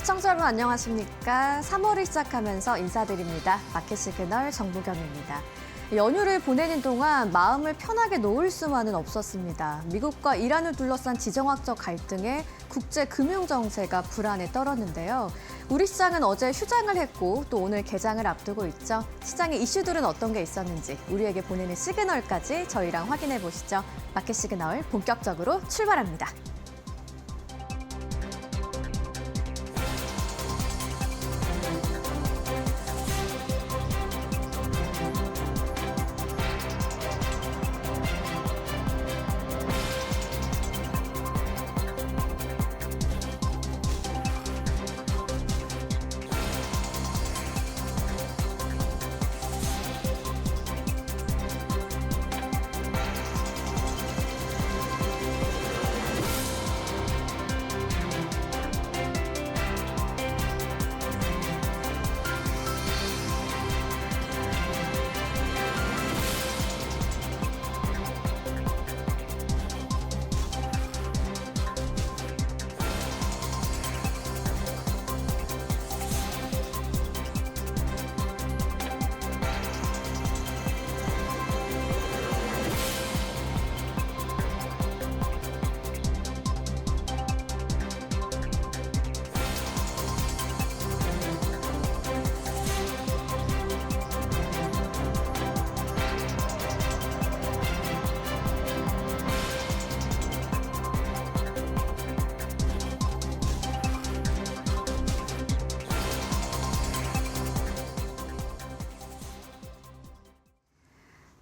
시청자 여러분 안녕하십니까? 3월을 시작하면서 인사드립니다. 마켓 시그널 정보경입니다. 연휴를 보내는 동안 마음을 편하게 놓을 수만은 없었습니다. 미국과 이란을 둘러싼 지정학적 갈등에 국제 금융 정세가 불안에 떨었는데요. 우리 시장은 어제 휴장을 했고 또 오늘 개장을 앞두고 있죠. 시장의 이슈들은 어떤 게 있었는지 우리에게 보내는 시그널까지 저희랑 확인해 보시죠. 마켓 시그널 본격적으로 출발합니다.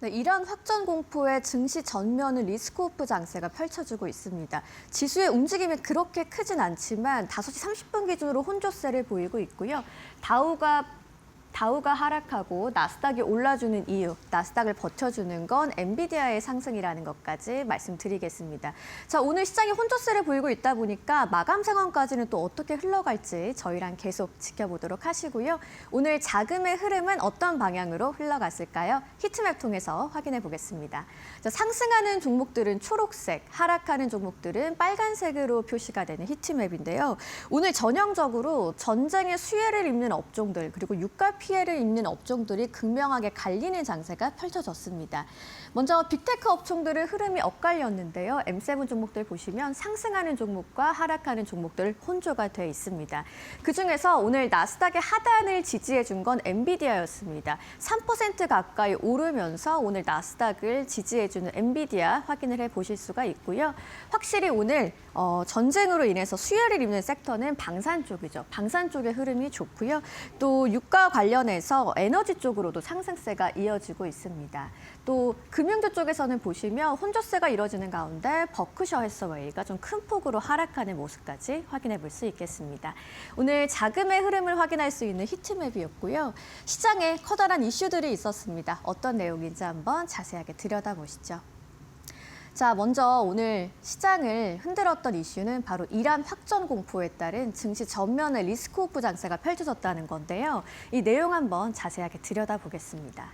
네, 이란 확전 공포에 증시 전면은 리스크오프 장세가 펼쳐지고 있습니다. 지수의 움직임이 그렇게 크진 않지만 5시 30분 기준으로 혼조세를 보이고 있고요. 다우가 하락하고 나스닥이 올라주는 이유, 나스닥을 버텨주는 건 엔비디아의 상승이라는 것까지 말씀드리겠습니다. 자, 오늘 시장이 혼조세를 보이고 있다 보니까 마감 상황까지는 또 어떻게 흘러갈지 저희랑 계속 지켜보도록 하시고요. 오늘 자금의 흐름은 어떤 방향으로 흘러갔을까요? 히트맵 통해서 확인해 보겠습니다. 자, 상승하는 종목들은 초록색, 하락하는 종목들은 빨간색으로 표시가 되는 히트맵인데요. 오늘 전형적으로 전쟁의 수혜를 입는 업종들, 그리고 유가 피해를 입는 업종들이 극명하게 갈리는 장세가 펼쳐졌습니다. 먼저 빅테크 업종들의 흐름이 엇갈렸는데요. M7 종목들 보시면 상승하는 종목과 하락하는 종목들 혼조가 돼 있습니다. 그중에서 오늘 나스닥의 하단을 지지해준 건 엔비디아였습니다. 3% 가까이 오르면서 오늘 나스닥을 지지해주는 엔비디아 확인을 해보실 수가 있고요. 확실히 오늘 전쟁으로 인해서 수혜를 입는 섹터는 방산 쪽이죠. 방산 쪽의 흐름이 좋고요. 또 유가 관련해서 에너지 쪽으로도 상승세가 이어지고 있습니다. 또 금융주 쪽에서는 보시면 혼조세가 이뤄지는 가운데 버크셔 해서웨이가 좀 큰 폭으로 하락하는 모습까지 확인해 볼 수 있겠습니다. 오늘 자금의 흐름을 확인할 수 있는 히트맵이었고요. 시장에 커다란 이슈들이 있었습니다. 어떤 내용인지 한번 자세하게 들여다보시죠. 자, 먼저 오늘 시장을 흔들었던 이슈는 바로 이란 확전 공포에 따른 증시 전면의 리스크오프 장세가 펼쳐졌다는 건데요. 이 내용 한번 자세하게 들여다보겠습니다.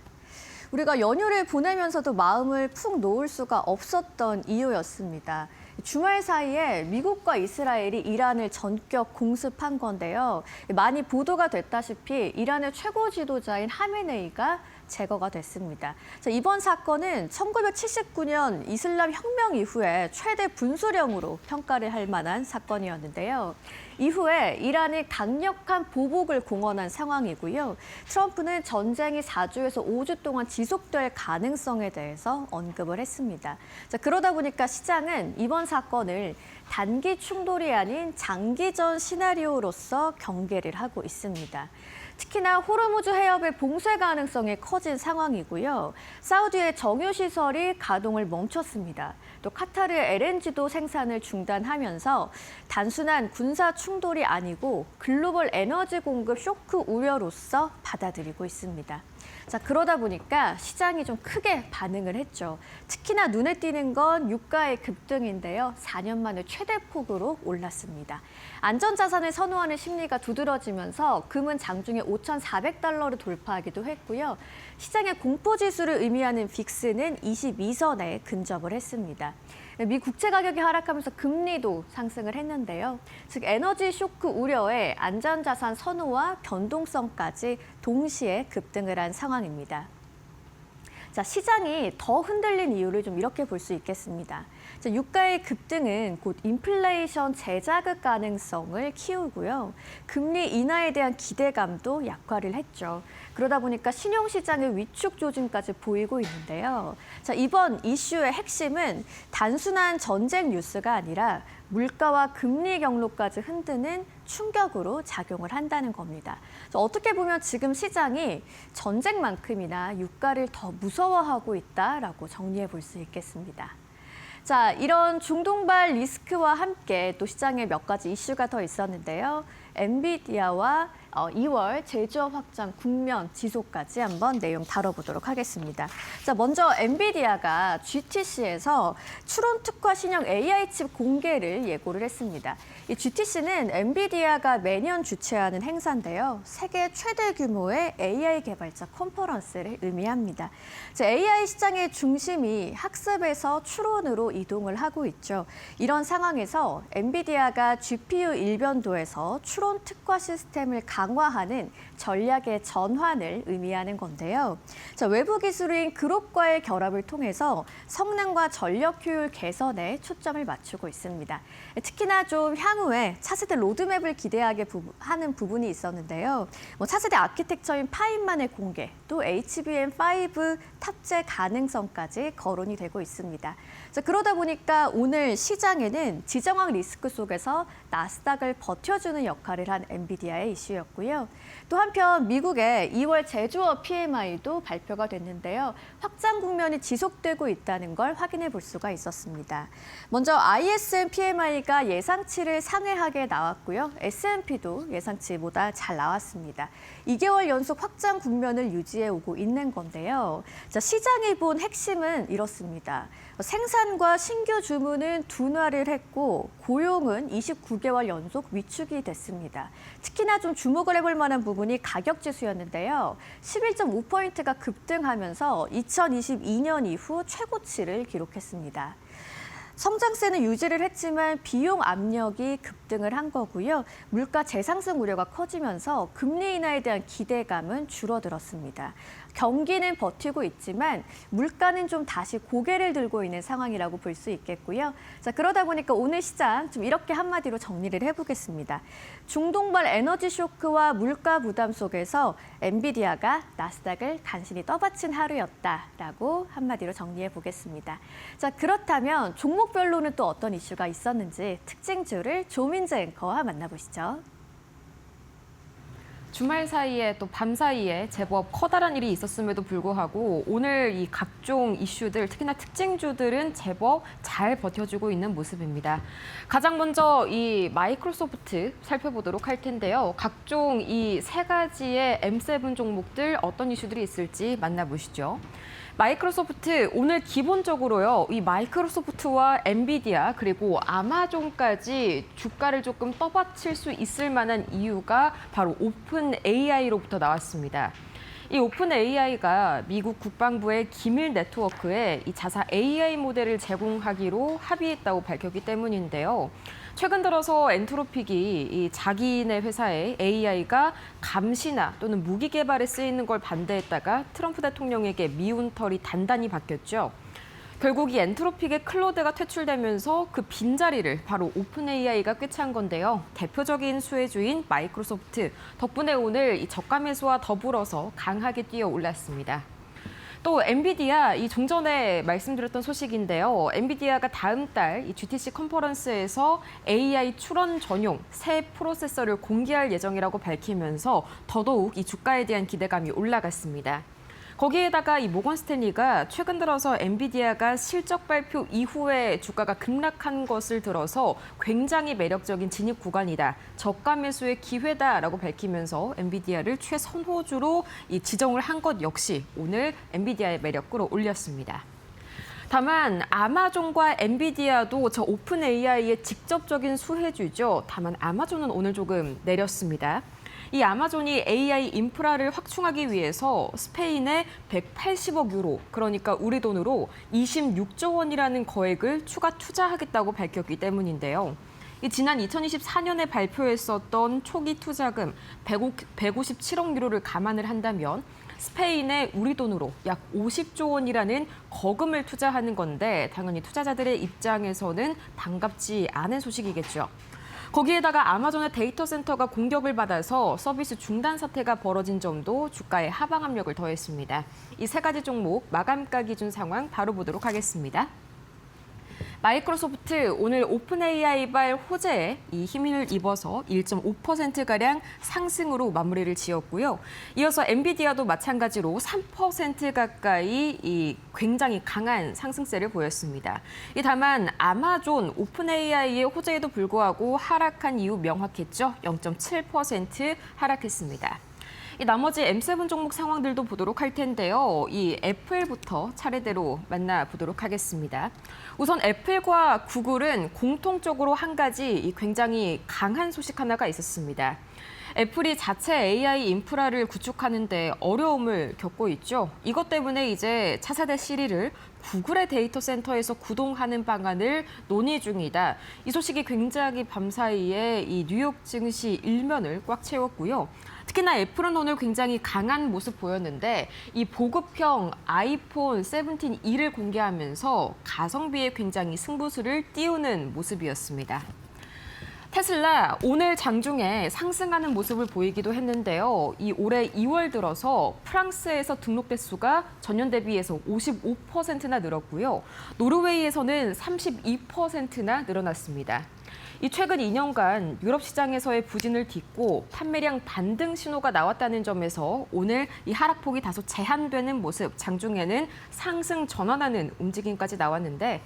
우리가 연휴를 보내면서도 마음을 푹 놓을 수가 없었던 이유였습니다. 주말 사이에 미국과 이스라엘이 이란을 전격 공습한 건데요. 많이 보도가 됐다시피 이란의 최고 지도자인 하메네이가 제거가 됐습니다. 자, 이번 사건은 1979년 이슬람 혁명 이후에 최대 분수령으로 평가를 할 만한 사건이었는데요. 이후에 이란이 강력한 보복을 공언한 상황이고요. 트럼프는 전쟁이 4주에서 5주 동안 지속될 가능성에 대해서 언급을 했습니다. 자, 그러다 보니까 시장은 이번 사건을 단기 충돌이 아닌 장기전 시나리오로서 경계를 하고 있습니다. 특히나 호르무즈 해협의 봉쇄 가능성이 커진 상황이고요. 사우디의 정유시설이 가동을 멈췄습니다. 또 카타르의 LNG도 생산을 중단하면서 단순한 군사 충돌이 아니고 글로벌 에너지 공급 쇼크 우려로서 받아들이고 있습니다. 자, 그러다 보니까 시장이 좀 크게 반응을 했죠. 특히나 눈에 띄는 건 유가의 급등인데요. 4년 만에 최대폭으로 올랐습니다. 안전자산을 선호하는 심리가 두드러지면서 금은 장중에 5,400달러를 돌파하기도 했고요. 시장의 공포지수를 의미하는 빅스는 22선에 근접을 했습니다. 미 국채 가격이 하락하면서 금리도 상승을 했는데요. 즉 에너지 쇼크 우려에 안전자산 선호와 변동성까지 동시에 급등을 한 상황입니다. 자, 시장이 더 흔들린 이유를 좀 이렇게 볼 수 있겠습니다. 자, 유가의 급등은 곧 인플레이션 재자극 가능성을 키우고요. 금리 인하에 대한 기대감도 약화를 했죠. 그러다 보니까 신용시장의 위축 조짐까지 보이고 있는데요. 자, 이번 이슈의 핵심은 단순한 전쟁 뉴스가 아니라 물가와 금리 경로까지 흔드는 충격으로 작용을 한다는 겁니다. 어떻게 보면 지금 시장이 전쟁만큼이나 유가를 더 무서워하고 있다라고 정리해 볼 수 있겠습니다. 자, 이런 중동발 리스크와 함께 또 시장에 몇 가지 이슈가 더 있었는데요. 엔비디아와 2월 제조업 확장 국면 지속까지 한번 내용 다뤄보도록 하겠습니다. 자, 먼저 엔비디아가 GTC에서 추론 특화 신형 AI 칩 공개를 예고를 했습니다. 이 GTC는 엔비디아가 매년 주최하는 행사인데요. 세계 최대 규모의 AI 개발자 컨퍼런스를 의미합니다. 자, AI 시장의 중심이 학습에서 추론으로 이동을 하고 있죠. 이런 상황에서 엔비디아가 GPU 일변도에서 추론 특화 시스템을 강화하는 전략의 전환을 의미하는 건데요. 자, 외부 기술인 그룹과의 결합을 통해서 성능과 전력 효율 개선에 초점을 맞추고 있습니다. 특히나 좀 향후에 차세대 로드맵을 기대하게 하는 부분이 있었는데요. 차세대 아키텍처인 파인만의 공개, 또 HBM5 탑재 가능성까지 거론이 되고 있습니다. 자, 그러다 보니까 오늘 시장에는 지정학 리스크 속에서 나스닥을 버텨주는 역할을 한 엔비디아의 이슈였고요. 또 한편 미국의 2월 제조업 PMI도 발표가 됐는데요. 확장 국면이 지속되고 있다는 걸 확인해 볼 수가 있었습니다. 먼저 ISM PMI가 예상치를 상회하게 나왔고요. S&P도 예상치보다 잘 나왔습니다. 2개월 연속 확장 국면을 유지해 오고 있는 건데요. 자, 시장이 본 핵심은 이렇습니다. 생산과 신규 주문은 둔화를 했고 고용은 29개월 연속 위축이 됐습니다. 특히나 좀 주목을 해볼 만한 부분이 가격 지수였는데요. 11.5포인트가 급등하면서 2022년 이후 최고치를 기록했습니다. 성장세는 유지를 했지만 비용 압력이 급등을 한 거고요. 물가 재상승 우려가 커지면서 금리 인하에 대한 기대감은 줄어들었습니다. 경기는 버티고 있지만 물가는 좀 다시 고개를 들고 있는 상황이라고 볼 수 있겠고요. 자, 그러다 보니까 오늘 시장 좀 이렇게 한마디로 정리를 해보겠습니다. 중동발 에너지 쇼크와 물가 부담 속에서 엔비디아가 나스닥을 간신히 떠받친 하루였다라고 한마디로 정리해 보겠습니다. 자, 그렇다면 종목별로는 또 어떤 이슈가 있었는지 특징주를 조민재 앵커와 만나보시죠. 주말 사이에 또 밤 사이에 제법 커다란 일이 있었음에도 불구하고 오늘 이 각종 이슈들, 특히나 특징주들은 제법 잘 버텨주고 있는 모습입니다. 가장 먼저 이 마이크로소프트 살펴보도록 할 텐데요. 각종 이 세 가지의 M7 종목들 어떤 이슈들이 있을지 만나보시죠. 마이크로소프트 오늘 기본적으로요. 이 마이크로소프트와 엔비디아 그리고 아마존까지 주가를 조금 떠받칠 수 있을 만한 이유가 바로 오픈 AI로부터 나왔습니다. 이 오픈 AI가 미국 국방부의 기밀 네트워크에 이 자사 AI 모델을 제공하기로 합의했다고 밝혔기 때문인데요. 최근 들어서 엔트로픽이 이 자기네 회사의 AI가 감시나 또는 무기 개발에 쓰이는 걸 반대했다가 트럼프 대통령에게 미운 털이 단단히 박혔죠. 결국 이 엔트로픽의 클로드가 퇴출되면서 그 빈자리를 바로 오픈 AI가 꿰찬 건데요. 대표적인 수혜주인 마이크로소프트 덕분에 오늘 이 저가 매수와 더불어서 강하게 뛰어 올랐습니다. 또 엔비디아, 이 좀 전에 말씀드렸던 소식인데요. 엔비디아가 다음 달 이 GTC 컨퍼런스에서 AI 추론 전용 새 프로세서를 공개할 예정이라고 밝히면서 더더욱 이 주가에 대한 기대감이 올라갔습니다. 거기에다가 이 모건 스탠리가 최근 들어서 엔비디아가 실적 발표 이후에 주가가 급락한 것을 들어서 굉장히 매력적인 진입 구간이다. 저가 매수의 기회다라고 밝히면서 엔비디아를 최선호주로 이 지정을 한 것 역시 오늘 엔비디아의 매력 끌어올렸습니다. 다만 아마존과 엔비디아도 저 오픈 AI의 직접적인 수혜주죠. 다만 아마존은 오늘 조금 내렸습니다. 이 아마존이 AI 인프라를 확충하기 위해서 스페인에 180억 유로, 그러니까 우리 돈으로 26조 원이라는 거액을 추가 투자하겠다고 밝혔기 때문인데요. 지난 2024년에 발표했었던 초기 투자금 157억 유로를 감안을 한다면 스페인에 우리 돈으로 약 50조 원이라는 거금을 투자하는 건데 당연히 투자자들의 입장에서는 반갑지 않은 소식이겠죠. 거기에다가 아마존의 데이터 센터가 공격을 받아서 서비스 중단 사태가 벌어진 점도 주가에 하방 압력을 더했습니다. 이 세 가지 종목 마감가 기준 상황 바로 보도록 하겠습니다. 마이크로소프트 오늘 오픈 AI발 호재에 힘을 입어서 1.5%가량 상승으로 마무리를 지었고요. 이어서 엔비디아도 마찬가지로 3% 가까이 굉장히 강한 상승세를 보였습니다. 다만 아마존 오픈 AI의 호재에도 불구하고 하락한 이유 명확했죠. 0.7% 하락했습니다. 나머지 M7 종목 상황들도 보도록 할 텐데요. 이 애플부터 차례대로 만나보도록 하겠습니다. 우선 애플과 구글은 공통적으로 한 가지 굉장히 강한 소식 하나가 있었습니다. 애플이 자체 AI 인프라를 구축하는데 어려움을 겪고 있죠. 이것 때문에 이제 차세대 시리를 구글의 데이터 센터에서 구동하는 방안을 논의 중이다. 이 소식이 굉장히 밤사이에 이 뉴욕 증시 일면을 꽉 채웠고요. 특히나 애플은 오늘 굉장히 강한 모습 보였는데 이 보급형 아이폰 17E를 공개하면서 가성비에 굉장히 승부수를 띄우는 모습이었습니다. 테슬라 오늘 장중에 상승하는 모습을 보이기도 했는데요. 이 올해 2월 들어서 프랑스에서 등록 대수가 전년 대비해서 55%나 늘었고요. 노르웨이에서는 32%나 늘어났습니다. 이 최근 2년간 유럽 시장에서의 부진을 딛고 판매량 반등 신호가 나왔다는 점에서 오늘 이 하락폭이 다소 제한되는 모습, 장중에는 상승 전환하는 움직임까지 나왔는데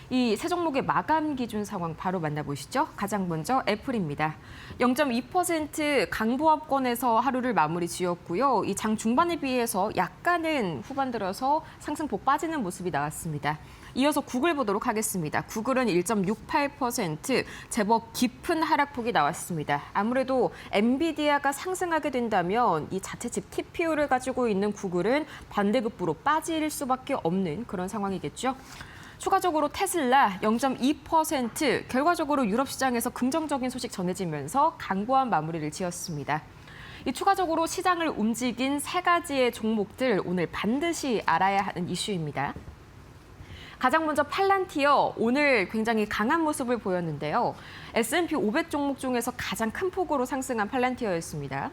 이 세 종목의 마감 기준 상황 바로 만나보시죠. 가장 먼저 애플입니다. 0.2% 강보합권에서 하루를 마무리 지었고요. 이 장 중반에 비해서 약간은 후반 들어서 상승폭 빠지는 모습이 나왔습니다. 이어서 구글 보도록 하겠습니다. 구글은 1.68% 제법 깊은 하락폭이 나왔습니다. 아무래도 엔비디아가 상승하게 된다면 이 자체집 TPU를 가지고 있는 구글은 반대급부로 빠질 수밖에 없는 그런 상황이겠죠. 추가적으로 테슬라 0.2% 결과적으로 유럽 시장에서 긍정적인 소식 전해지면서 강보한 마무리를 지었습니다. 추가적으로 시장을 움직인 세 가지의 종목들 오늘 반드시 알아야 하는 이슈입니다. 가장 먼저 팔란티어 오늘 굉장히 강한 모습을 보였는데요. S&P 500 종목 중에서 가장 큰 폭으로 상승한 팔란티어였습니다.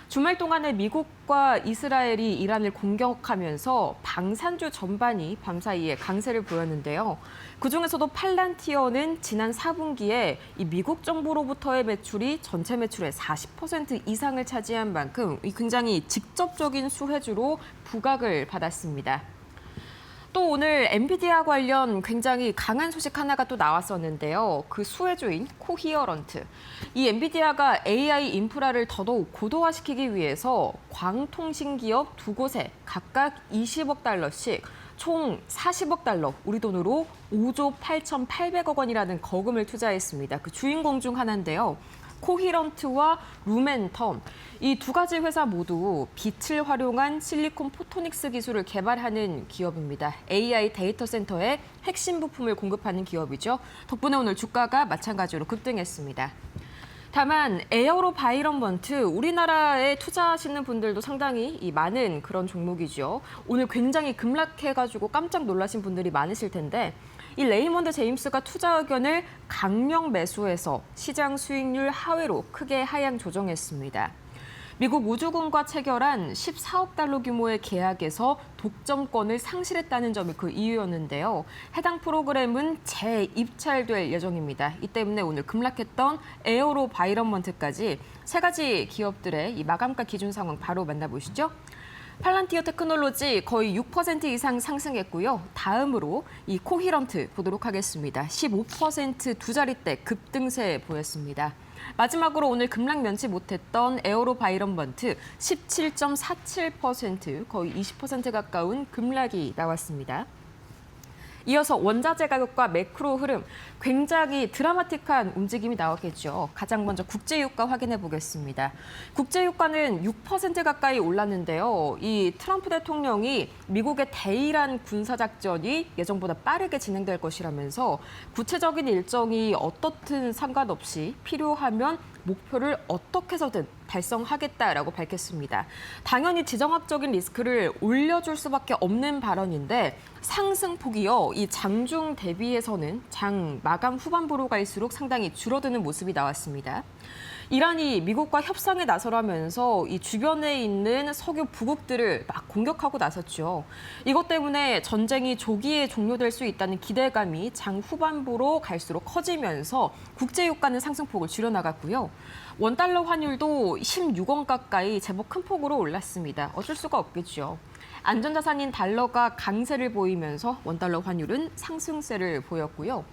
주말 동안에 미국과 이스라엘이 이란을 공격하면서 방산주 전반이 밤사이에 강세를 보였는데요. 그중에서도 팔란티어는 지난 4분기에 이 미국 정부로부터의 매출이 전체 매출의 40% 이상을 차지한 만큼 굉장히 직접적인 수혜주로 부각을 받았습니다. 또 오늘 엔비디아 관련 굉장히 강한 소식 하나가 또 나왔었는데요. 그 수혜주인 코히어런트. 이 엔비디아가 AI 인프라를 더더욱 고도화시키기 위해서 광통신 기업 두 곳에 각각 20억 달러씩 총 40억 달러, 우리 돈으로 5조 8,800억 원이라는 거금을 투자했습니다. 그 주인공 중 하나인데요. 코히런트와 루멘텀, 이 두 가지 회사 모두 빛을 활용한 실리콘 포토닉스 기술을 개발하는 기업입니다. AI 데이터 센터의 핵심 부품을 공급하는 기업이죠. 덕분에 오늘 주가가 마찬가지로 급등했습니다. 다만 에어로바이런먼트, 우리나라에 투자하시는 분들도 상당히 많은 그런 종목이죠. 오늘 굉장히 급락해가지고 깜짝 놀라신 분들이 많으실 텐데 이 레이먼드 제임스가 투자 의견을 강력 매수해서 시장 수익률 하회로 크게 하향 조정했습니다. 미국 우주군과 체결한 14억 달러 규모의 계약에서 독점권을 상실했다는 점이 그 이유였는데요. 해당 프로그램은 재입찰될 예정입니다. 이 때문에 오늘 급락했던 에어로바이런먼트까지 세 가지 기업들의 이 마감가 기준 상황 바로 만나보시죠. 팔란티어 테크놀로지 거의 6% 이상 상승했고요. 다음으로 이 코히런트 보도록 하겠습니다. 15% 두 자릿대 급등세 보였습니다. 마지막으로 오늘 급락 면치 못했던 에어로바이런먼트 17.47% 거의 20% 가까운 급락이 나왔습니다. 이어서 원자재 가격과 매크로 흐름, 굉장히 드라마틱한 움직임이 나오겠죠. 가장 먼저 국제유가 확인해 보겠습니다. 국제유가는 6% 가까이 올랐는데요. 이 트럼프 대통령이 미국의 대이란 군사작전이 예정보다 빠르게 진행될 것이라면서 구체적인 일정이 어떻든 상관없이 필요하면 목표를 어떻게 해서든 달성하겠다라고 밝혔습니다. 당연히 지정학적인 리스크를 올려줄 수밖에 없는 발언인데 상승폭이요. 이 장중 대비해서는 장 마감 후반부로 갈수록 상당히 줄어드는 모습이 나왔습니다. 이란이 미국과 협상에 나서라면서 이 주변에 있는 석유 부국들을 막 공격하고 나섰죠. 이것 때문에 전쟁이 조기에 종료될 수 있다는 기대감이 장 후반부로 갈수록 커지면서 국제유가는 상승폭을 줄여나갔고요. 원달러 환율도 16원 가까이 제법 큰 폭으로 올랐습니다. 어쩔 수가 없겠죠. 안전자산인 달러가 강세를 보이면서 원달러 환율은 상승세를 보였고요.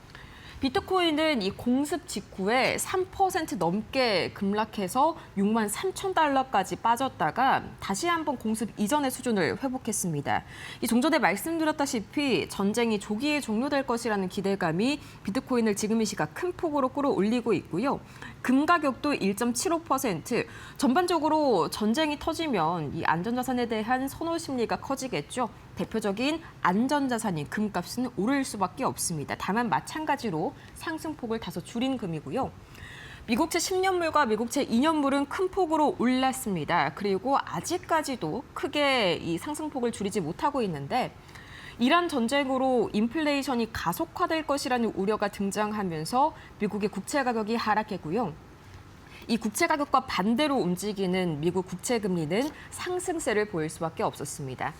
비트코인은 이 공습 직후에 3% 넘게 급락해서 6만 3천 달러까지 빠졌다가 다시 한번 공습 이전의 수준을 회복했습니다. 이 좀 전에 말씀드렸다시피 전쟁이 조기에 종료될 것이라는 기대감이 비트코인을 지금 이 시각 큰 폭으로 끌어올리고 있고요. 금 가격도 1.75%. 전반적으로 전쟁이 터지면 이 안전자산에 대한 선호 심리가 커지겠죠. 대표적인 안전자산인 금값은 오를 수밖에 없습니다. 다만 마찬가지로 상승폭을 다소 줄인 금이고요. 미국채 10년물과 미국채 2년물은 큰 폭으로 올랐습니다. 그리고 아직까지도 크게 이 상승폭을 줄이지 못하고 있는데 이란 전쟁으로 인플레이션이 가속화될 것이라는 우려가 등장하면서 미국의 국채 가격이 하락했고요. 이 국채 가격과 반대로 움직이는 미국 국채 금리는 상승세를 보일 수밖에 없었습니다.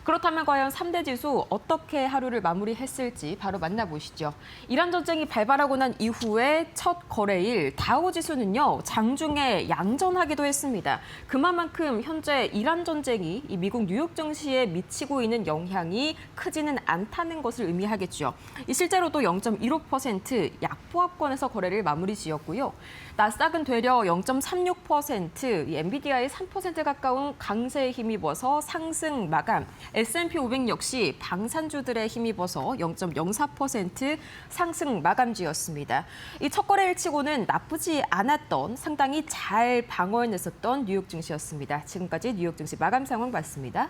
그렇다면 과연 3대 지수 어떻게 하루를 마무리했을지 바로 만나보시죠. 이란 전쟁이 발발하고 난 이후에 첫 거래일 다우지수는요. 장중에 양전하기도 했습니다. 그만큼 현재 이란 전쟁이 이 미국 뉴욕 증시에 미치고 있는 영향이 크지는 않다는 것을 의미하겠죠. 실제로도 0.15% 약보합권에서 거래를 마무리 지었고요. 나스닥은 되려 0.36%, 이 엔비디아의 3% 가까운 강세에 힘입어서 상승 마감. S&P 500 역시 방산주들에 힘입어서 0.04% 상승 마감주였습니다. 이 첫 거래일 치고는 나쁘지 않았던 상당히 잘 방어해냈었던 뉴욕 증시였습니다. 지금까지 뉴욕 증시 마감 상황 봤습니다.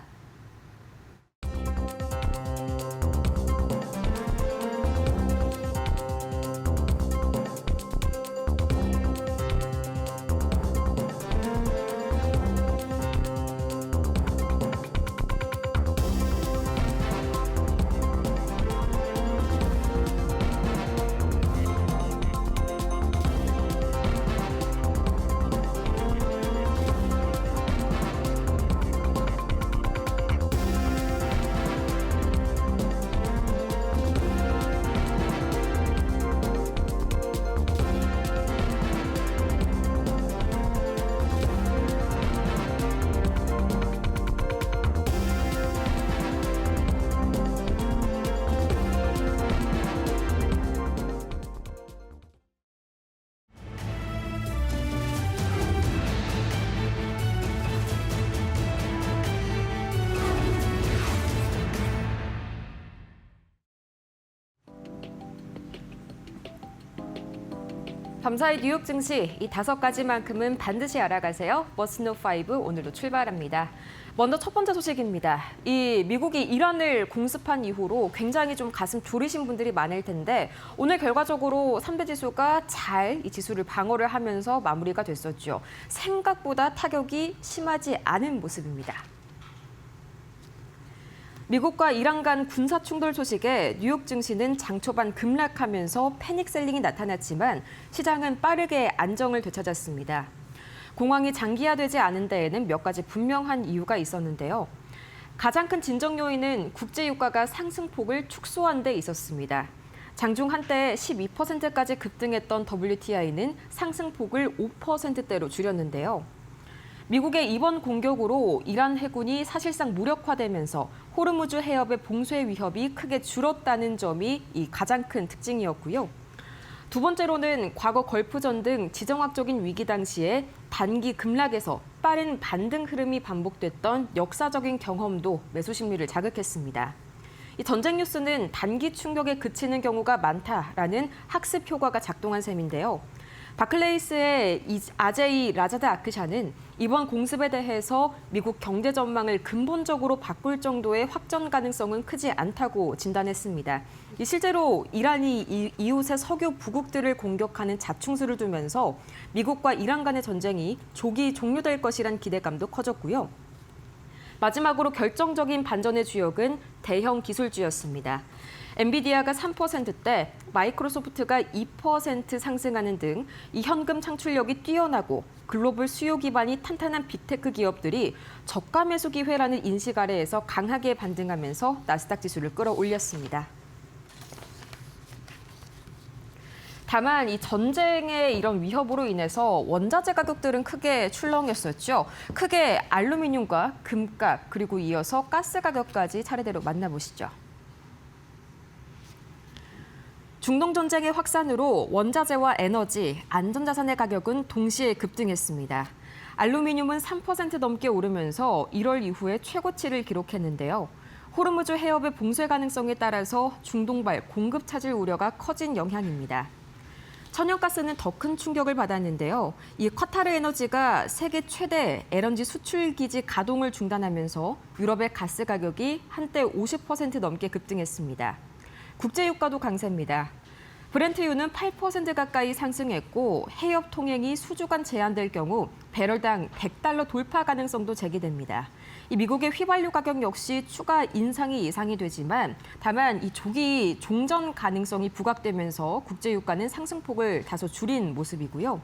밤사이 뉴욕 증시 이 5가지만큼은 반드시 알아가세요. 머스노 5 오늘도 출발합니다. 먼저 첫 번째 소식입니다. 이 미국이 이란을 공습한 이후로 굉장히 좀 가슴 졸이신 분들이 많을 텐데 오늘 결과적으로 3대 지수가 잘 이 지수를 방어를 하면서 마무리가 됐었죠. 생각보다 타격이 심하지 않은 모습입니다. 미국과 이란 간 군사 충돌 소식에 뉴욕 증시는 장 초반 급락하면서 패닉셀링이 나타났지만 시장은 빠르게 안정을 되찾았습니다. 공황이 장기화되지 않은 데에는 몇 가지 분명한 이유가 있었는데요. 가장 큰 진정 요인은 국제유가가 상승폭을 축소한 데 있었습니다. 장중 한때 12%까지 급등했던 WTI는 상승폭을 5%대로 줄였는데요. 미국의 이번 공격으로 이란 해군이 사실상 무력화되면서 호르무즈 해협의 봉쇄 위협이 크게 줄었다는 점이 이 가장 큰 특징이었고요. 두 번째로는 과거 걸프전 등 지정학적인 위기 당시에 단기 급락에서 빠른 반등 흐름이 반복됐던 역사적인 경험도 매수 심리를 자극했습니다. 이 전쟁 뉴스는 단기 충격에 그치는 경우가 많다라는 학습 효과가 작동한 셈인데요. 바클레이스의 아제이 라자드 아크샤는 이번 공습에 대해서 미국 경제 전망을 근본적으로 바꿀 정도의 확전 가능성은 크지 않다고 진단했습니다. 실제로 이란이 이웃의 석유 부국들을 공격하는 자충수를 두면서 미국과 이란 간의 전쟁이 조기 종료될 것이란 기대감도 커졌고요. 마지막으로 결정적인 반전의 주역은 대형 기술주였습니다. 엔비디아가 3%대, 마이크로소프트가 2% 상승하는 등 이 현금 창출력이 뛰어나고 글로벌 수요 기반이 탄탄한 빅테크 기업들이 저가 매수 기회라는 인식 아래에서 강하게 반등하면서 나스닥 지수를 끌어올렸습니다. 다만 이 전쟁의 이런 위협으로 인해서 원자재 가격들은 크게 출렁였었죠. 크게 알루미늄과 금값 그리고 이어서 가스 가격까지 차례대로 만나보시죠. 중동 전쟁의 확산으로 원자재와 에너지, 안전자산의 가격은 동시에 급등했습니다. 알루미늄은 3% 넘게 오르면서 1월 이후에 최고치를 기록했는데요. 호르무즈 해협의 봉쇄 가능성에 따라서 중동발 공급 차질 우려가 커진 영향입니다. 천연가스는 더 큰 충격을 받았는데요. 이 커타르 에너지가 세계 최대 LNG 수출 기지 가동을 중단하면서 유럽의 가스 가격이 한때 50% 넘게 급등했습니다. 국제유가도 강세입니다. 브렌트유는 8% 가까이 상승했고 해협 통행이 수주간 제한될 경우 배럴당 $100 돌파 가능성도 제기됩니다. 이 미국의 휘발유 가격 역시 추가 인상이 예상이 되지만 다만 이 조기 종전 가능성이 부각되면서 국제유가는 상승폭을 다소 줄인 모습이고요.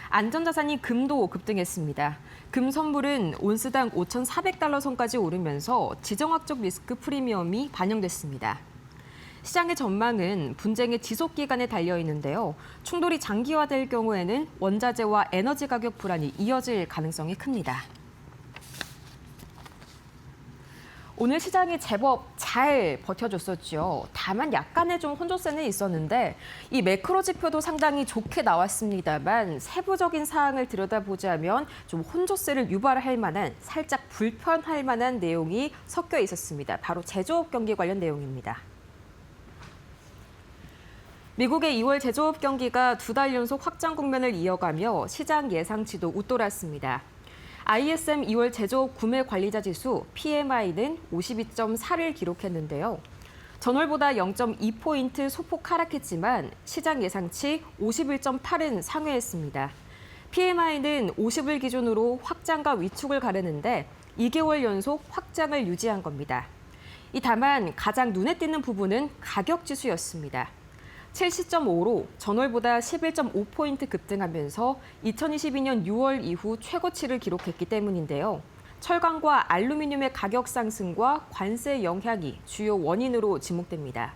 안전자산인 금도 급등했습니다. 금 선물은 온스당 $5,400 선까지 오르면서 지정학적 리스크 프리미엄이 반영됐습니다. 시장의 전망은 분쟁의 지속 기간에 달려 있는데요. 충돌이 장기화될 경우에는 원자재와 에너지 가격 불안이 이어질 가능성이 큽니다. 오늘 시장이 제법 잘 버텨줬었죠. 다만 약간의 좀 혼조세는 있었는데 이 매크로 지표도 상당히 좋게 나왔습니다만 세부적인 사항을 들여다보자면 좀 혼조세를 유발할 만한 살짝 불편할 만한 내용이 섞여 있었습니다. 바로 제조업 경기 관련 내용입니다. 미국의 2월 제조업 경기가 2달 연속 확장 국면을 이어가며 시장 예상치도 웃돌았습니다. ISM 2월 제조업 구매 관리자 지수 PMI는 52.4를 기록했는데요. 전월보다 0.2포인트 소폭 하락했지만 시장 예상치 51.8은 상회했습니다. PMI는 50을 기준으로 확장과 위축을 가르는데 2개월 연속 확장을 유지한 겁니다. 다만 가장 눈에 띄는 부분은 가격 지수였습니다. 70.5로 전월보다 11.5포인트 급등하면서 2022년 6월 이후 최고치를 기록했기 때문인데요. 철강과 알루미늄의 가격 상승과 관세 영향이 주요 원인으로 지목됩니다.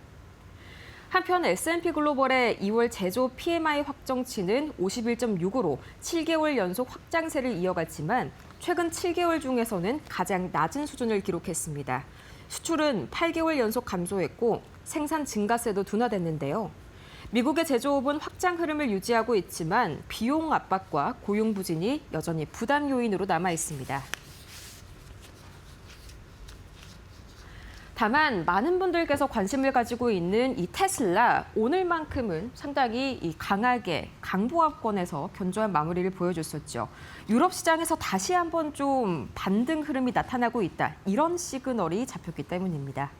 한편 S&P 글로벌의 2월 제조업 PMI 확정치는 51.6으로 7개월 연속 확장세를 이어갔지만 최근 7개월 중에서는 가장 낮은 수준을 기록했습니다. 수출은 8개월 연속 감소했고 생산 증가세도 둔화됐는데요. 미국의 제조업은 확장 흐름을 유지하고 있지만 비용 압박과 고용 부진이 여전히 부담 요인으로 남아 있습니다. 다만 많은 분들께서 관심을 가지고 있는 이 테슬라, 오늘만큼은 상당히 강하게 강보합권에서 견조한 마무리를 보여줬었죠. 유럽 시장에서 다시 한번 좀 반등 흐름이 나타나고 있다. 이런 시그널이 잡혔기 때문입니다.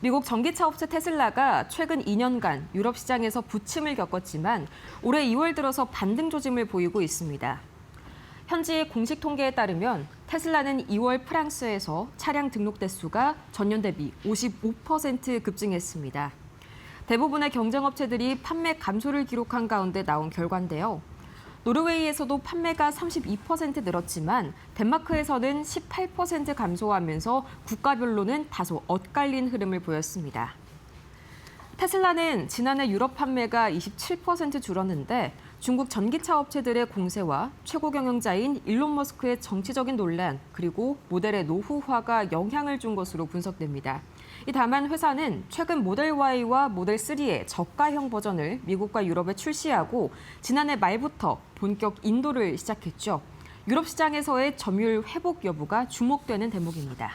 미국 전기차 업체 테슬라가 최근 2년간 유럽 시장에서 부침을 겪었지만 올해 2월 들어서 반등 조짐을 보이고 있습니다. 현지의 공식 통계에 따르면 테슬라는 2월 프랑스에서 차량 등록 대수가 전년 대비 55% 급증했습니다. 대부분의 경쟁업체들이 판매 감소를 기록한 가운데 나온 결과인데요. 노르웨이에서도 판매가 32% 늘었지만 덴마크에서는 18% 감소하면서 국가별로는 다소 엇갈린 흐름을 보였습니다. 테슬라는 지난해 유럽 판매가 27% 줄었는데 중국 전기차 업체들의 공세와 최고 경영자인 일론 머스크의 정치적인 논란 그리고 모델의 노후화가 영향을 준 것으로 분석됩니다. 다만 회사는 최근 모델 Y와 모델 3의 저가형 버전을 미국과 유럽에 출시하고 지난해 말부터 본격 인도를 시작했죠. 유럽 시장에서의 점유율 회복 여부가 주목되는 대목입니다.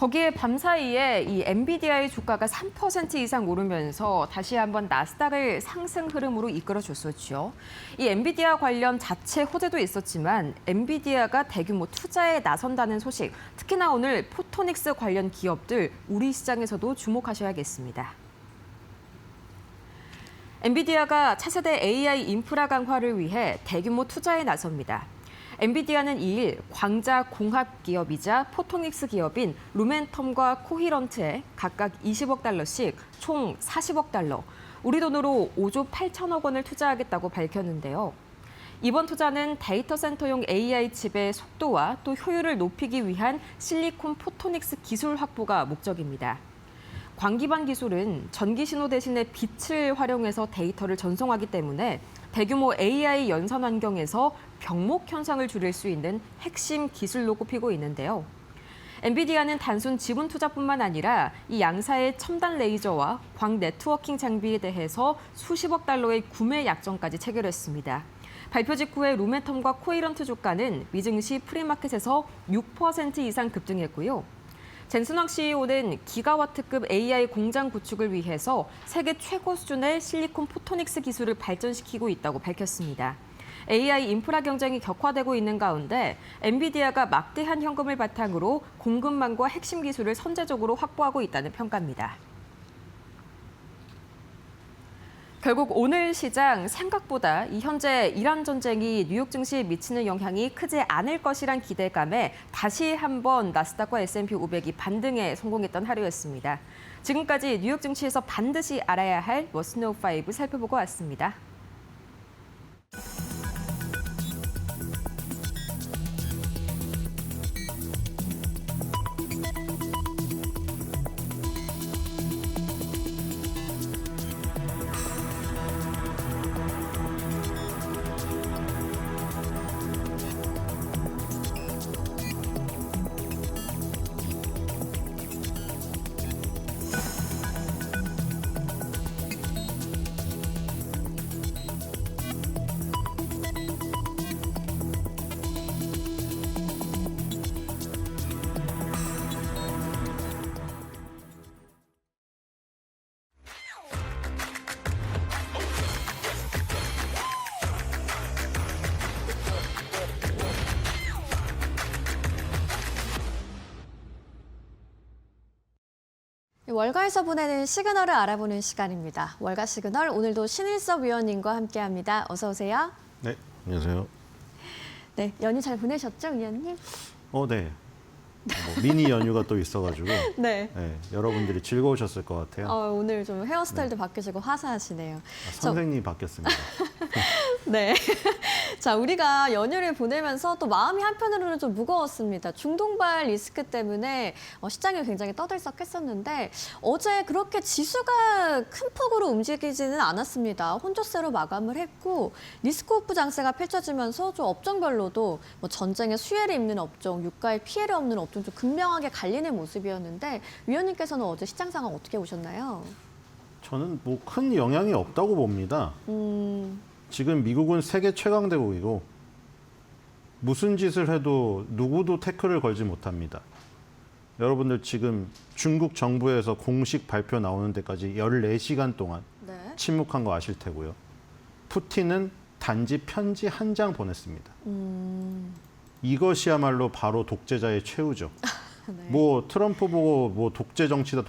거기에 밤사이에 이 엔비디아의 주가가 3% 이상 오르면서 다시 한번 나스닥을 상승 흐름으로 이끌어줬었죠. 이 엔비디아 관련 자체 호재도 있었지만 엔비디아가 대규모 투자에 나선다는 소식, 특히나 오늘 포토닉스 관련 기업들 우리 시장에서도 주목하셔야겠습니다. 엔비디아가 차세대 AI 인프라 강화를 위해 대규모 투자에 나섭니다. 엔비디아는 2일 광자 공합 기업이자 포토닉스 기업인 루멘텀과 코히런트에 각각 20억 달러씩 총 40억 달러, 우리 돈으로 5조 8천억 원을 투자하겠다고 밝혔는데요. 이번 투자는 데이터 센터용 AI 칩의 속도와 또 효율을 높이기 위한 실리콘 포토닉스 기술 확보가 목적입니다. 광기반 기술은 전기 신호 대신에 빛을 활용해서 데이터를 전송하기 때문에 대규모 AI 연산 환경에서 병목 현상을 줄일 수 있는 핵심 기술로 꼽히고 있는데요. 엔비디아는 단순 지분 투자뿐만 아니라 이 양사의 첨단 레이저와 광 네트워킹 장비에 대해서 수십억 달러의 구매 약정까지 체결했습니다. 발표 직후에 루멘텀과 코이런트 주가는 미증시 프리마켓에서 6% 이상 급등했고요. 젠슨왕 CEO는 기가와트급 AI 공장 구축을 위해서 세계 최고 수준의 실리콘 포토닉스 기술을 발전시키고 있다고 밝혔습니다. AI 인프라 경쟁이 격화되고 있는 가운데 엔비디아가 막대한 현금을 바탕으로 공급망과 핵심 기술을 선제적으로 확보하고 있다는 평가입니다. 결국 오늘 시장 생각보다 이 현재 이란 전쟁이 뉴욕 증시에 미치는 영향이 크지 않을 것이란 기대감에 다시 한번 나스닥과 S&P 500이 반등에 성공했던 하루였습니다. 지금까지 뉴욕 증시에서 반드시 알아야 할 머스노 5 살펴보고 왔습니다. 월가에서 보내는 시그널을 알아보는 시간입니다. 월가 시그널 오늘도 신일섭 위원님과 함께합니다. 어서 오세요. 네, 안녕하세요. 네, 연휴 잘 보내셨죠, 위원님? 네. 미니 연휴가 또 있어가지고 네. 네, 여러분들이 즐거우셨을 것 같아요. 오늘 좀 헤어스타일도 바뀌시고 화사하시네요. 선생님이 바뀌었습니다. 네. 자, 우리가 연휴를 보내면서 또 마음이 한편으로는 좀 무거웠습니다. 중동발 리스크 때문에 시장이 굉장히 떠들썩했었는데 어제 그렇게 지수가 큰 폭으로 움직이지는 않았습니다. 혼조세로 마감을 했고 리스크오프 장세가 펼쳐지면서 좀 업종별로도 뭐 전쟁의 수혜를 입는 업종, 유가의 피해를 없는 업종 좀 극명하게 갈리는 모습이었는데 위원님께서는 어제 시장 상황 어떻게 보셨나요? 저는 뭐 큰 영향이 없다고 봅니다. 지금 미국은 세계 최강 대국이고 무슨 짓을 해도 누구도 태클을 걸지 못합니다. 여러분들 지금 중국 정부에서 공식 발표 나오는 데까지 14시간 동안 네. 침묵한 거 아실 테고요. 푸틴은 단지 편지 한 장 보냈습니다. 이것이야말로 바로 독재자의 최후죠. 네. 뭐 트럼프 보고 뭐 독재 정치다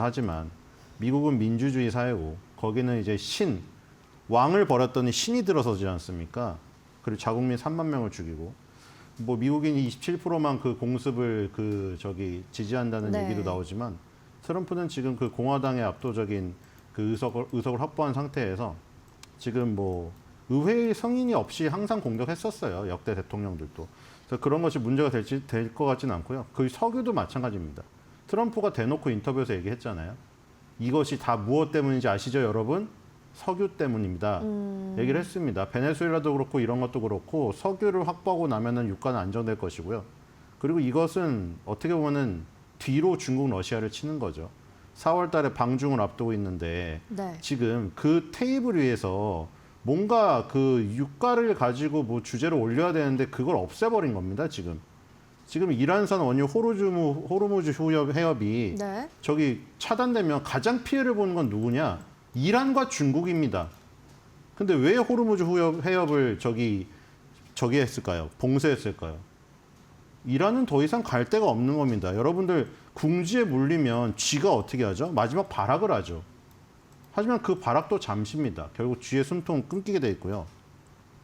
하지만 미국은 민주주의 사회고 거기는 이제 왕을 버렸더니 신이 들어서지 않습니까? 그리고 자국민 3만 명을 죽이고 뭐 미국인이 27%만 그 공습을 지지한다는 네. 얘기도 나오지만 트럼프는 지금 그 공화당의 압도적인 그 의석을 확보한 상태에서 지금 뭐 의회 성인이 없이 항상 공격했었어요. 역대 대통령들도. 그래서 그런 것이 문제가 될 것 같지는 않고요. 그 석유도 마찬가지입니다. 트럼프가 대놓고 인터뷰에서 얘기했잖아요. 이것이 다 무엇 때문인지 아시죠, 여러분? 석유 때문입니다. 얘기를 했습니다. 베네수엘라도 그렇고 이런 것도 그렇고 석유를 확보하고 나면은 유가는 안정될 것이고요. 그리고 이것은 어떻게 보면은 뒤로 중국, 러시아를 치는 거죠. 4월 달에 방중을 앞두고 있는데 네. 지금 그 테이블 위에서 뭔가 그 유가를 가지고 뭐 주제를 올려야 되는데 그걸 없애버린 겁니다, 지금. 지금 이란산 원유 호르무즈 해협이 네. 저기 차단되면 가장 피해를 보는 건 누구냐? 이란과 중국입니다. 근데 왜 호르무즈 해협을 저기 했을까요? 봉쇄했을까요? 이란은 더 이상 갈 데가 없는 겁니다. 여러분들 궁지에 물리면 쥐가 어떻게 하죠? 마지막 발악을 하죠. 하지만 그 발악도 잠시입니다. 결국 쥐의 숨통 끊기게 돼 있고요.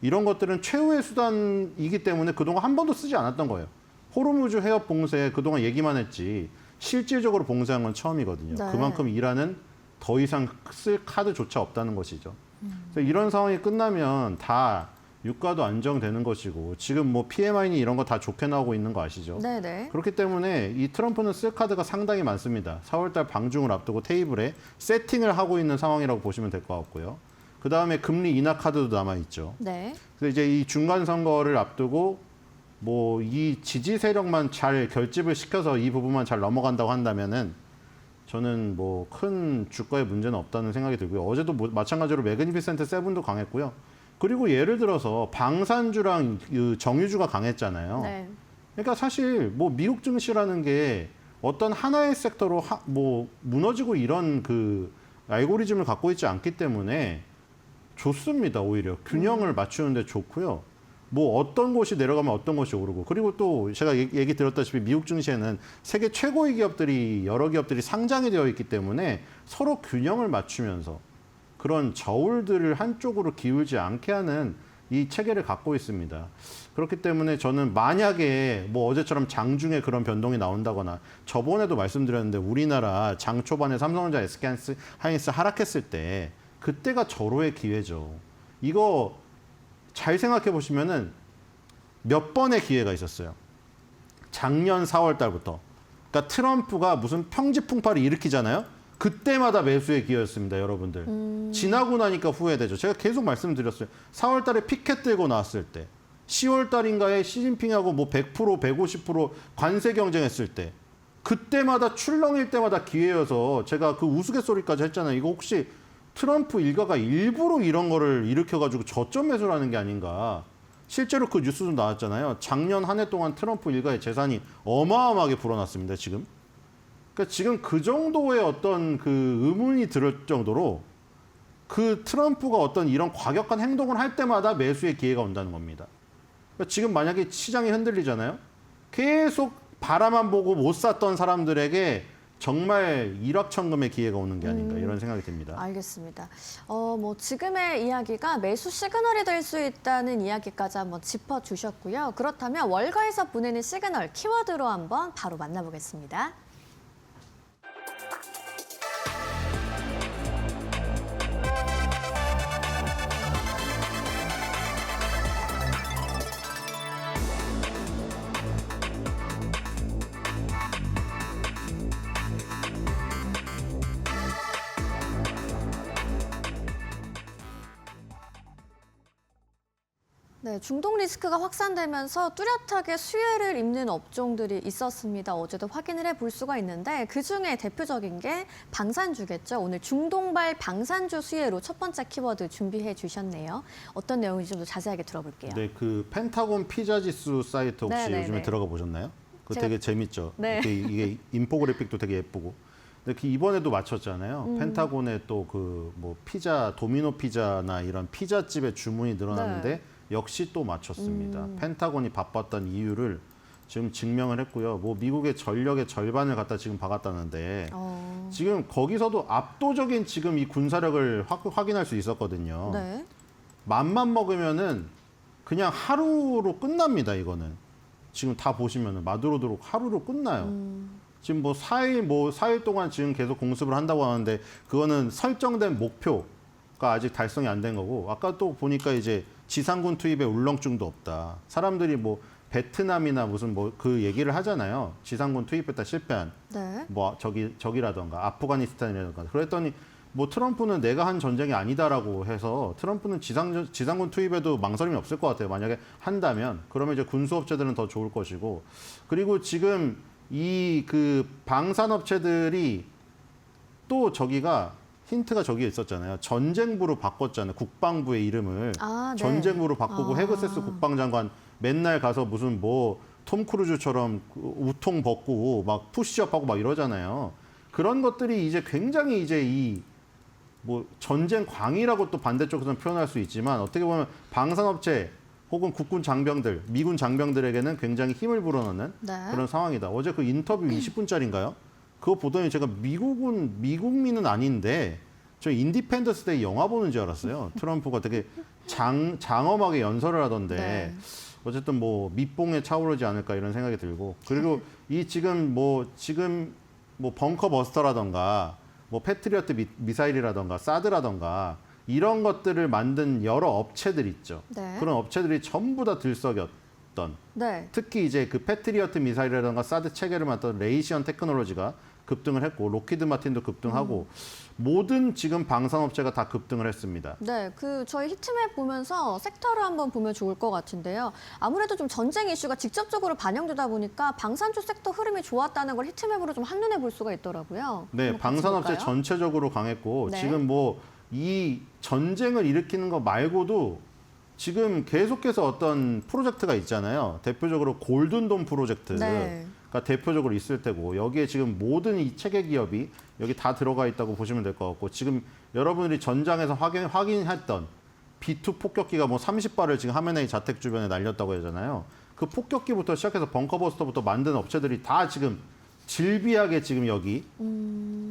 이런 것들은 최후의 수단이기 때문에 그동안 한 번도 쓰지 않았던 거예요. 호르무즈 해협 봉쇄 그동안 얘기만 했지 실질적으로 봉쇄한 건 처음이거든요. 네. 그만큼 이란은 더 이상 쓸 카드조차 없다는 것이죠. 그래서 이런 상황이 끝나면 다 유가도 안정되는 것이고 지금 뭐 PMI니 이런 거 다 좋게 나오고 있는 거 아시죠? 네네. 그렇기 때문에 이 트럼프는 쓸 카드가 상당히 많습니다. 4월달 방중을 앞두고 테이블에 세팅을 하고 있는 상황이라고 보시면 될 것 같고요. 그 다음에 금리 인하 카드도 남아 있죠. 네. 그래서 이제 이 중간 선거를 앞두고 뭐 이 지지 세력만 잘 결집을 시켜서 이 부분만 잘 넘어간다고 한다면은 저는 뭐 큰 주가에 문제는 없다는 생각이 들고요. 어제도 마찬가지로 매그니피센트 세븐도 강했고요. 그리고 예를 들어서 방산주랑 그 정유주가 강했잖아요. 네. 그러니까 사실 뭐 미국 증시라는 게 어떤 하나의 섹터로 뭐 무너지고 이런 그 알고리즘을 갖고 있지 않기 때문에 좋습니다. 오히려 균형을 맞추는데 좋고요. 뭐 어떤 곳이 내려가면 어떤 곳이 오르고 그리고 또 제가 얘기 들었다시피 미국 증시에는 세계 최고의 기업들이 여러 기업들이 상장이 되어 있기 때문에 서로 균형을 맞추면서 그런 저울들을 한쪽으로 기울지 않게 하는 이 체계를 갖고 있습니다. 그렇기 때문에 저는 만약에 뭐 어제처럼 장중에 그런 변동이 나온다거나 저번에도 말씀드렸는데 우리나라 장 초반에 삼성전자, SK하이닉스 하락했을 때 그때가 절호의 기회죠. 이거 잘 생각해 보시면은 몇 번의 기회가 있었어요. 작년 4월 달부터. 그러니까 트럼프가 무슨 평지풍파를 일으키잖아요. 그때마다 매수의 기회였습니다, 여러분들. 지나고 나니까 후회되죠. 제가 계속 말씀드렸어요. 4월 달에 피켓 들고 나왔을 때, 10월 달인가에 시진핑하고 뭐 100%, 150% 관세 경쟁했을 때, 그때마다 출렁일 때마다 기회여서 제가 그 우스갯소리까지 했잖아요. 이거 혹시 트럼프 일가가 일부러 이런 거를 일으켜가지고 저점 매수를 하는 게 아닌가. 실제로 그 뉴스도 나왔잖아요. 작년 한 해 동안 트럼프 일가의 재산이 어마어마하게 불어났습니다, 지금. 그러니까 지금 그 정도의 어떤 그 의문이 들 정도로 그 트럼프가 어떤 이런 과격한 행동을 할 때마다 매수의 기회가 온다는 겁니다. 그러니까 지금 만약에 시장이 흔들리잖아요. 계속 바라만 보고 못 샀던 사람들에게 정말 일확천금의 기회가 오는 게 아닌가 이런 생각이 듭니다. 알겠습니다. 뭐 지금의 이야기가 매수 시그널이 될 수 있다는 이야기까지 한번 짚어주셨고요. 그렇다면 월가에서 보내는 시그널 키워드로 한번 바로 만나보겠습니다. 네, 중동 리스크가 확산되면서 뚜렷하게 수혜를 입는 업종들이 있었습니다. 어제도 확인을 해볼 수가 있는데 그중에 대표적인 게 방산주겠죠. 오늘 중동발 방산주 수혜로 첫 번째 키워드 준비해 주셨네요. 어떤 내용인지 좀 더 자세하게 들어볼게요. 네, 그 펜타곤 피자 지수 사이트 혹시 네네네. 요즘에 들어가 보셨나요? 그거 되게 재밌죠. 네. 이게 인포그래픽도 되게 예쁘고. 근데 그 이번에도 맞췄잖아요. 펜타곤에 또 그 뭐 피자 도미노 피자나 이런 피자집의 주문이 늘어났는데 네. 역시 또 맞췄습니다. 펜타곤이 바빴던 이유를 지금 증명을 했고요. 뭐 미국의 전력의 절반을 갖다 지금 박았다는데 지금 거기서도 압도적인 지금 이 군사력을 확인할 수 있었거든요. 네. 맘만 먹으면은 그냥 하루로 끝납니다. 이거는 지금 다 보시면은 마두로도록 하루로 끝나요. 지금 뭐 4일 동안 지금 계속 공습을 한다고 하는데 그거는 설정된 목표가 아직 달성이 안 된 거고 아까 또 보니까 이제 지상군 투입에 울렁증도 없다. 사람들이 뭐 베트남이나 무슨 뭐 그 얘기를 하잖아요. 지상군 투입했다 실패한 네. 뭐 저기라던가 아프가니스탄이라던가 그랬더니 뭐 트럼프는 내가 한 전쟁이 아니다라고 해서 트럼프는 지상군 투입에도 망설임이 없을 것 같아요. 만약에 한다면 그러면 이제 군수업체들은 더 좋을 것이고 그리고 지금 이 그 방산업체들이 또 저기가 힌트가 저기에 있었잖아요. 전쟁부로 바꿨잖아요. 국방부의 이름을 아, 네. 전쟁부로 바꾸고 아. 헤그세스 국방장관 맨날 가서 무슨 뭐 톰 크루즈처럼 우통 벗고 막 푸시업하고 막 이러잖아요. 그런 것들이 이제 굉장히 이제 이 뭐 전쟁 광이라고 또 반대쪽에서는 표현할 수 있지만 어떻게 보면 방산업체 혹은 국군 장병들, 미군 장병들에게는 굉장히 힘을 불어넣는 네. 그런 상황이다. 어제 그 인터뷰 20분짜리인가요? 그거 보더니 제가 미국민은 아닌데 저 인디펜던스 데이 영화 보는 줄 알았어요. 트럼프가 되게 장엄하게 연설을 하던데 네. 어쨌든 뭐 밑봉에 차오르지 않을까 이런 생각이 들고 그리고 이 지금 뭐 벙커 버스터라던가 뭐 패트리어트 미사일이라던가 사드라던가 이런 것들을 만든 여러 업체들 있죠. 네. 그런 업체들이 전부 다 들썩였던 네. 특히 이제 그 패트리어트 미사일이라던가 사드 체계를 만든 레이시언 테크놀로지가 급등을 했고 로키드 마틴도 급등하고 모든 지금 방산업체가 다 급등을 했습니다. 네, 저희 히트맵 보면서 섹터를 한번 보면 좋을 것 같은데요. 아무래도 좀 전쟁 이슈가 직접적으로 반영되다 보니까 방산주 섹터 흐름이 좋았다는 걸 히트맵으로 좀 한눈에 볼 수가 있더라고요. 네, 한번 같이 방산업체 볼까요? 전체적으로 강했고 네. 지금 뭐 이 전쟁을 일으키는 거 말고도 지금 계속해서 어떤 프로젝트가 있잖아요. 대표적으로 골든돔 프로젝트. 네. 가 대표적으로 있을 테고 여기에 지금 모든 이 체계 기업이 여기 다 들어가 있다고 보시면 될 것 같고 지금 여러분들이 전장에서 확인했던 B2 폭격기가 뭐 30발을 지금 하메네이 자택 주변에 날렸다고 하잖아요. 그 폭격기부터 시작해서 벙커버스터부터 만든 업체들이 다 지금 질비하게 지금 여기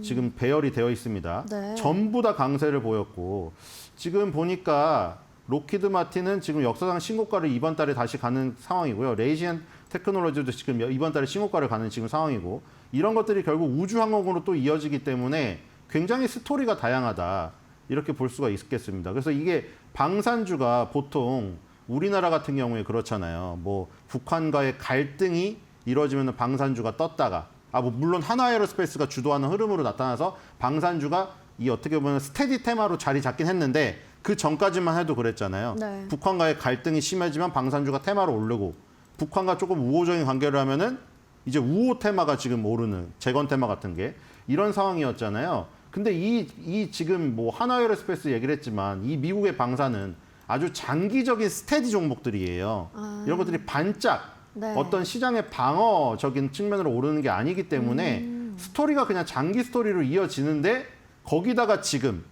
지금 배열이 되어 있습니다. 네. 전부 다 강세를 보였고 지금 보니까 로키드 마틴은 지금 역사상 신고가를 이번 달에 다시 가는 상황이고요. 레이시안 테크놀로지도 지금 이번 달에 신고가를 가는 지금 상황이고 이런 것들이 결국 우주항공으로 또 이어지기 때문에 굉장히 스토리가 다양하다 이렇게 볼 수가 있겠습니다. 그래서 이게 방산주가 보통 우리나라 같은 경우에 그렇잖아요. 뭐 북한과의 갈등이 이루어지면 방산주가 떴다가 뭐 물론 하나에어로스페이스가 주도하는 흐름으로 나타나서 방산주가 이 어떻게 보면 스테디 테마로 자리 잡긴 했는데 그 전까지만 해도 그랬잖아요. 네. 북한과의 갈등이 심해지면 방산주가 테마로 오르고 북한과 조금 우호적인 관계를 하면은 이제 우호 테마가 지금 오르는 재건 테마 같은 게 이런 상황이었잖아요. 근데 이 지금 뭐 하나에어로스페이스 얘기를 했지만 이 미국의 방산은 아주 장기적인 스테디 종목들이에요. 이런 것들이 반짝 네. 어떤 시장의 방어적인 측면으로 오르는 게 아니기 때문에 스토리가 그냥 장기 스토리로 이어지는데 거기다가 지금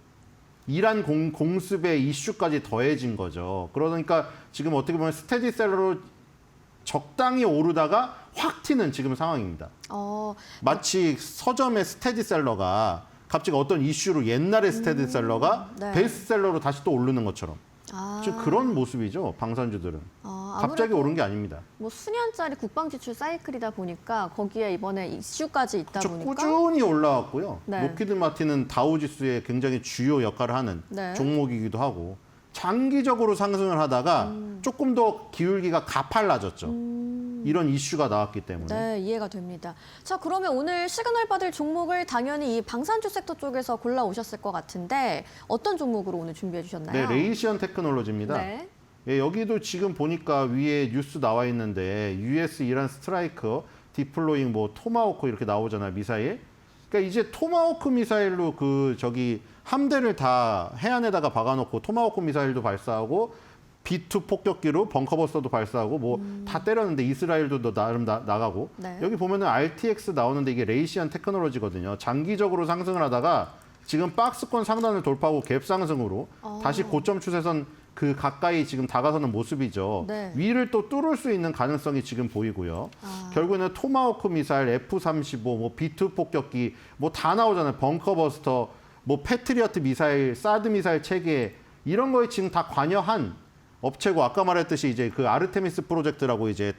이란 공습의 이슈까지 더해진 거죠. 그러니까 지금 어떻게 보면 스테디셀러로 적당히 오르다가 확 튀는 지금 상황입니다. 마치 서점의 스테디셀러가 갑자기 어떤 이슈로 옛날의 스테디셀러가 네. 베스트셀러로 다시 또 오르는 것처럼 지금 그런 모습이죠. 방산주들은. 갑자기 아무래도 오른 게 아닙니다. 뭐 수년짜리 국방 지출 사이클이다 보니까 거기에 이번에 이슈까지 있다 보니까 꾸준히 올라왔고요. 네. 로키드 마틴은 다우지수의 굉장히 주요 역할을 하는 네. 종목이기도 하고 장기적으로 상승을 하다가 조금 더 기울기가 가팔라졌죠. 이런 이슈가 나왔기 때문에. 네, 이해가 됩니다. 자, 그러면 오늘 시그널 받을 종목을 당연히 이 방산주 섹터 쪽에서 골라 오셨을 것 같은데 어떤 종목으로 오늘 준비해 주셨나요? 네, 레이시언 테크놀로지입니다. 네. 예, 여기도 지금 보니까 위에 뉴스 나와 있는데 US 이란 스트라이커 디플로잉 뭐 토마호크 이렇게 나오잖아요, 미사일. 그러니까 이제 토마호크 미사일로 함대를 다 해안에다가 박아놓고 토마호크 미사일도 발사하고 B2 폭격기로 벙커버스터도 발사하고 뭐 다 때렸는데 이스라엘도 나름 나가고 네. 여기 보면은 RTX 나오는데 이게 레이시안 테크놀로지거든요. 장기적으로 상승을 하다가 지금 박스권 상단을 돌파하고 갭 상승으로 다시 고점 추세선 그 가까이 지금 다가서는 모습이죠. 네. 위를 또 뚫을 수 있는 가능성이 지금 보이고요. 결국에는 토마호크 미사일, F-35, 뭐 B2 폭격기 뭐 다 나오잖아요. 벙커버스터, 뭐 패트리어트 미사일, 사드 미사일 체계 이런 거에 지금 다 관여한 업체고 아까 말했듯이 이제 그 아르테미스 프로젝트라고 이제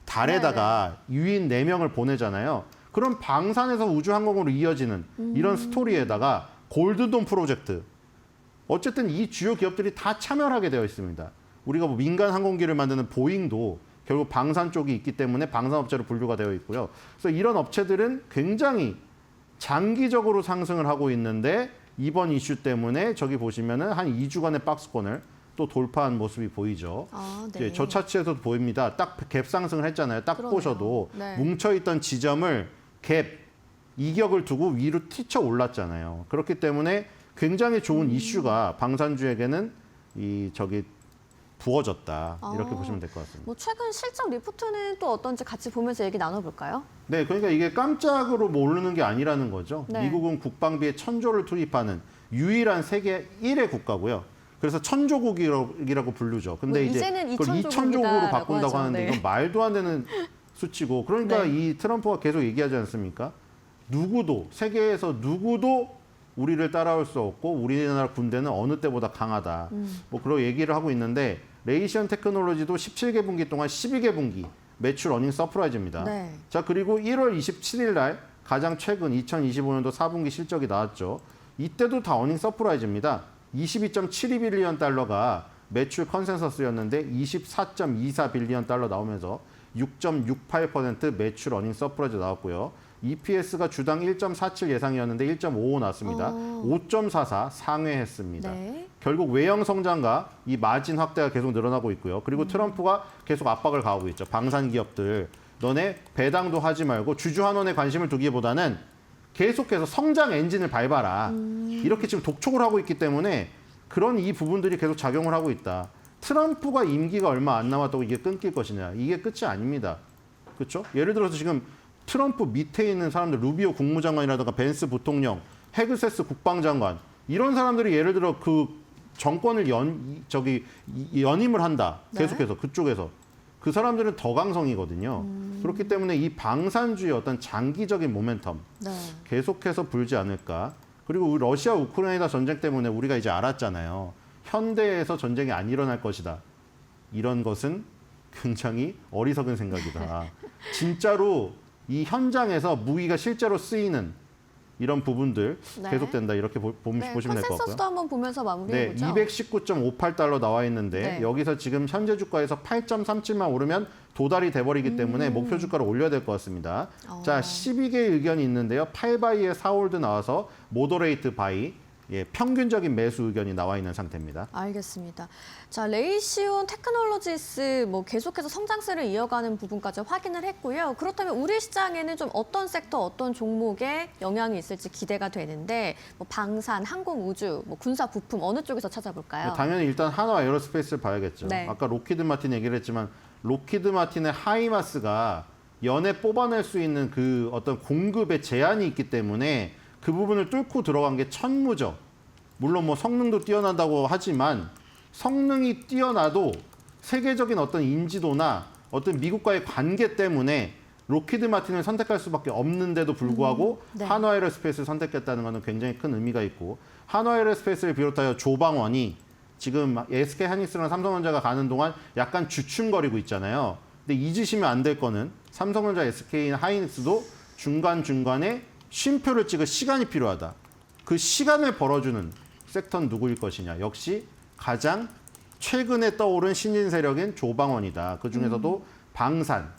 달에다가 유인 4명을 보내잖아요. 그럼 방산에서 우주항공으로 이어지는 이런 스토리에다가 골드돔 프로젝트. 어쨌든 이 주요 기업들이 다 참여하게 되어 있습니다. 우리가 뭐 민간 항공기를 만드는 보잉도 결국 방산 쪽이 있기 때문에 방산업체로 분류가 되어 있고요. 그래서 이런 업체들은 굉장히 장기적으로 상승을 하고 있는데 이번 이슈 때문에 저기 보시면은 한 2주간의 박스권을 또 돌파한 모습이 보이죠. 네. 저 차트에서도 보입니다. 딱 갭 상승을 했잖아요. 딱 그러네요. 보셔도 네. 뭉쳐있던 지점을 갭 이격을 두고 위로 튀쳐 올랐잖아요. 그렇기 때문에 굉장히 좋은 이슈가 방산주에게는 부어졌다. 이렇게 아. 보시면 될 것 같습니다. 뭐 최근 실적 리포트는 또 어떤지 같이 보면서 얘기 나눠볼까요? 네, 그러니까 이게 깜짝으로 뭐 오르는 게 아니라는 거죠. 네. 미국은 국방비에 1,000조를 투입하는 유일한 세계 1의 국가고요. 그래서 천조국이라고 부르죠. 근데 뭐 이제 이제는 그걸 2,000조국이다라고 2,000조국으로 바꾼다고 하죠. 하는데 네. 이건 말도 안 되는 수치고 그러니까 네. 이 트럼프가 계속 얘기하지 않습니까? 누구도 세계에서 누구도 우리를 따라올 수 없고 우리나라 군대는 어느 때보다 강하다. 뭐 그런 얘기를 하고 있는데 레이시언 테크놀로지도 17개 분기 동안 12개 분기 매출 어닝 서프라이즈입니다. 네. 자, 그리고 1월 27일 날 가장 최근 2025년도 4분기 실적이 나왔죠. 이때도 다 어닝 서프라이즈입니다. 22.72빌리언 달러가 매출 컨센서스였는데 24.24 빌리언 달러 나오면서 6.68% 매출 어닝 서프라이즈 나왔고요. EPS가 주당 1.47 예상이었는데 1.55 나왔습니다. 5.44 상회했습니다. 네. 결국 외형 성장과 이 마진 확대가 계속 늘어나고 있고요. 그리고 트럼프가 계속 압박을 가하고 있죠. 방산 기업들, 너네 배당도 하지 말고 주주 환원에 관심을 두기보다는 계속해서 성장 엔진을 밟아라. 이렇게 지금 독촉을 하고 있기 때문에 그런 이 부분들이 계속 작용을 하고 있다. 트럼프가 임기가 얼마 안 남았다고 이게 끊길 것이냐. 이게 끝이 아닙니다. 그렇죠? 예를 들어서 지금 트럼프 밑에 있는 사람들, 루비오 국무장관이라든가 벤스 부통령, 헤그세스 국방장관 이런 사람들이 예를 들어 그 정권을 연임을 한다. 계속해서 그쪽에서 그 사람들은 더 강성이거든요. 그렇기 때문에 이 방산주의 어떤 장기적인 모멘텀 네. 계속해서 불지 않을까. 그리고 러시아 우크라이나 전쟁 때문에 우리가 이제 알았잖아요. 현대에서 전쟁이 안 일어날 것이다. 이런 것은 굉장히 어리석은 생각이다. 진짜로 이 현장에서 무기가 실제로 쓰이는 이런 부분들 네. 계속된다. 이렇게 보시면 될 것 같고요. 컨센서스도 한번 보면서 네, 마무리해보죠. 219.58달러 나와 있는데 네. 여기서 지금 현재 주가에서 8.37만 오르면 도달이 돼버리기 때문에 목표 주가를 올려야 될 것 같습니다. 자, 12개의 의견이 있는데요. 8바이에 4홀드 나와서 모더레이트 바이, 예, 평균적인 매수 의견이 나와 있는 상태입니다. 알겠습니다. 자, 레이시온 테크놀로지스 뭐 계속해서 성장세를 이어가는 부분까지 확인을 했고요. 그렇다면 우리 시장에는 좀 어떤 섹터, 어떤 종목에 영향이 있을지 기대가 되는데 뭐 방산, 항공, 우주, 뭐 군사 부품 어느 쪽에서 찾아볼까요? 당연히 일단 한화 에어로스페이스를 봐야겠죠. 네. 아까 로키드 마틴 얘기를 했지만 로키드 마틴의 하이마스가 연에 뽑아낼 수 있는 그 어떤 공급의 제한이 있기 때문에 그 부분을 뚫고 들어간 게 천무죠. 물론 뭐 성능도 뛰어난다고 하지만 성능이 뛰어나도 세계적인 어떤 인지도나 어떤 미국과의 관계 때문에 로키드 마틴을 선택할 수밖에 없는데도 불구하고 네. 한화 에어로스페이스를 선택했다는 것은 굉장히 큰 의미가 있고 한화 에어로스페이스를 비롯하여 조방원이 지금 SK 하이닉스랑 삼성전자가 가는 동안 약간 주춤거리고 있잖아요. 근데 잊으시면 안 될 거는 삼성전자, SK 하이닉스도 중간중간에 쉼표를 찍을 시간이 필요하다. 그 시간을 벌어주는 섹터는 누구일 것이냐. 역시 가장 최근에 떠오른 신인 세력인 조방원이다. 그중에서도 방산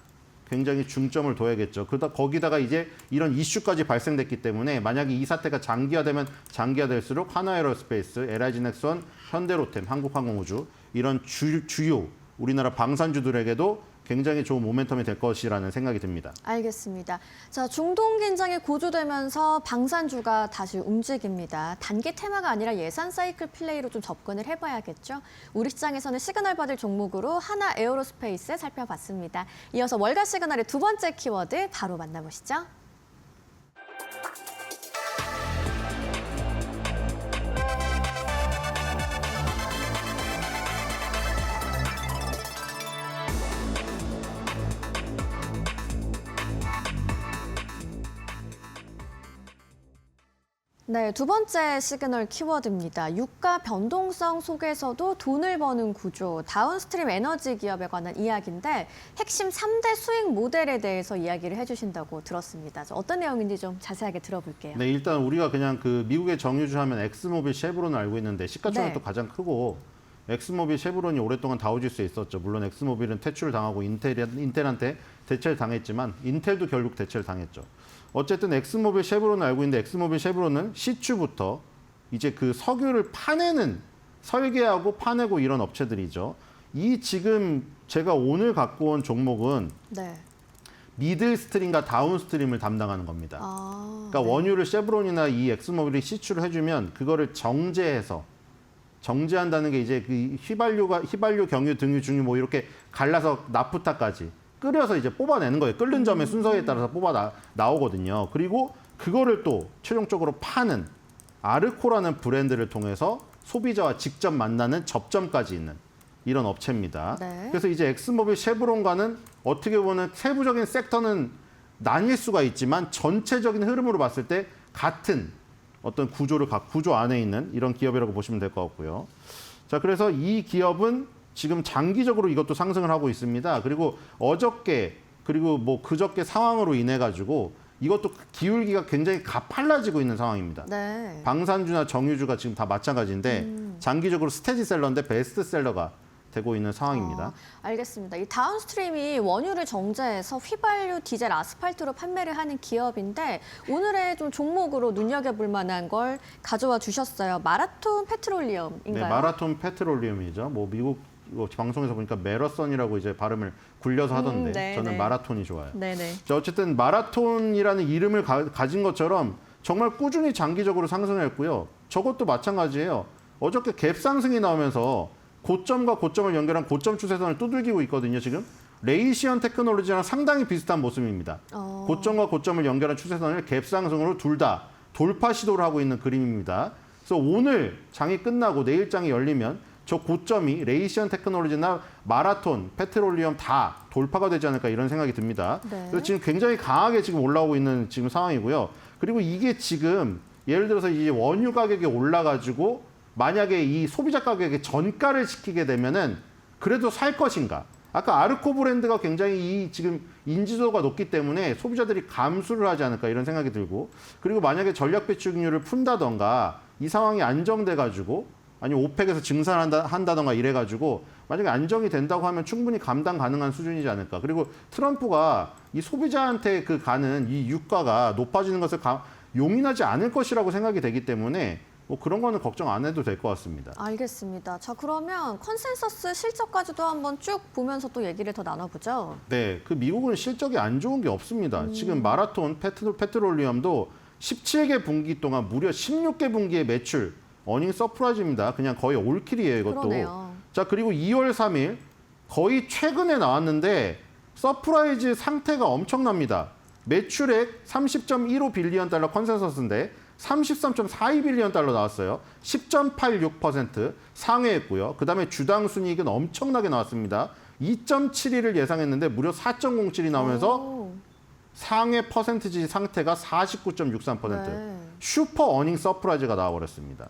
굉장히 중점을 둬야겠죠. 거기다가 이제 이런 이슈까지 발생됐기 때문에 만약에 이 사태가 장기화되면 장기화될수록 한화에어로스페이스, LIG넥스원, 현대로템, 한국항공우주 이런 주요 우리나라 방산주들에게도 굉장히 좋은 모멘텀이 될 것이라는 생각이 듭니다. 알겠습니다. 자, 중동 긴장이 고조되면서 방산주가 다시 움직입니다. 단기 테마가 아니라 예산 사이클 플레이로 좀 접근을 해봐야겠죠. 우리 시장에서는 시그널 받을 종목으로 하나 에어로스페이스 살펴봤습니다. 이어서 월가 시그널의 두 번째 키워드 바로 만나보시죠. 네, 두 번째 시그널 키워드입니다. 유가 변동성 속에서도 돈을 버는 구조, 다운스트림 에너지 기업에 관한 이야기인데 핵심 3대 수익 모델에 대해서 이야기를 해주신다고 들었습니다. 어떤 내용인지 좀 자세하게 들어볼게요. 네, 일단 우리가 그냥 그 미국의 정유주 하면 엑스모빌, 쉐브론을 알고 있는데 시가총액도 네. 가장 크고 엑스모빌, 쉐브론이 오랫동안 다우지수에 있었죠. 물론 엑스모빌은 퇴출을 당하고 인텔한테 대체를 당했지만 인텔도 결국 대체를 당했죠. 어쨌든 엑스모빌, 쉐브론을 알고 있는데 엑스모빌, 쉐브론은 시추부터 이제 그 석유를 파내는 설계하고 파내고 이런 업체들이죠. 이 지금 제가 오늘 갖고 온 종목은 네. 미들스트림과 다운스트림을 담당하는 겁니다. 아, 그러니까 네. 원유를 쉐브론이나 이 엑스모빌이 시추를 해주면 그거를 정제해서 정제한다는 게 이제 그 휘발유, 경유, 등유, 중유 뭐 이렇게 갈라서 나프타까지 끓여서 이제 뽑아내는 거예요. 끓는 점의 순서에 따라서 나오거든요. 그리고 그거를 또 최종적으로 파는 아르코라는 브랜드를 통해서 소비자와 직접 만나는 접점까지 있는 이런 업체입니다. 네. 그래서 이제 엑스모빌, 쉐브론과는 어떻게 보면 세부적인 섹터는 나뉠 수가 있지만 전체적인 흐름으로 봤을 때 같은 어떤 구조 안에 있는 이런 기업이라고 보시면 될 것 같고요. 자, 그래서 이 기업은 지금 장기적으로 이것도 상승을 하고 있습니다. 그리고 어저께 그리고 뭐 그저께 상황으로 인해 가지고 이것도 기울기가 굉장히 가팔라지고 있는 상황입니다. 네. 방산주나 정유주가 지금 다 마찬가지인데 장기적으로 스테디셀러인데 베스트셀러가 되고 있는 상황입니다. 알겠습니다. 이 다운스트림이 원유를 정제해서 휘발유, 디젤, 아스팔트로 판매를 하는 기업인데 오늘의 좀 종목으로 눈여겨볼 만한 걸 가져와 주셨어요. 마라톤 페트롤리엄인가요? 네, 마라톤 페트롤리움이죠. 뭐 미국 방송에서 보니까 메러선이라고 이제 발음을 굴려서 하던데 네, 저는 네. 마라톤이 좋아요. 네네. 자, 어쨌든 마라톤이라는 이름을 가진 것처럼 정말 꾸준히 장기적으로 상승했고요. 저것도 마찬가지예요. 어저께 갭 상승이 나오면서 고점과 고점을 연결한 고점 추세선을 두들기고 있거든요. 지금 레이시언 테크놀로지랑 상당히 비슷한 모습입니다. 고점과 고점을 연결한 추세선을 갭 상승으로 둘 다 돌파 시도를 하고 있는 그림입니다. 그래서 오늘 장이 끝나고 내일 장이 열리면 저 고점이 레이시언 테크놀로지나 마라톤, 페트롤리엄 다 돌파가 되지 않을까 이런 생각이 듭니다. 네. 그래서 지금 굉장히 강하게 지금 올라오고 있는 지금 상황이고요. 그리고 이게 지금 예를 들어서 이제 원유 가격이 올라가지고 만약에 이 소비자 가격에 전가를 시키게 되면은 그래도 살 것인가? 아까 아르코 브랜드가 굉장히 이 지금 인지도가 높기 때문에 소비자들이 감수를 하지 않을까 이런 생각이 들고 그리고 만약에 전략 배출률을 푼다던가 이 상황이 안정돼 가지고 아니 오펙에서 증산한다던가 이래 가지고 만약에 안정이 된다고 하면 충분히 감당 가능한 수준이지 않을까. 그리고 트럼프가 이 소비자한테 그 가는 이 유가가 높아지는 것을 용인하지 않을 것이라고 생각이 되기 때문에 뭐 그런 거는 걱정 안 해도 될 것 같습니다. 알겠습니다. 자, 그러면 컨센서스 실적까지도 한번 쭉 보면서 또 얘기를 더 나눠보죠. 네, 그 미국은 실적이 안 좋은 게 없습니다. 지금 마라톤, 페트롤리엄도 17개 분기 동안 무려 16개 분기의 매출, 어닝 서프라이즈입니다. 그냥 거의 올킬이에요, 이것도. 그러네요. 자, 그리고 2월 3일 거의 최근에 나왔는데 서프라이즈 상태가 엄청납니다. 매출액 30.15 빌리언 달러 컨센서스인데 33.42 빌리언 달러 나왔어요. 10.86% 상회했고요. 그다음에 주당 순이익은 엄청나게 나왔습니다. 2.71을 예상했는데 무려 4.07이 나오면서 오, 상회 퍼센티지 상태가 49.63%. 네. 슈퍼 어닝 서프라이즈가 나와버렸습니다.